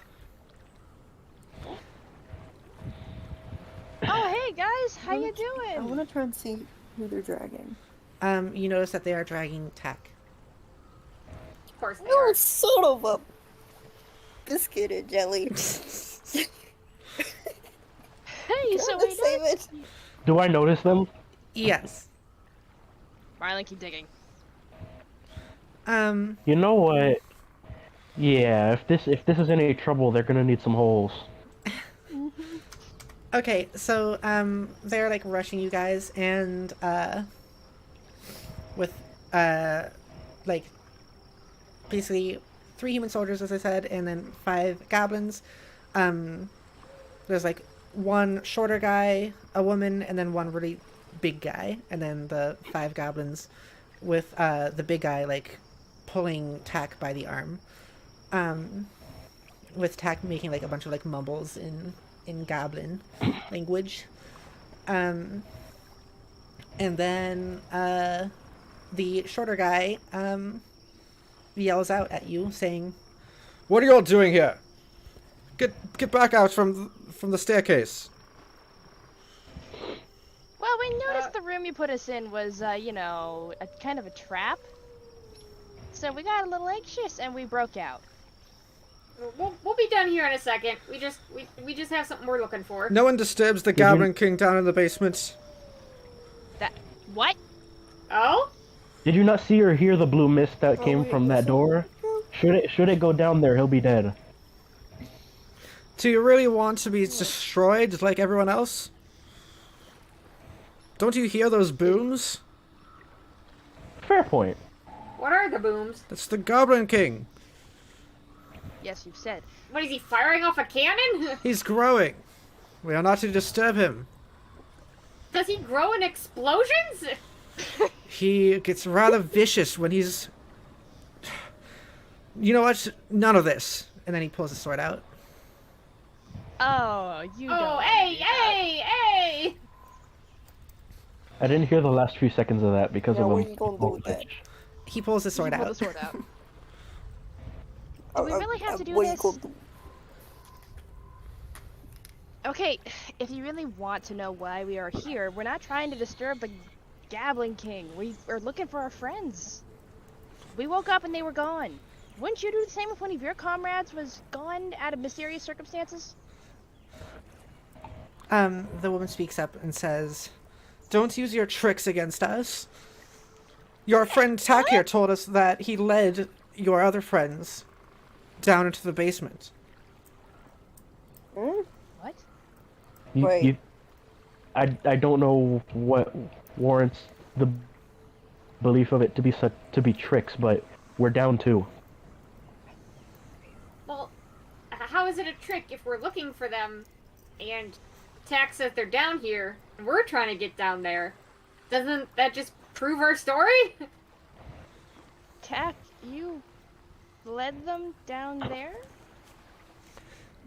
Oh hey guys, how you I doing? want to try and see who they're dragging. You notice that they are dragging Tack. Of course they You are. son of a biscuit and jelly. Hey, so Gotta we save it. Do I notice them? Yes. Marlon, keep digging. You know what? Yeah, if this is any trouble, they're gonna need some holes. Okay, so they're like rushing you guys, and with like basically 3 human soldiers, as I said, and then 5 goblins. There's like 1 shorter guy, a woman, and then 1 really big guy, and then the 5 goblins with the big guy like pulling Tack by the arm, with Tack making like a bunch of like mumbles in goblin language, and then the shorter guy yells out at you saying, What are y'all doing here? Get back out from the staircase. Well, we noticed the room you put us in was, you know, a kind of a trap. So we got a little anxious and we broke out. We'll be done here in a second. We just have something we're looking for. No one disturbs the Goblin King down in the basement. That what? Oh? Did you not see or hear the blue mist that came from that door? Should it go down there, he'll be dead. Do you really want to be destroyed like everyone else? Don't you hear those booms? Fair point. What are the booms? That's the Goblin King. Yes, you've said. What, is he firing off a cannon? He's growing. We are not to disturb him. Does he grow in explosions? He gets rather vicious when he's... You know what? None of this. and then he pulls his sword out. Oh, you don't. Oh, hey! I didn't hear the last few seconds of that because Yeah, of what a are you gonna do with that? He pulls his sword Pull out. the sword out. Do we really have to do what are you this? gonna do? Okay, if you really want to know why we are here, we're not trying to disturb the Gabbling King. We are looking for our friends. We woke up and they were gone. Wouldn't you do the same if one of your comrades was gone out of mysterious circumstances? The woman speaks up and says, "Don't use your tricks against us. Your friend Tak here told us that he led your other friends down into the basement." What? Wait. I don't know what warrants the belief of it to be tricks, but we're down 2. Well, how is it a trick if we're looking for them and Tak says they're down here and we're trying to get down there? Doesn't that just prove our story? Tak, you led them down there?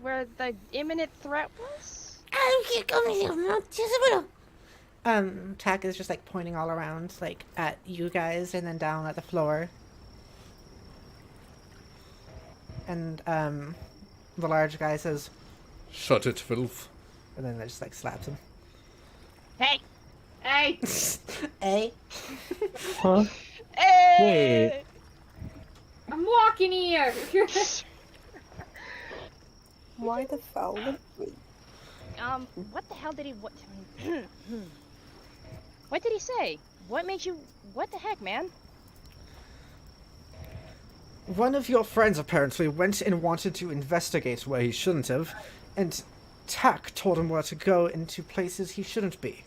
Where the imminent threat was? Tak is just like pointing all around, like at you guys and then down at the floor. And the large guy says, Shut it, filth. and then just like slaps him. Hey! Hey! A. Huh? Hey! I'm walking here! Why the foul? What the hell did he, what did he say? What makes you, what the heck, man? One of your friends apparently went and wanted to investigate where he shouldn't have, and Tak told him where to go into places he shouldn't be.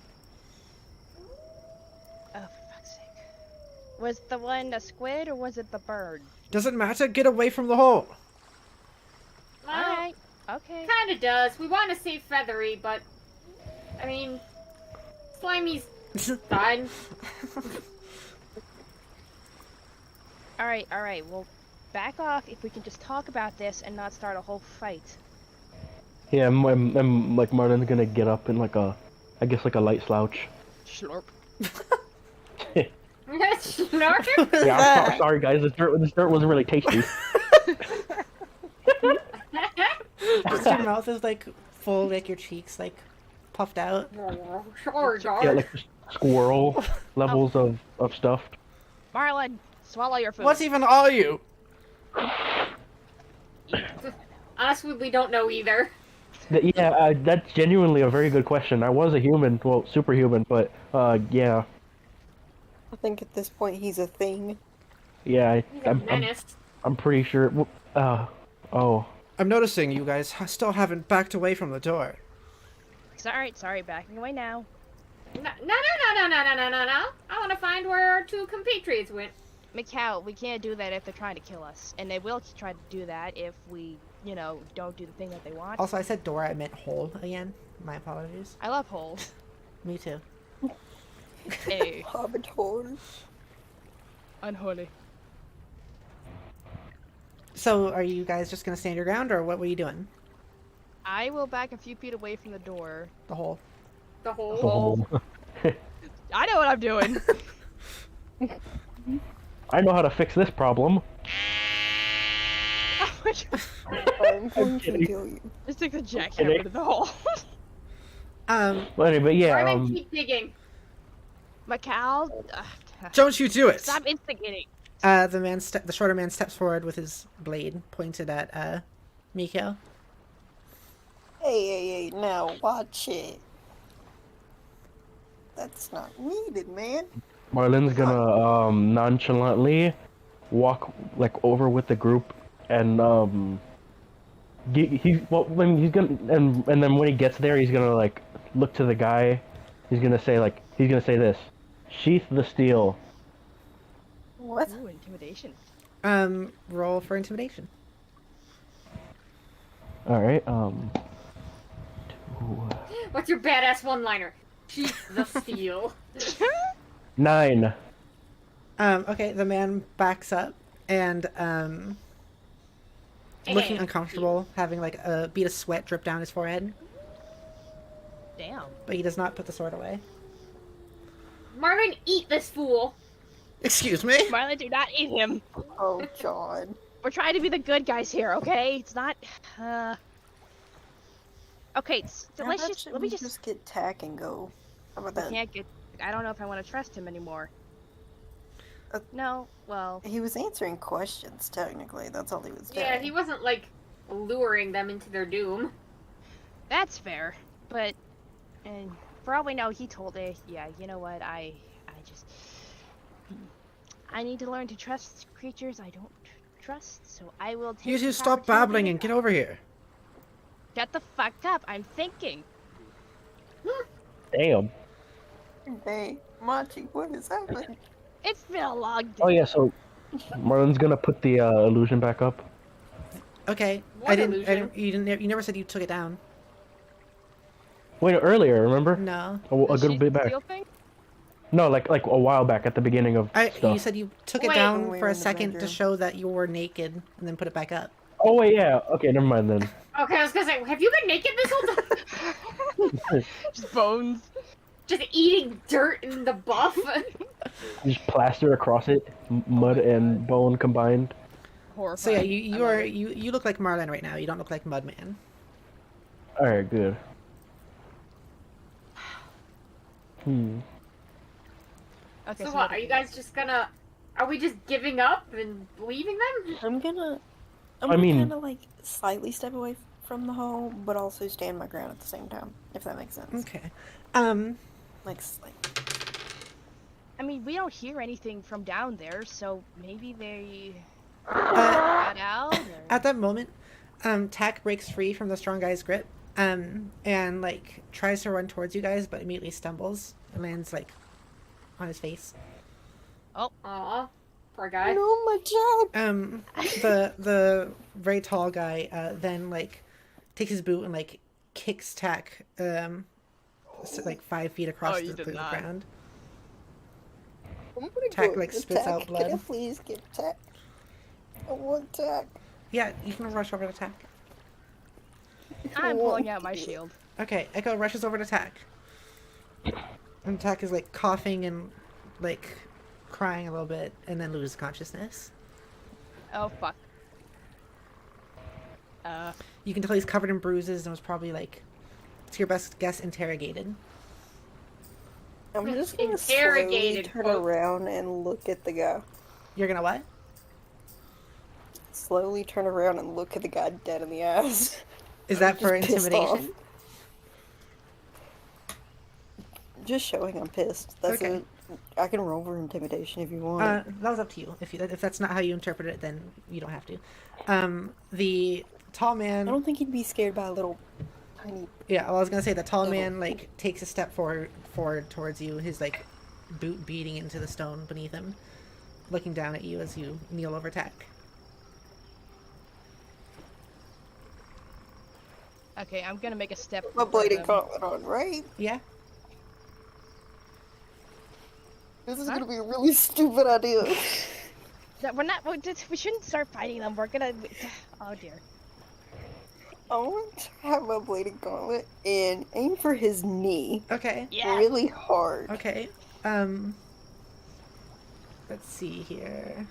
Oh, for fuck's sake. Was the one a squid or was it the bird? Doesn't matter, get away from the hole! Well, Alright, okay. kinda does. We want to save Feathery, but... I mean... Slimy's fine. Alright, well, back off if we can just talk about this and not start a whole fight. Yeah, I'm like Martin's gonna get up in like a, I guess like a light slouch. Slurp. Snark? Yeah, I'm sorry guys, this dirt wasn't really tasty. Just your mouth is like full, like your cheeks like puffed out. Sure, Yeah, like squirrel levels of stuff. Marlon, swallow your food. What even are you? Honestly, we don't know either. Yeah, that's genuinely a very good question. I was a human, well, superhuman, but yeah, I think at this point he's a thing. yeah, He's a menace. I'm pretty sure. Oh, I'm noticing you guys still haven't backed away from the door. Sorry, backing away now. No. I want to find where our 2 compatriots went. Mikhail, we can't do that if they're trying to kill us, and they will try to do that if we, don't do the thing that they want. Also, I said door, I meant hole again. My apologies. I love holes. Me too. Hey, Hobbit hole. unholy. So, are you guys just gonna stand your ground, or what were you doing? I will back a few feet away from the door. The hole. The whole. Oh. I know what I'm doing. I know how to fix this problem. I'm going to kill you. Just take the jackhammer to the hole. But anyway, yeah. Marvin, keep digging. Mikhail, Don't you do it! stop instigating. The shorter man steps forward with his blade pointed at Mikhail. Hey, now watch it. That's not needed, man. Marlin's gonna nonchalantly walk over with the group and he's gonna and then when he gets there he's gonna look to the guy. He's gonna say this: sheath the steel. What? Ooh, intimidation. Roll for intimidation. All right. What's your badass one-liner? Sheath the steel. 9. Okay, the man backs up and looking uncomfortable, having a bead of sweat drip down his forehead, Damn. but he does not put the sword away. Marvin, eat this fool. Excuse me? Marlon, do not eat him. Oh, God. We're trying to be the good guys here, okay? It's not. Okay, so let me just. get tack and go. How about We that? can't get. I don't know if I want to trust him anymore. No, well. He was answering questions, technically. That's all he was doing. Yeah, he wasn't luring them into their doom. That's fair, but and for all we know, he told her, yeah, you know what, I need to learn to trust creatures I don't trust, so I will take You two this stop opportunity babbling to and get over here. Shut the fuck up, I'm thinking. Damn. Hey, Machi, what is happening? It's been a long day. Oh yeah. So Marlin's gonna put the illusion back up. Okay, What illusion? you never said you took it down. Wait, earlier, remember? No. A good Sheath bit the back. steel thing? No, like a while back at the beginning of You stuff. said you took it Wait. down When we for were a in the second to bedroom. show that you were naked, and then put it back up. Oh wait, yeah. Okay, never mind then. Okay, I was gonna say, have you been naked this whole time? Just bones. Just eating dirt in the buff? Just plaster across it, mud and bone combined. So yeah, Horrifying. you look like Marlin right now. You don't look like Mudman. All right, good. Okay, So what, are you guys just gonna... Are we just giving up and leaving them? I'm gonna I mean- kind of slightly step away from the hole, but also stand my ground at the same time, if that makes sense. Okay. Like, I mean, we don't hear anything from down there, so maybe they Uh, got out. Or... At that moment, Tack breaks free from the strong guy's grip, and tries to run towards you guys, but immediately stumbles and lands on his face. Aw, poor guy. no, my job. The very tall guy then takes his boot and kicks Tack 5 feet across Oh, you the did not. ground. I'm gonna Tack, go spits attack. out blood. Can I please get tack? I want tack. Yeah, you can rush over to Tack. I'm pulling out my shield. Okay, Echo rushes over to Tack. And Tack is coughing and crying a little bit, and then loses consciousness. Oh fuck. You can tell he's covered in bruises and was probably to your best guess, interrogated. I'm just gonna slowly Interrogated, turn quote. around and look at the guy. You're gonna what? Slowly turn around and look at the guy dead in the eyes. Is that for Just pissed intimidation? Just showing I'm pissed. That's Okay. it. I can roll for intimidation if you want. That was up to you. If that's not how you interpret it, then you don't have to. The tall I man. don't think he'd be scared by a little tiny. Yeah, well, I was gonna say the tall Little. man takes a step forward towards you. His boot beating into the stone beneath him, looking down at you as you kneel over Tack. Okay, I'm gonna make a step. My toward bladed them. gauntlet on, right? Yeah. This is Huh? gonna be a really stupid idea. We're not. We shouldn't start fighting them. We're gonna. Oh dear. I want to have my bladed gauntlet and aim for his knee Okay. Yeah. really hard. Okay. Let's see here.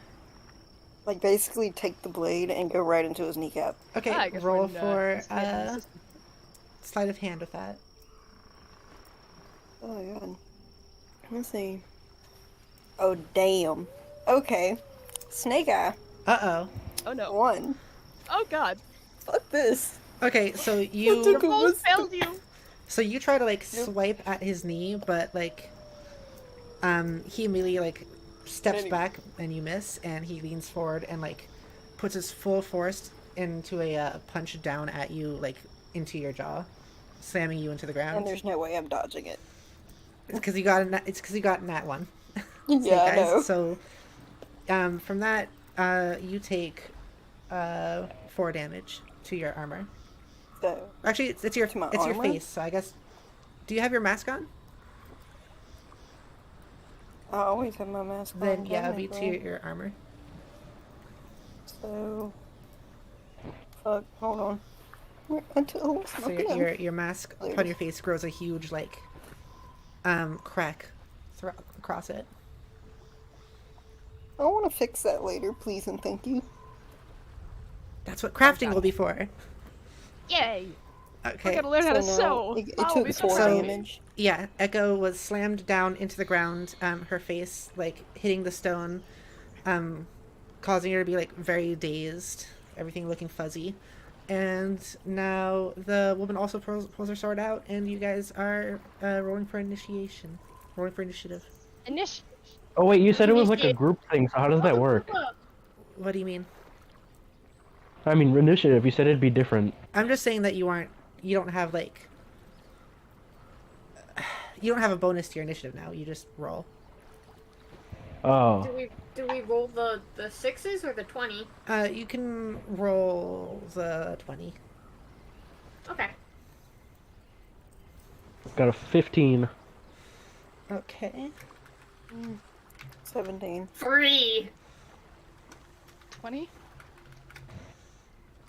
Like basically take the blade and go right into his kneecap. Okay, I guess roll we're, for expanding the system. sleight of hand with that. Oh god. Let's see. Oh damn. Okay. Snake Eye. Uh-oh. Oh no. 1. Oh god. Fuck this. Okay, so took you a- Both failed you. so you try to like swipe at his knee, but like he immediately like steps Any- back and you miss, and he leans forward and like puts his full force into a punch down at you, like into your jaw, slamming you into the ground. And there's no way I'm dodging it. It's because you got a nat one. Yeah, I know. So from that you take 4 damage to your armor. So, Actually, it's your To my your armor? face. So I guess, do you have your mask on? I always have my mask on. Then yeah, it'll be technically. to your armor. So, fuck. Hold on. Until So your mask upon your face grows a huge like crack across it. I want to fix that later, please and thank you. That's what crafting will be for. Yay. Okay. We're gonna learn how to So now sew. It I'll took be 4 so- damage. Yeah, Echo was slammed down into the ground. Her face like hitting the stone, causing her to be like very dazed. Everything looking fuzzy. And now the woman also pulls her sword out, and you guys are rolling for initiation. Rolling for initiative. Oh wait, you said it was like a group thing, so how does that work? What do you mean? I mean, initiative, you said it'd be different. I'm just saying that you don't have like, you don't have a bonus to your initiative now. You just roll. Oh. Do we roll the 6s or the 20? You can roll the 20. Okay. Got a 15. Okay. 17. 3. 20?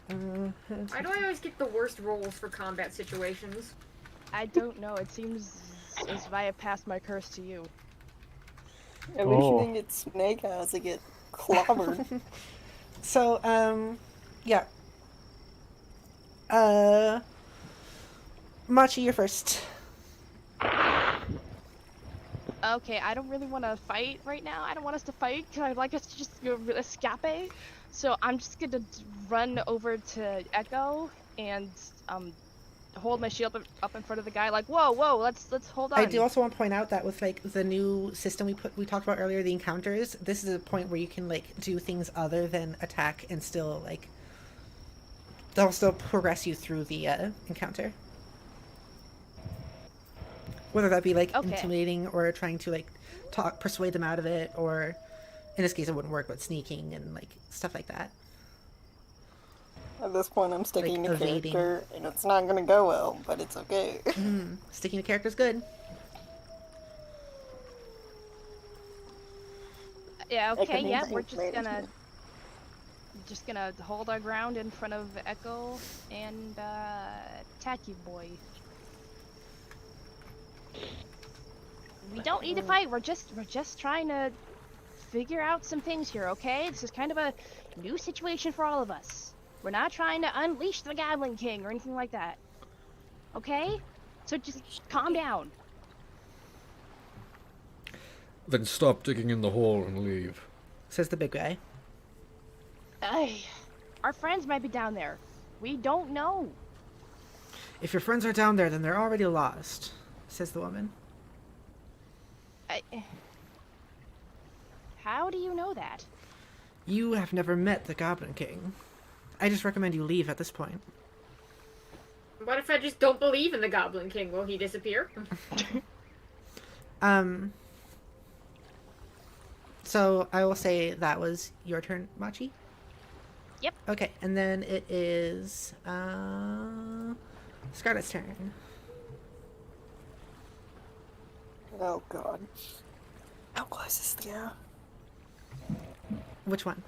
Why do I always get the worst rolls for combat situations? I don't know. It seems as if I have passed my curse to you. At least you Oh. didn't get snake eyes to get clobbered. So, yeah. Machi, you're first. Okay, I don't really want to fight right now. I don't want us to fight because I'd like us to just go escape. So I'm just gonna run over to Echo and hold my shield up in front of the guy, like, whoa, let's hold on. I do also want to point out that with like the new system we talked about earlier, the encounters, this is a point where you can like do things other than attack and still like they'll still progress you through the encounter. Whether that be like Okay. intimidating or trying to like persuade them out of it, or in this case it wouldn't work, but sneaking and like stuff like that. At this point, I'm sticking Like to evading. character, and it's not gonna go well, but it's okay. Sticking to character's good. Yeah, okay, means yeah, I we're management. just gonna hold our ground in front of Echo and Tacky Boy. We don't need to fight. We're just trying to figure out some things here, okay? This is kind of a new situation for all of us. We're not trying to unleash the Goblin King or anything like that. Okay? So just calm down. Then stop digging in the hole and leave. Says the big guy. Our friends might be down there. We don't know. If your friends are down there, then they're already lost, says the woman. How do you know that? You have never met the Goblin King. I just recommend you leave at this point. What if I just don't believe in the Goblin King? Will he disappear? So So I will say that was your turn, Machi. Yep. Okay, and then it is Scarlet's turn. Oh god. How close is the guy? Which one?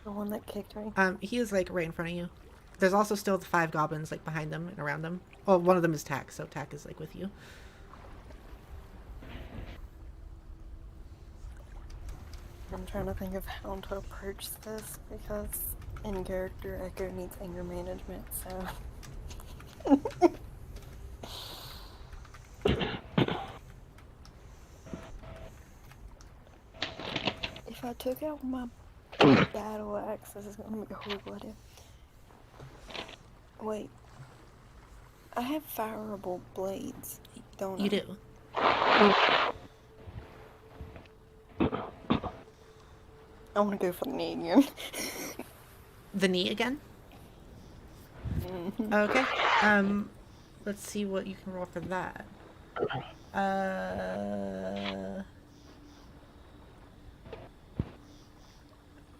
The one that kicked me? He is like right in front of you. There's also still the 5 goblins like behind them and around them. Well, one of them is Tak, so Tak is like with you. I'm trying to think of how to approach this because in character Echo needs anger management, so. If I took out my battle axe, this is gonna make a horrible idea. Wait. I have fireable blades, don't You I? do. I want to go for the knee again. The knee again? Mhm. Okay. Let's see what you can roll for that.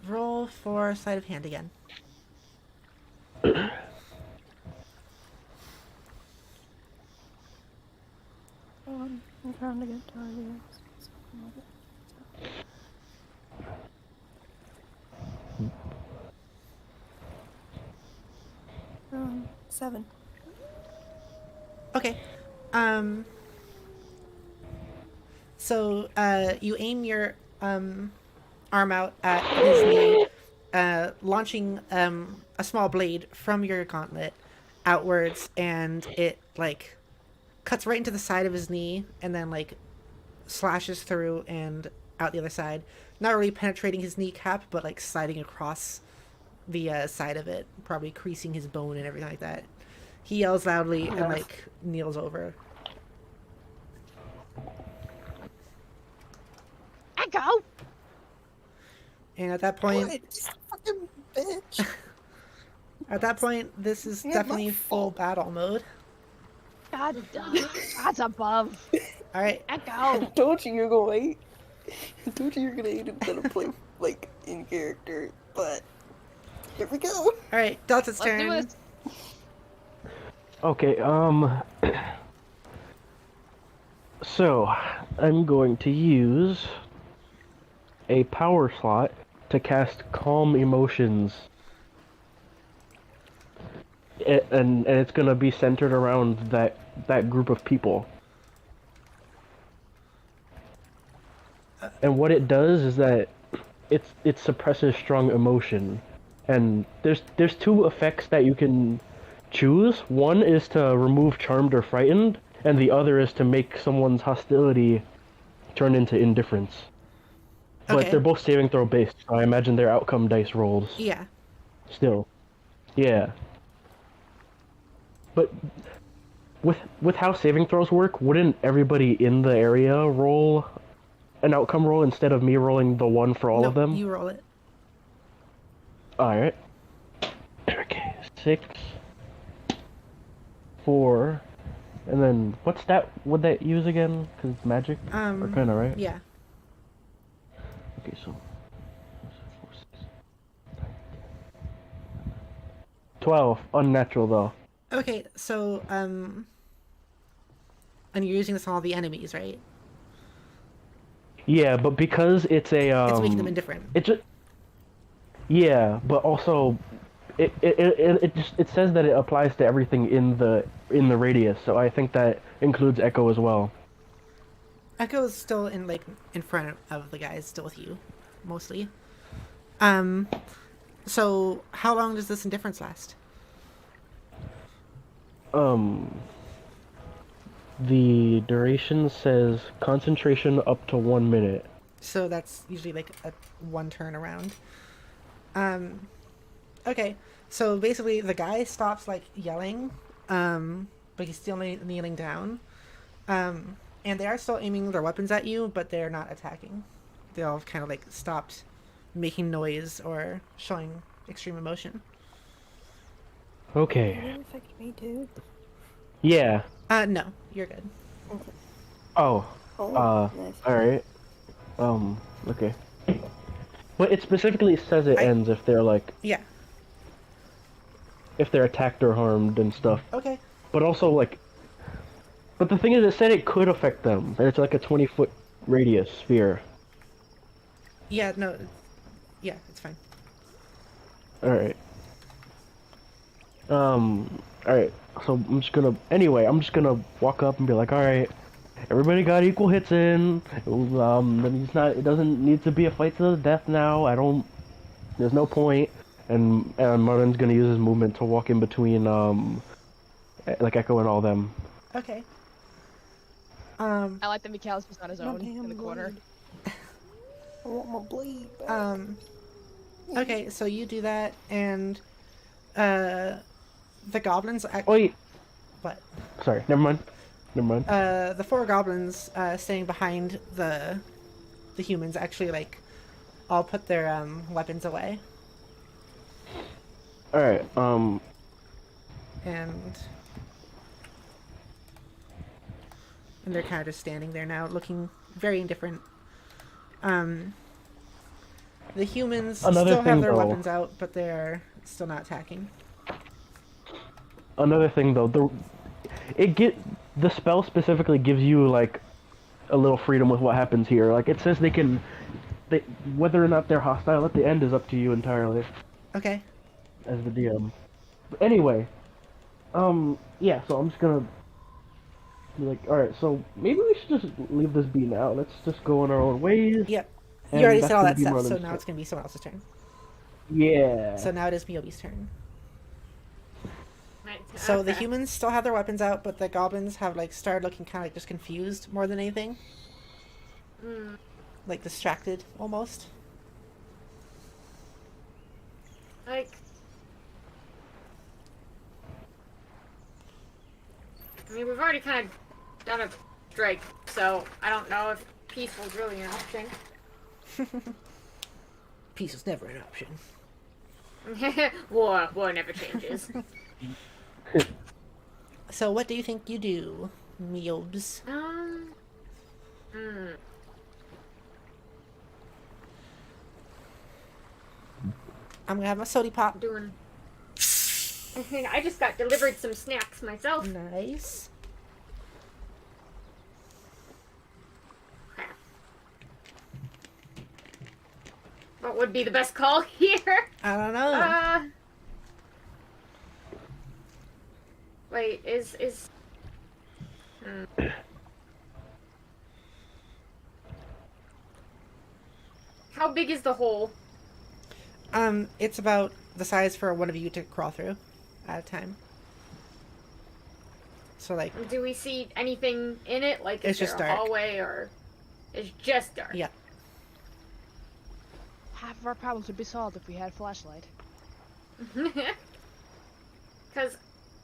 Roll for sleight of hand again. I'm trying to get targets. 7. Okay. So, you aim your, arm out at his knee, launching, a small blade from your gauntlet outwards, and it, like, cuts right into the side of his knee, and then, like, slashes through and out the other side. Not really penetrating his kneecap, but, like, sliding across the, side of it, probably creasing his bone and everything like that. He yells loudly and, like, kneels over. Echo! And at that point, What? Fucking bitch. at that point, this is Yeah, definitely my full fault. battle mode. God, God's above. All right, I Echo! told you you're gonna wait. I told you you're gonna hate him to play like in character, but here we go. all right, Delta's Let's do turn. this. Okay, so I'm going to use a power slot to cast Calm Emotions. And it's gonna be centered around that group of people. And what it does is that it suppresses strong emotion. And there's 2 effects that you can choose. One is to remove Charmed or Frightened, and the other is to make someone's hostility turn into indifference. But Okay. they're both saving throw based, so I imagine they're outcome dice rolls. Yeah. Still. Yeah. But with how saving throws work, wouldn't everybody in the area roll an outcome roll instead of me rolling the one for all No, of them? you roll it. Alright. Okay, 6, 4, and then what stat would that use again? Because it's magic? Arcana, right? Yeah. Okay, so 4, 6, 9, 12. Unnatural though. Okay, so and you're using this on all the enemies, right? Yeah, but because it's a It's making them indifferent. It just yeah, but also it says that it applies to everything in the radius, so I think that includes Echo as well. Echo is still in front of the guys, still with you, mostly. So how long does this indifference last? The duration says concentration up to 1 minute. So that's usually like a 1 turn around. Okay, so basically the guy stops like yelling, but he's still kneeling down. And they are still aiming their weapons at you, but they're not attacking. They all kind of like stopped making noise or showing extreme emotion. Okay. Did it affect me too? Yeah. No, you're good. Oh. Oh, nice. Alright. Okay. But it specifically says it ends if they're like, Yeah. if they're attacked or harmed and stuff. Okay. But also like, but the thing is, it said it could affect them, and it's like a 20-foot radius sphere. Yeah, no. Yeah, it's fine. Alright. Alright. So I'm just gonna walk up and be like, alright, everybody got equal hits in. It doesn't need to be a fight to the death now. There's no point. And Martin's gonna use his movement to walk in between, like Echo and all them. Okay. I like that Mikhail's just on his own damn in the corner. blade. I want my blade back. Okay, so you do that, and the goblins. Wait. What? Sorry. Never mind. The 4 goblins staying behind the humans actually like all put their weapons away. All right. And they're kind of just standing there now, looking very indifferent. The humans still have their weapons out, but they're still not attacking. Another thing though, the spell specifically gives you like a little freedom with what happens here. Like it says whether or not they're hostile at the end is up to you entirely. Okay. As the DM. But anyway, yeah. So I'm just gonna be like, all right. So maybe we should just leave this be now. Let's just go on our own ways. Yep. And You already that's said all gonna that be stuff, Martin's so now turn. it's gonna be someone else's turn. Yeah. So now it is Miobi's turn. Right, So the okay. humans still have their weapons out, but the goblins have like started looking kind of like just confused more than anything. Like distracted almost. Like, I mean, we've already kind of done a strike, so I don't know if peaceful's really an option. Peace is never an option. War never changes. So what do you think you do, Miobs? I'm gonna have my soda pop. Doing. I just got delivered some snacks myself. Nice. What would be the best call here? I don't know. Wait, is how big is the hole? It's about the size for one of you to crawl through at a time. So like, Do we see anything in it? Like, is It's there just a dark. hallway or it's just dark? yeah. Half of our problems would be solved if we had a flashlight. Because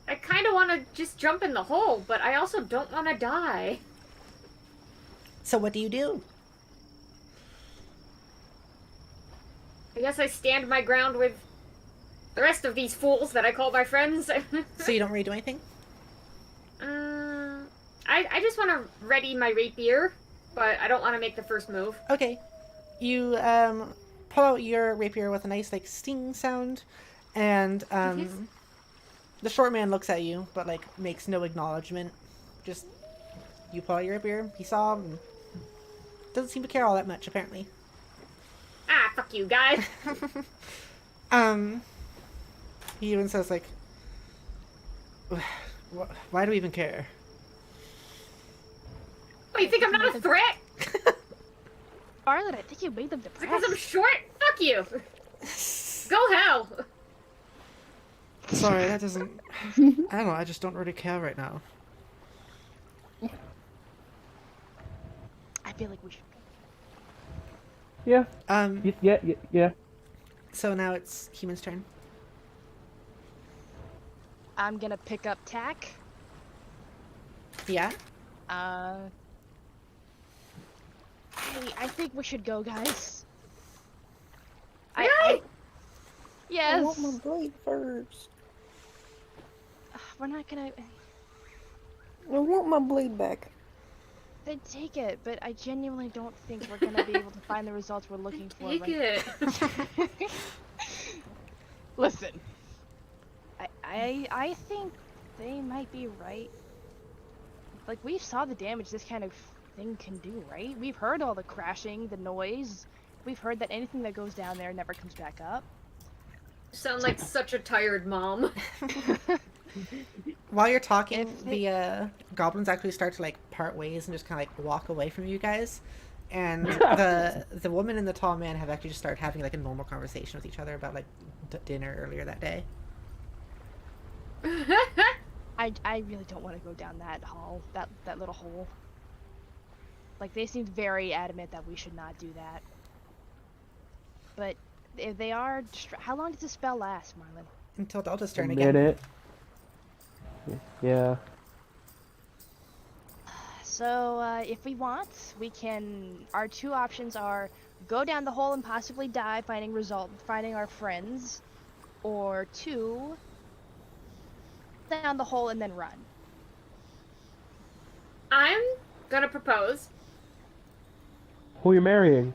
I kind of want to just jump in the hole, but I also don't want to die. So what do you do? I guess I stand my ground with the rest of these fools that I call my friends. So you don't really do anything? I just want to ready my rapier, but I don't want to make the first move. Okay. You pull out your rapier with a nice like sting sound, and the short man looks at you, but like makes no acknowledgement. Just you pull out your rapier. He saw, and doesn't seem to care all that much apparently. Ah, fuck you, guys. He even says like, "Why do we even care?" What, you think I'm not a threat? Scarlet, I think you made them Because I'm depressed. short? Fuck you. Go hell. Sorry, that doesn't. I don't know. I just don't really care right now. I feel like we should. Yeah. Yeah. So now it's Human's turn. I'm gonna pick up tack. Yeah. Hey, I think we should go, guys. Really? Yes. I want my blade first. We're not gonna. I want my blade back. Then take it, but I genuinely don't think we're gonna be able to find the results we're looking for. Take it. Listen, I think they might be right. Like, we saw the damage this kind of thing can do, right? We've heard all the crashing, the noise. We've heard that anything that goes down there never comes back up. You sound like such a tired mom. While you're talking, If they- the goblins actually start to like part ways and just kind of like walk away from you guys, and the woman and the tall man have actually just started having like a normal conversation with each other about like dinner earlier that day. I really don't want to go down that hall, that little hole. Like, they seemed very adamant that we should not do that. But if they are, how long does the spell last, Marlon? Until Delta's turn A again. minute. Yeah. So, if we want, we can. Our two options are go down the hole and possibly die, finding our friends, or 2, down the hole and then run. I'm gonna propose. Who you marrying?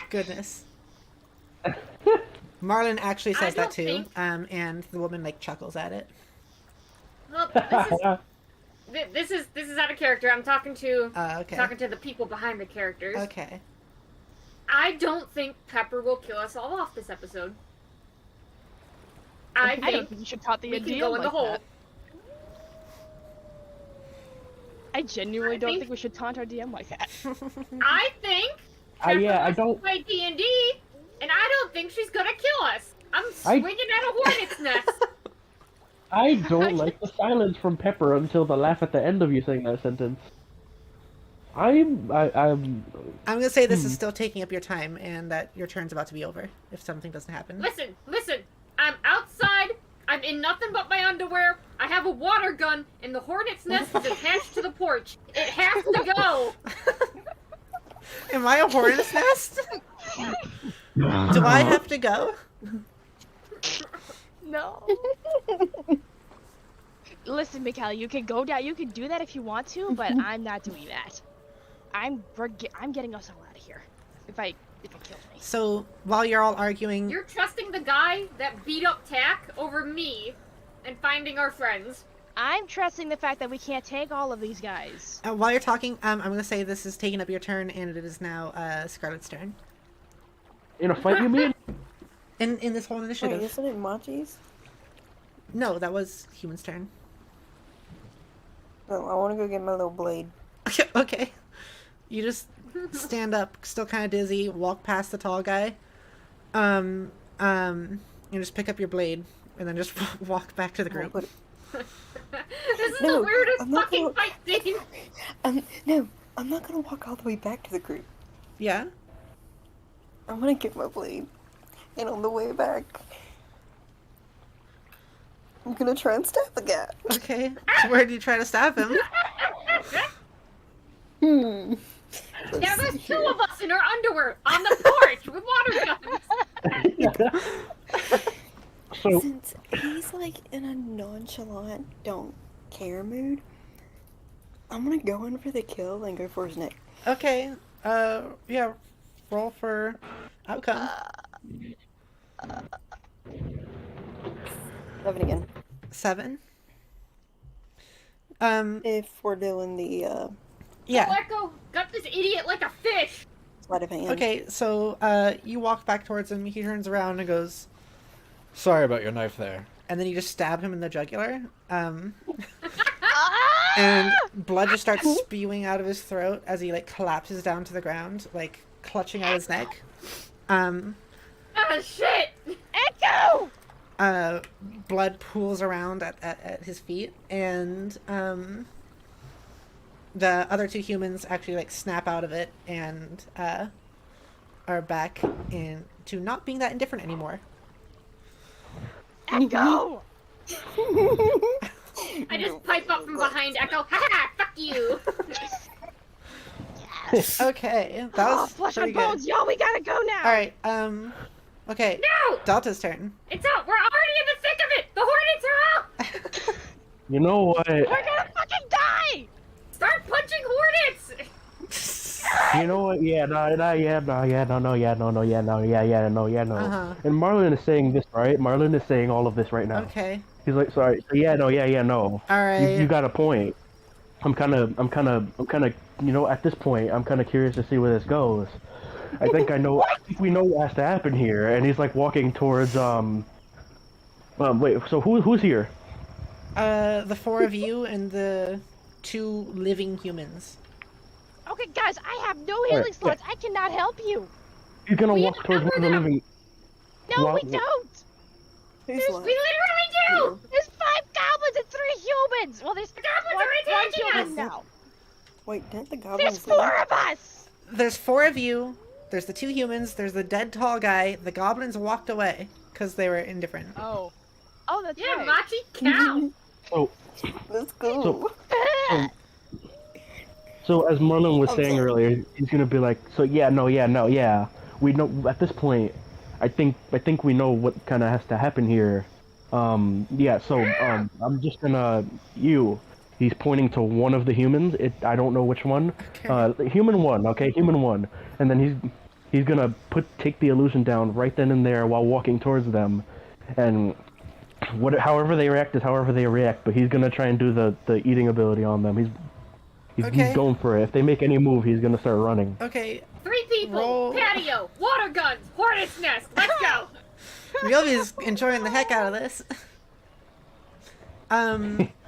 Goodness. Marlon actually says that don't too, think- and the woman like chuckles at it. Well, this is out of character. I'm talking to Okay. talking to the people behind the characters. Okay. I don't think Pepper will kill us all off this episode. I don't think think you should taunt the we can DM go in the like hole. that. I genuinely I don't think- think we should taunt our DM like that. I think Yeah, I wants to don't. play D&D, and I don't think she's gonna kill us. I'm I- swinging at a hornet's nest. I don't like the silence from Pepper until the laugh at the end of you saying that sentence. I'm. I'm gonna say this is still taking up your time, and that your turn's about to be over if something doesn't happen. Listen. I'm outside. I'm in nothing but my underwear. I have a water gun, and the hornet's nest is attached to the porch. It has to go. Am I a hornet's nest? Do I have to go? No. Listen, Mikhail, you can go down. You can do that if you want to, but I'm not doing that. I'm getting us all out of here. If it kills me. So while you're all arguing, You're trusting the guy that beat up Tack over me and finding our friends. I'm trusting the fact that we can't take all of these guys. while you're talking, I'm gonna say this is taking up your turn, and it is now Scarlet's turn. In a fight, you mean? In this whole Wait, initiative. isn't it Machi's? No, that was Human's turn. No, I want to go get my little blade. Okay. You just stand up, still kind of dizzy, walk past the tall guy, and just pick up your blade, and then just walk back to the I'll group. put it- This is No, the weirdest I'm not fucking gonna- fight scene. No, I'm not gonna walk all the way back to the group. Yeah? I'm gonna get my blade, and on the way back, I'm gonna try and stab the guy. Okay. So where do you try to stab him? Hmm. Yeah, there's 2 of us in our underwear on the porch with water guns. So, Since he's like in a nonchalant, don't care mood, I'm gonna go in for the kill and go for his neck. Okay. Yeah. Roll for outcome. 7 again. 7. If we're doing the Yeah. Echo got this idiot like a fish. sleight of hand. Okay, so you walk back towards him. He turns around and goes, Sorry about your knife there. and then you just stab him in the jugular. And blood just starts spewing out of his throat as he like collapses down to the ground, like clutching at his neck. Ah, shit! Echo! Blood pools around at his feet, and the other 2 humans actually like snap out of it and are back into not being that indifferent anymore. Echo! I just pipe up from behind Echo. Ha! Fuck you! Yes. Okay, that was Flesh on pretty good. bones, yo, we gotta go now. All right, okay, No! Delta's turn. It's out! We're already in the thick of it! The hornets are out! you know what? We're gonna fucking die! Start punching You know what? Yeah, no, yeah, no, yeah, no, yeah, no, yeah, no, yeah, no, yeah, no. Uh-huh. And Marlon is saying this, right? Marlon is saying all of this right now. Okay. He's like, sorry, so yeah, no, yeah, no. All right. You got a point. I'm kind of, you know, at this point, I'm kind of curious to see where this goes. I think we know what has to happen here. And he's like walking towards, wait, so who's here? The 4 of you and the 2 living humans. Okay, guys, I have no healing slots. I cannot help you. He's gonna We walk towards one of the outnumber living. No, Well, we don't. Who's There's- left? We literally do! There's 5 goblins and 3 humans. Well, there's goblins one, are one attacking human us! now. Wait, didn't the There's goblins 4 of us. There's 4 of you. There's the 2 humans. There's the dead tall guy. The goblins walked away because they were indifferent. Oh. Oh, that's Yeah, right. Machi cow! So, Let's go. so as Marlon was I'm saying sorry. earlier, he's gonna be like, so yeah, no, yeah, no, yeah. We know at this point. I think we know what kind of has to happen here. Yeah. So I'm just gonna He's pointing to one of the humans. I don't know which one. Human 1. Okay, human 1. And then he's gonna take the illusion down right then and there while walking towards them, and however they react is however they react. But he's gonna try and do the eating ability on them. He's Okay. going for it. If they make any move, he's gonna start running. Okay. 3 people! Roll. Patio! Water guns! Hornet's nest! Let's go! Ryobi's enjoying the heck out of this.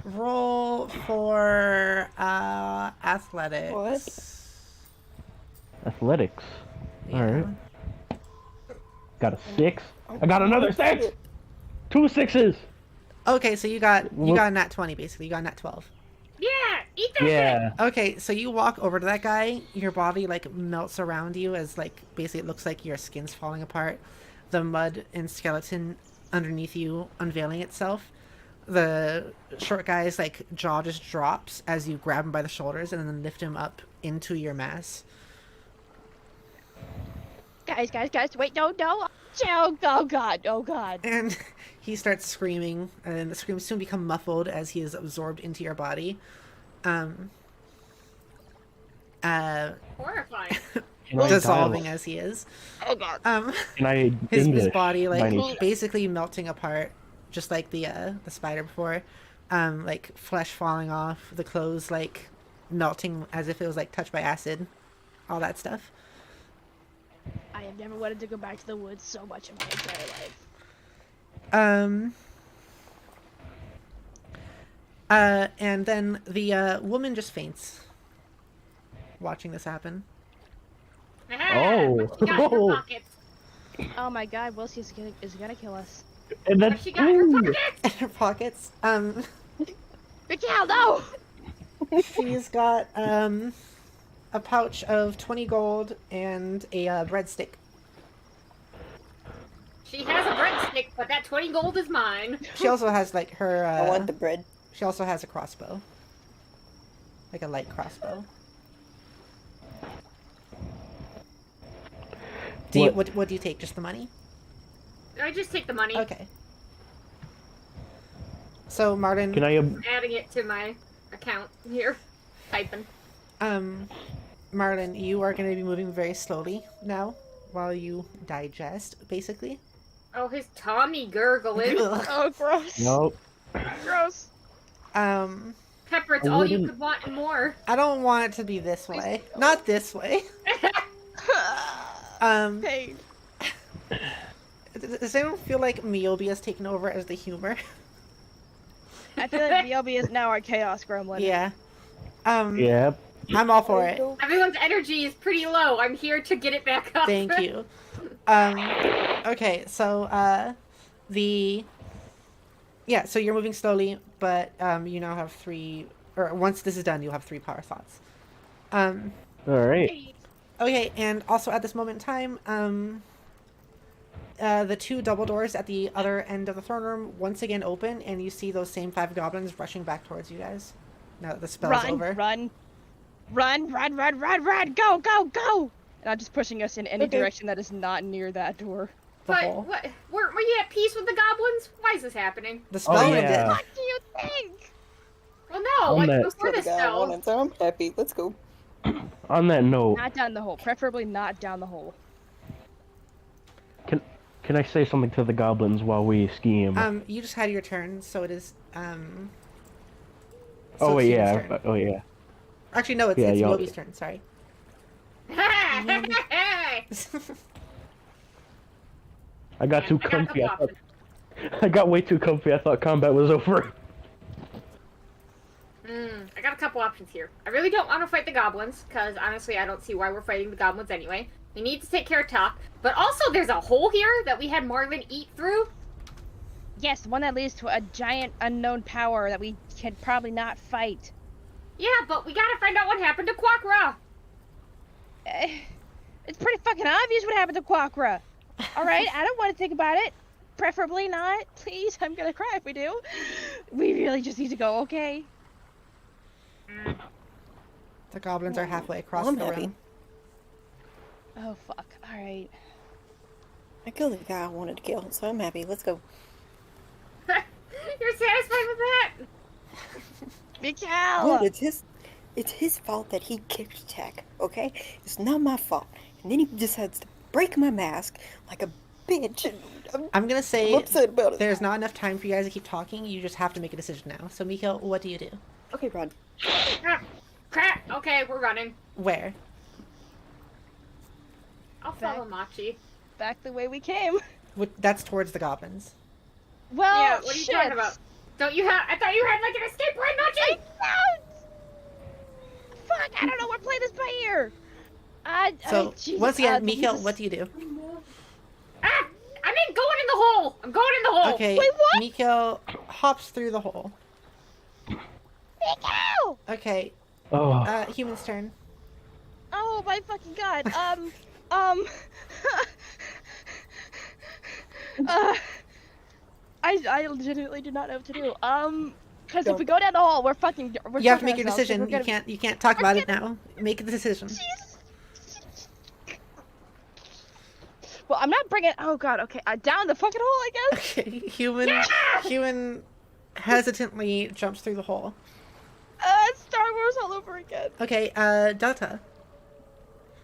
Roll for athletics. Athletics. Yeah. All right. Got a 6. I got another 6. 2 6s. Okay, so you got a nat 20 basically. You got a nat 12. Yeah! Eat that Yeah. Okay, so you walk over to that guy. Your body like melts around you as like basically it looks like your skin's falling apart. The mud and skeleton underneath you unveiling itself. The short guy's like jaw just drops as you grab him by the shoulders and then lift him up into your mass. Guys, wait, no. Oh god. And he starts screaming, and the screams soon become muffled as he is absorbed into your body. Horrifying. Dissolving as he is. Oh god. Can I His English body by like any chance? basically melting apart, just like the spider before. Like flesh falling off, the clothes like melting as if it was like touched by acid, all that stuff. I have never wanted to go back to the woods so much in my entire life. And then the woman just faints. Watching this happen. Oh. What she got in her Oh. pockets? Oh my god, Wilson is gonna kill us. And What that's she got in her ooh. pockets? In her pockets. Mikhail, no! She's got a pouch of 20 gold and a breadstick. She has a breadstick, but that 20 gold is mine. She also has like her. I want the bread. She also has a crossbow, like a light crossbow. What do you take? Just the money? I just take the money, Okay. So Martin, Can I? adding it to my account here. Typing. Martin, you are going to be moving very slowly now while you digest, basically. Oh, his Tommy gurgling. Ugh. Oh, gross. Nope. Gross. Pepper, it's I all you wouldn't- could want and more. I don't want it to be this way. Not this way. Pain. Does anyone feel like Miyobi has taken over as the humor? I feel like Miyobi is now our chaos gremlin. Yeah. Yep. I'm all for it. Everyone's energy is pretty low. I'm here to get it back up. Thank you. Okay, so so you're moving slowly, but you now have 3, or once this is done, you'll have 3 power slots. All right. Okay, and also at this moment in time, the 2 double doors at the other end of the throne room once again open, and you see those same 5 goblins rushing back towards you guys. Now that the spell's over. Run! Go! And I'm just pushing us in any direction that is not near that door. The But hole. what? Were you at peace with the goblins? Why is this happening? The spell Oh, ended. yeah. What do you think? Well, no, I'm like at- before the The guy I spell. wanted, so I'm happy. Let's go. On that note, Not down the hole. Preferably not down the hole. can I say something to the goblins while we scheme? You just had your turn, so it is, oh so it's wait, Human's yeah. turn. Oh yeah. Actually, no, it's Yeah, y'all- Yobi's turn, sorry. I got too I got a comfy. couple I got way too comfy. I thought combat was over. I got a couple options here. I really don't want to fight the goblins, because honestly, I don't see why we're fighting the goblins anyway. We need to take care of Talk, but also there's a hole here that we had Marlin eat through. Yes, one that leads to a giant unknown power that we can probably not fight. Yeah, but we gotta find out what happened to Quackra. It's pretty fucking obvious what happened to Quackra. Alright, I don't want to think about it. Preferably not. Please, I'm gonna cry if we do. We really just need to go, okay? The goblins are halfway across I'm the happy. room. Oh, fuck. Alright. I killed the guy I wanted to kill, so I'm happy. Let's go. You're satisfied with that? Mikael! Well, it's his fault that he kicked Tech, okay? It's not my fault. And then he decides to break my mask like a bitch. And I'm gonna say I'm upset about it. there's not enough time for you guys to keep talking. You just have to make a decision now. So, Mikhail, what do you do? Okay, Rod. Crap. Okay, we're running. Where? I'll follow Machi. Back the way we came. That's towards the goblins. Well, Yeah, what are you shit. talking about? Don't you have? I thought you had like an escape plan, Machi. Fuck, I don't know what play this by ear. So, Jesus, once again, this Mikhail, is- what do you do? Ah! I'm in going in the hole. I'm going in the hole. Okay, Wait, what? Mikhail hops through the hole. Mikael! Okay, Oh. Human's turn. Oh my fucking god. I legitimately do not know what to do. Because if we go down the hole, we're You have to fucking make your ourselves, 'cause decision. we're gonna- You can't talk about it now. Make a decision. Jesus. Well, I'm not bringing. Oh god. Okay, down the fucking hole, I guess. Okay, Human hesitantly jumps through the hole. Star Wars all over again. Okay, Delta.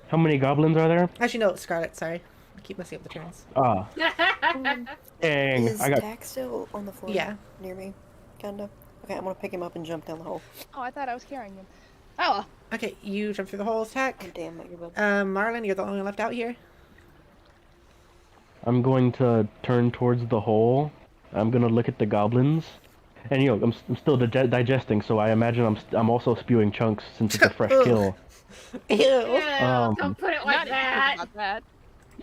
How many goblins are there? Actually, no, Scarlet. Sorry, I keep messing up the turns. Ah. Dang. Is I got. Dak still on the floor? Yeah. Near me? Kinda. Okay, I'm gonna pick him up and jump down the hole. Oh, I thought I was carrying him. Oh well. Okay, you jump through the hole. Attack. Oh, damn, what you're about. Marlon, you're the only one left out here. I'm going to turn towards the hole. I'm gonna look at the goblins. And I'm still digesting, so I imagine I'm also spewing chunks since it's a fresh kill. Ew. Ew, don't put it like Not that. about that.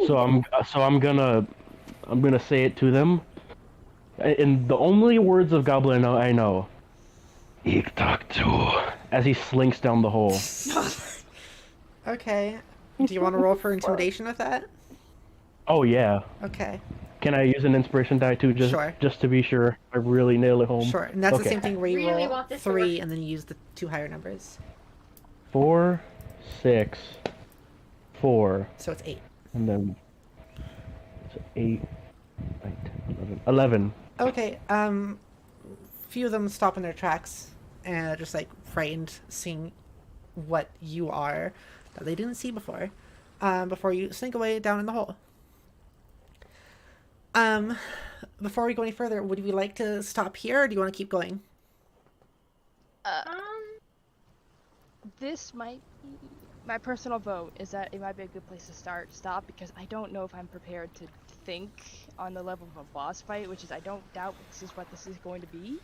So I'm gonna say it to them. In the only words of goblin I know. Ik tak tu. As he slinks down the hole. Okay. Do you want to roll for intimidation with that? Oh yeah. Okay. Can I use an inspiration die too, Sure. just to be sure I really nail it home? Sure. And that's the Okay. same thing where you Really roll want this to 3 work. and then you use the 2 higher numbers. 4, 6, 4, So it's 8. and then it's 8, 9, 10, 11. 11. Okay. Few of them stop in their tracks and are just like frightened, seeing what you are that they didn't see before. Before you slink away down in the hole. Before we go any further, would we like to stop here, or do you want to keep going? This might be my personal vote. Is that it might be a good place to stop because I don't know if I'm prepared to think on the level of a boss fight, which is I don't doubt this is what this is going to be.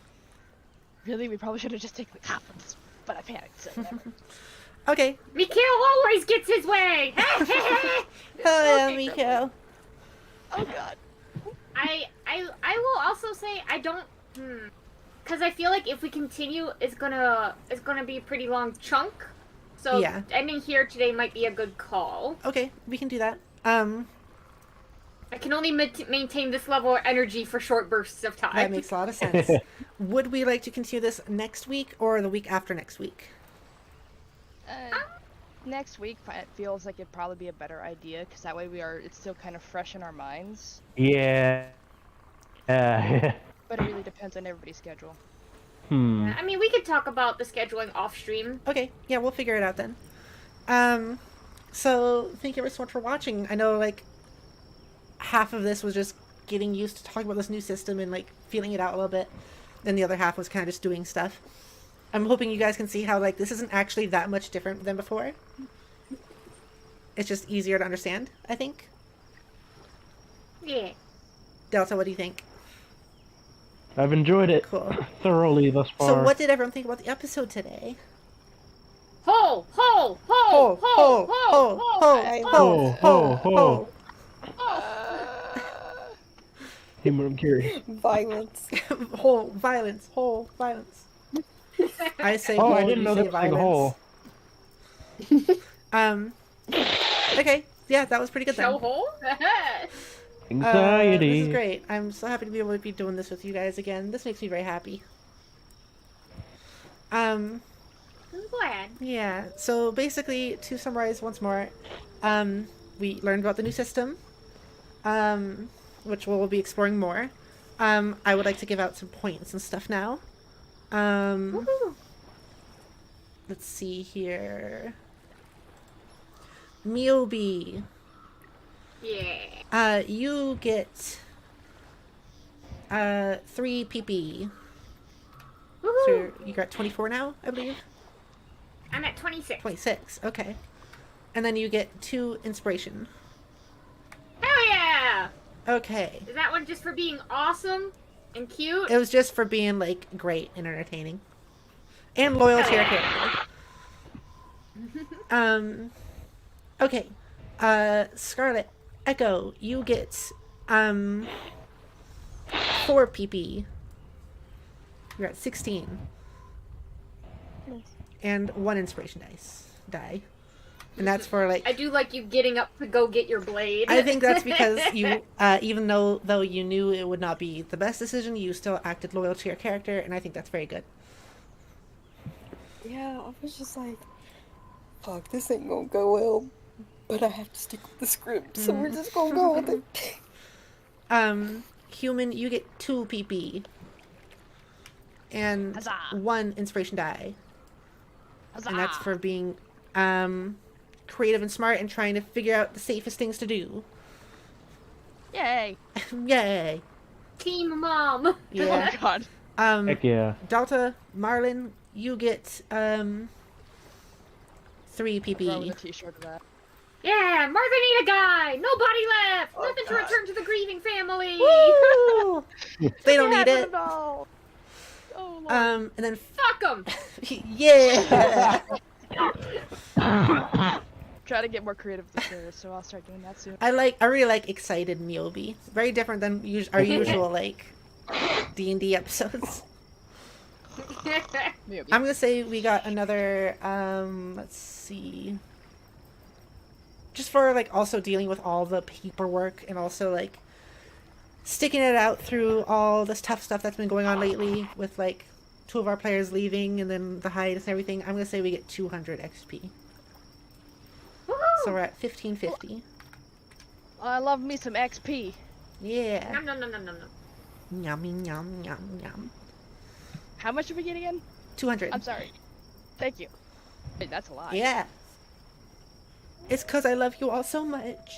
Really, we probably should have just taken the cop on this, but I panicked. So whatever. Okay. Mikhail always gets his way. Oh yeah, Okay, so- Mikhail. Oh god. I will also say I don't because I feel like if we continue it's gonna be a pretty long chunk. So Yeah. ending here today might be a good call. Okay, we can do that. I can only maintain this level of energy for short bursts of time. That makes a lot of sense. Would we like to continue this next week or the week after next week? Next week it feels like it'd probably be a better idea because that way it's still kind of fresh in our minds. Yeah. But it really depends on everybody's schedule. Hmm. I mean, we could talk about the scheduling off stream. Okay, yeah, we'll figure it out then. So thank you ever so much for watching. I know like half of this was just getting used to talking about this new system and like feeling it out a little bit. Then the other half was kind of just doing stuff. I'm hoping you guys can see how like this isn't actually that much different than before. It's just easier to understand, I think. Yeah. Delta, what do you think? I've enjoyed it Cool. thoroughly thus far. So what did everyone think about the episode today? Ho, ho, ho, ho, ho, ho, Ho, ho, ho. Humor, I'm curious. Violence. Whole violence. Whole violence. I say Oh, whole, I didn't you know say that was like a violence. hole. Okay. Yeah, that was pretty good then. Show hole? Anxiety. This is great. I'm so happy to be able to be doing this with you guys again. This makes me very happy. I'm glad. Yeah. So basically, to summarize once more, we learned about the new system, which we'll be exploring more. I would like to give out some points and stuff now. Woohoo. Let's see here. Miobi. Yeah. You get 3 PP. Woohoo. So you got 24 now, I believe. I'm at 26. 26. Okay. And then you get 2 inspiration. Hell yeah! Okay. Is that one just for being awesome and cute? It was just for being like great and entertaining. And loyal to your character. Okay. Scarlet Echo, you get 4 PP. You're at 16. Nice. And 1 inspiration die. And that's for like I do like you getting up to go get your blade. I think that's because you even though you knew it would not be the best decision, you still acted loyal to your character, and I think that's very good. Yeah, I was just like, fuck, this ain't gonna go well, but I have to stick with the script, so we're just gonna go with it. Human, you get 2 PP. And Huzzah. 1 inspiration die. Huzzah. And that's for being creative and smart and trying to figure out the safest things to do. Yay! Yay. Team mom. Yeah. Oh god. Heck yeah. Delta, Marlin, you get 3 Throw PP. a t-shirt of that. Yeah, more than need a guy. Nobody left. Nothing to return to the grieving family. Woo! They don't need it. Oh, Lord. And then Fuck them. yeah. Try to get more creative with the series, so I'll start doing that soon. I really like excited Miobi. Very different than our usual like D&D episodes. Maybe. I'm gonna say we got another let's see, just for like also dealing with all the paperwork and also like sticking it out through all this tough stuff that's been going on lately with like 2 of our players leaving and then the hiatus and everything. I'm gonna say we get 200 XP. So we're at 1550. I love me some XP. Yeah. Nom nom nom nom nom nom. Yummy yum yum yum. How much did we get again? 200. I'm sorry. Thank you. Wait, that's a lot. Yeah. It's cause I love you all so much.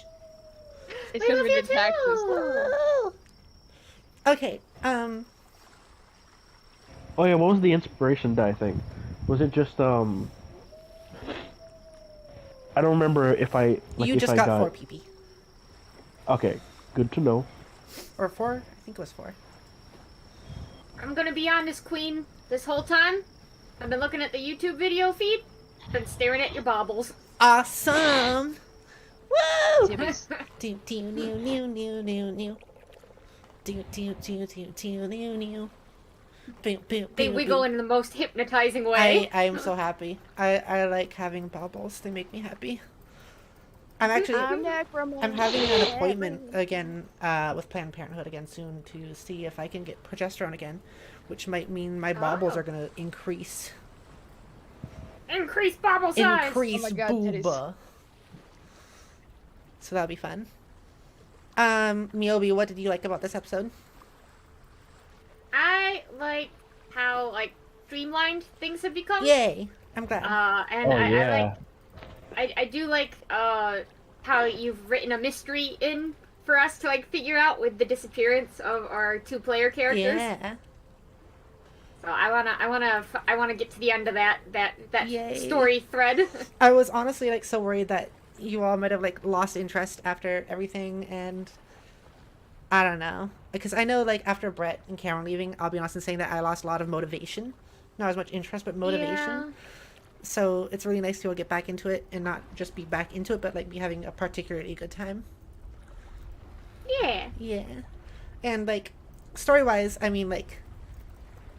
It's because we did taxes. Okay. Oh yeah, what was the inspiration die thing? Was it just I don't remember if I You if just I got 4 PP. Okay, good to know. Or 4? I think it was 4. I'm gonna be honest, Queen. This whole time, I've been looking at the YouTube video feed. Been staring at your baubles. Awesome! Woo! Tibbies. Do do new new new new new. Do do do do do new new. Boom boom They boom. wiggle in the most hypnotizing way. I am so happy. I like having baubles. They make me happy. I'm actually I'm having an appointment again with Planned Parenthood again soon to see if I can get progesterone again, which might mean my baubles are gonna increase. Increase bauble size. Increase Oh my God, booba. titties. So that'll be fun. Miobi, what did you like about this episode? I like how streamlined things have become. Yay! I'm glad. And Oh I yeah. like I do like how you've written a mystery in for us to like figure out with the disappearance of our 2-player characters. Yeah. So I wanna get to the end of that Yay. story thread. I was honestly like so worried that you all might have like lost interest after everything, and I don't know, because I know like after Brett and Cameron leaving, I'll be honest in saying that I lost a lot of motivation, not as much interest but motivation. Yeah. So it's really nice to get back into it and not just be back into it, but like be having a particularly good time. Yeah. Yeah. And like story wise, I mean, like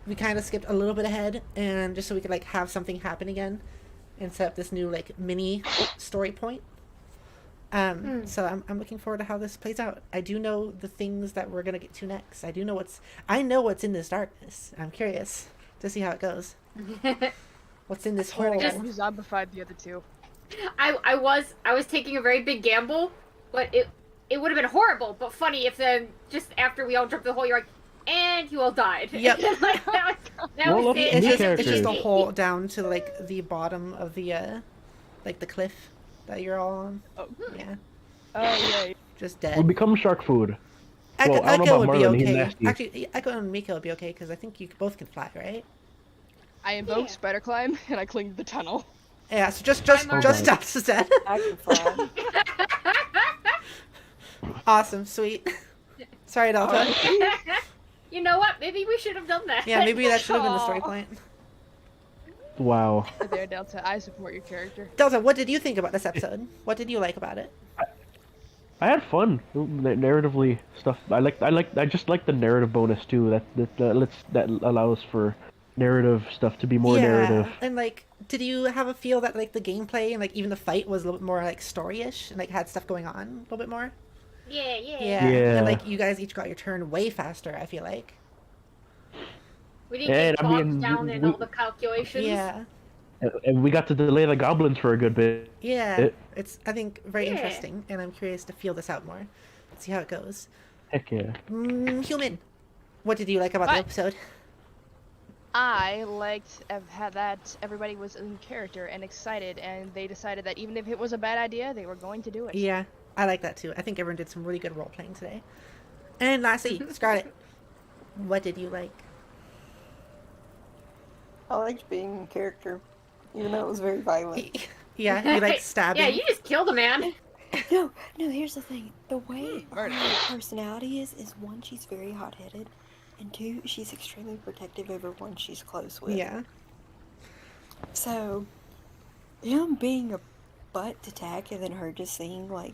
we kind of skipped a little bit ahead, and just so we could like have something happen again and set up this new like mini story point. So I'm looking forward to how this plays out. I do know the things that we're gonna get to next. I know what's in this darkness. I'm curious to see how it goes. What's in this hole? We're gonna zombified the other two. I was taking a very big gamble, but it would have been horrible, but funny if then just after we all jumped the hole, you're like, and you all died. Yep. Like, that Well, was okay, it. It's just a hole down to like the bottom of the like the cliff that you're all on. Oh. Yeah. Oh yeah. Just We dead. become shark food. Echo, well, I don't know Echo about would be Marlon, he's okay. nasty. Actually, Echo and Miko would be okay because I think you both can fly, right? I invoke Yeah. spider climb and I cling to the tunnel. Yeah. So just Marlon. us instead. I can fly. Awesome. Sweet. Sorry, Delta. You know what? Maybe we should have done that. Yeah, maybe that should have been the story Aw. point. Wow. There, Delta. I support your character. Delta, what did you think about this episode? What did you like about it? I had fun. Narratively stuff. I just like the narrative bonus too. That allows for narrative stuff to be more narrative. And like, did you have a feel that like the gameplay and like even the fight was a little bit more like story-ish and like had stuff going on a little bit more? Yeah. Yeah. Yeah. And like you guys each got your turn way faster, I feel like. We didn't And, get I bogged mean, down in we- all the calculations. Yeah. And we got to delay the goblins for a good bit. Yeah. It's I think very Yeah. interesting, and I'm curious to feel this out more. See how it goes. Heck yeah. Human, what did you like about the What? episode? I liked how that everybody was in character and excited, and they decided that even if it was a bad idea, they were going to do it. Yeah, I like that too. I think everyone did some really good role playing today. And lastly, Scarlett, what did you like? I liked being in character, even though it was very violent. Yeah, you like stabbing. Yeah, you just killed a man. No, here's the thing. The way her Murder. personality is one, she's very hot-headed, and two, she's extremely protective over one she's close with. Yeah. So, him being a butt to tack and then her just seeing, like,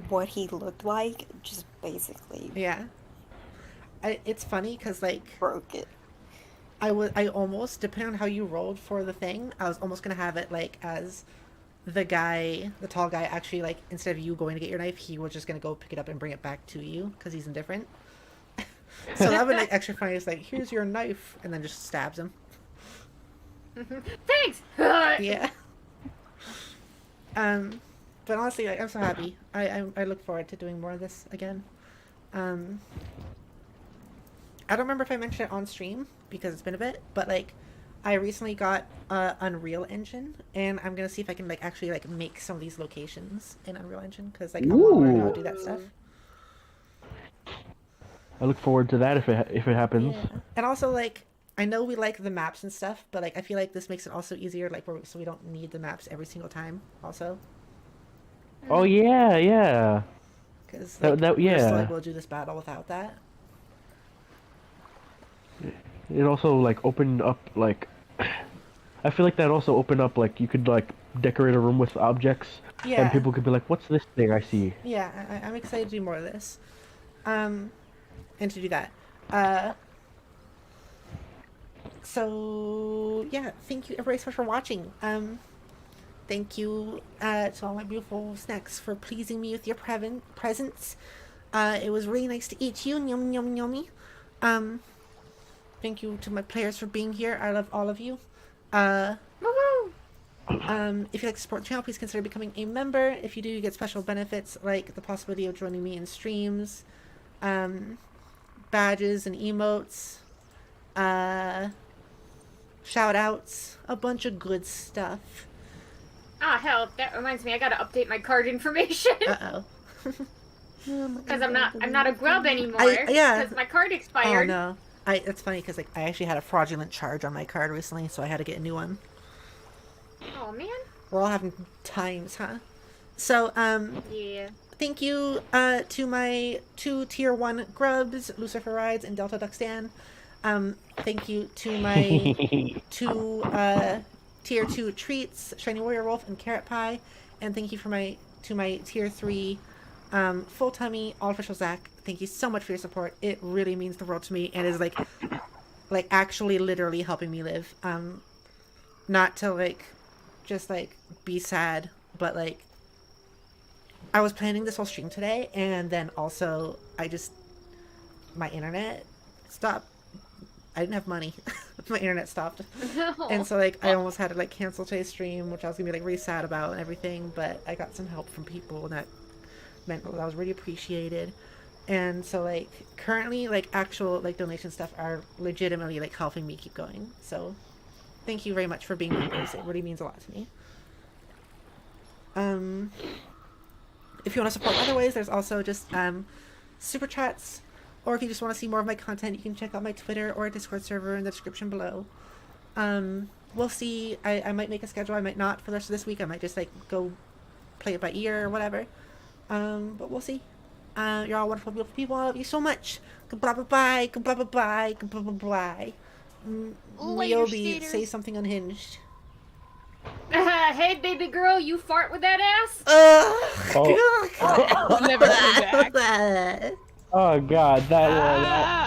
what he looked like, just basically Yeah. It's funny because like broke it. I almost, depending on how you rolled for the thing, I was almost gonna have it like as the tall guy actually, like, instead of you going to get your knife, he was just gonna go pick it up and bring it back to you because he's indifferent. So that would like extra funny. It's like, here's your knife, and then just stabs him. Thanks. Yeah. But honestly, like, I'm so happy. I look forward to doing more of this again. I don't remember if I mentioned it on stream because it's been a bit, but like, I recently got Unreal Engine, and I'm gonna see if I can like actually like make some of these locations in Unreal Engine because like I want to learn how to do that stuff. I look forward to that if it happens. Yeah. And also like, I know we like the maps and stuff, but like I feel like this makes it also easier, like so we don't need the maps every single time. Also, Oh yeah. because That- we're still yeah. able to do this battle without that. It also like opened up like. I feel like that also opened up like you could like decorate a room with objects, Yeah. and people could be like, "What's this thing I see?" Yeah, I'm excited to do more of this, and to do that. So yeah, thank you everybody so much for watching. Thank you to all my beautiful snacks for pleasing me with your presence. It was really nice to eat you. Yum yum yummy. Thank you to my players for being here. I love all of you. Woohoo! If you'd like to support the channel, please consider becoming a member. If you do, you get special benefits like the possibility of joining me in streams, badges and emotes, shout outs, a bunch of good stuff. Ah, hell, that reminds me. I gotta update my card information. Uh-oh. Because I'm not a grub anymore. Yeah. Because my card Oh, expired. no. That's funny, because like, I actually had a fraudulent charge on my card recently, so I had to get a new one. Oh, man. We're all having times, huh? So, Yeah. thank you to my 2 tier 1 grubs, Lucifer Rides and Delta Duckstan. Thank you to my 2 tier 2 treats, Shiny Warrior Wolf and Carrot Pie. And thank you to my tier 3 full tummy, all official Zach. Thank you so much for your support. It really means the world to me and is like actually literally helping me live. Not to like just like be sad, but like I was planning this whole stream today, and then also my internet stopped. I didn't have money. My internet stopped. No. And so like I almost had to like cancel today's stream, which I was gonna be like really sad about and everything, but I got some help from people and that meant that was really appreciated. And so like currently like actual like donation stuff are legitimately like helping me keep going. So thank you very much for being members. It really means a lot to me. If you want to support other ways, there's also just super chats, or if you just want to see more of my content, you can check out my Twitter or Discord server in the description below. We'll see. I might make a schedule, I might not for the rest of this week. I might just like go play it by ear or whatever. But we'll see. You're all wonderful, beautiful people. I love you so much. Goodbye, bye, bye. Goodbye, bye, bye. Goodbye, bye, bye. Ryobi, say something unhinged. Hey, baby girl, you fart with that ass? Never came back. Oh god, that